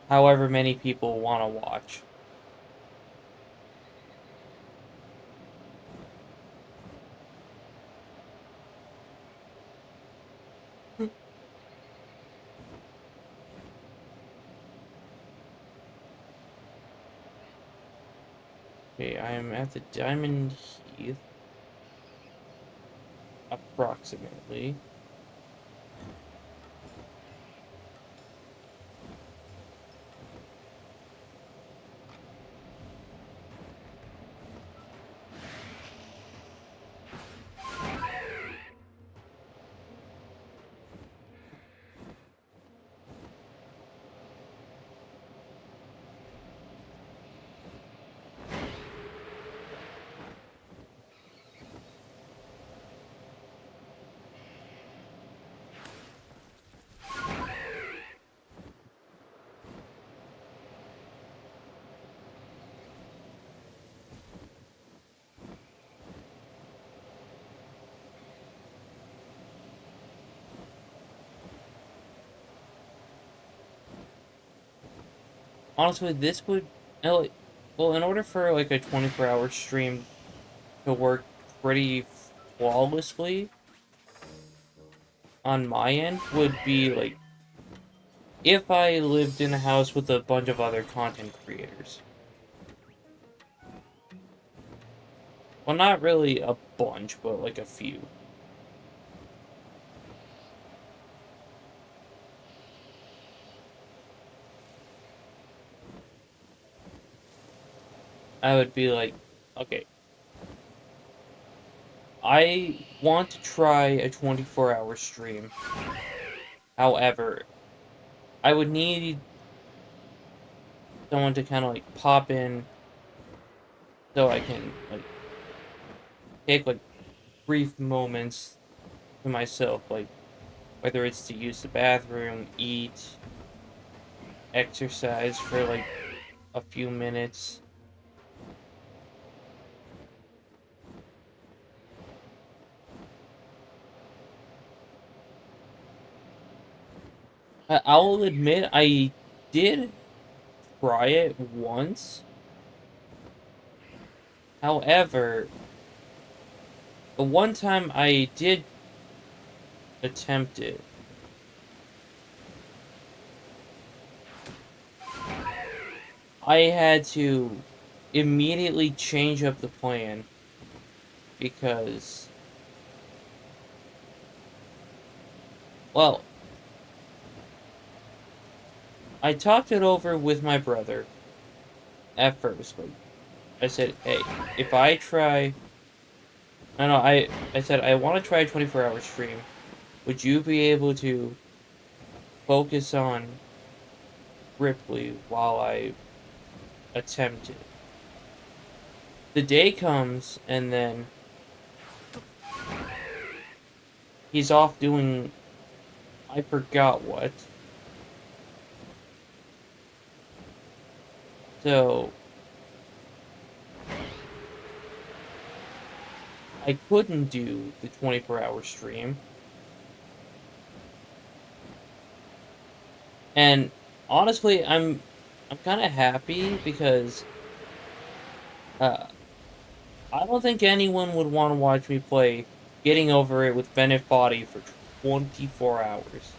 however many people want to watch. Okay, I am at the Diamond Heath. Approximately. Honestly, this would well, in order for like a 24-hour stream to work pretty flawlessly on my end would be like if I lived in a house with a bunch of other content creators. Well, not really a bunch, but like a few. I would be like, okay, I want to try a 24-hour stream. However, I would need someone to kind of like pop in so I can like take like brief moments to myself, like whether it's to use the bathroom, eat, exercise for like a few minutes. I'll admit I did try it once. However, the one time I did attempt it, I had to immediately change up the plan because, well, I talked it over with my brother at first. Like, I said, hey, if I try, no, I said, I want to try a 24-hour stream. Would you be able to focus on Ripley while I attempt it? The day comes, and then he's off doing, I forgot what. So, I couldn't do the 24-hour stream. And honestly, I'm kind of happy because uh, I don't think anyone would want to watch me play Getting Over It with Bennett Foddy for 24 hours.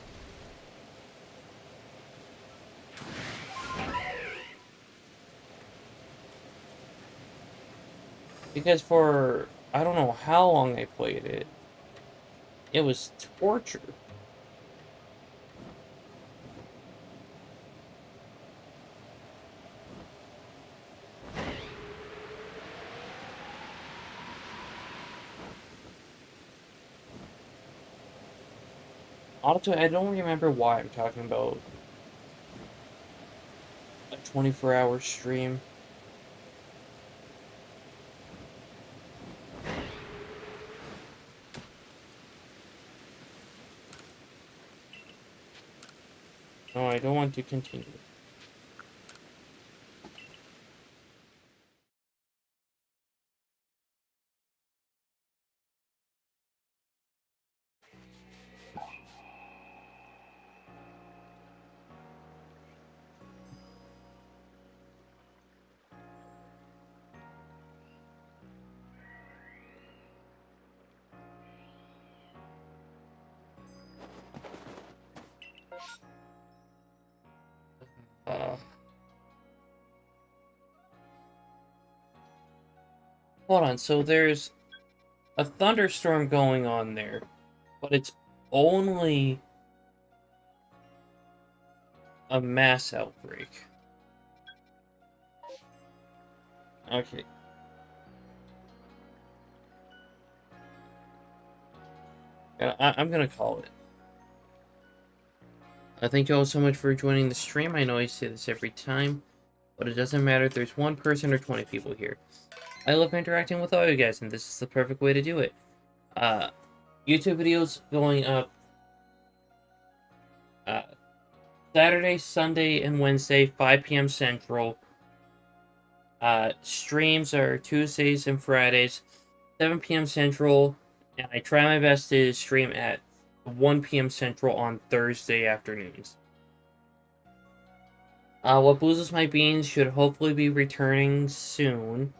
Because for I don't know how long I played it, it was torture. Honestly, I don't remember why I'm talking about a 24-hour stream. No, I don't want to continue. Uh, Hold on, so there's a thunderstorm going on there, but it's only a mass outbreak. Okay. I'm gonna call it. Thank you all so much for joining the stream. I know I say this every time, but it doesn't matter if there's one person or 20 people here. I love interacting with all you guys, and this is the perfect way to do it. YouTube videos going up Saturday, Sunday, and Wednesday, 5 p.m. Central. Streams are Tuesdays and Fridays, 7 p.m. Central, and I try my best to stream at 1 p.m. Central on Thursday afternoons. What Boozles My Beans should hopefully be returning soon.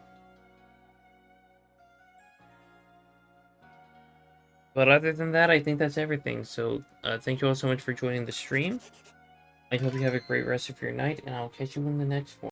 But other than that, I think that's everything. So, thank you all so much for joining the stream. I hope you have a great rest of your night, and I'll catch you in the next one.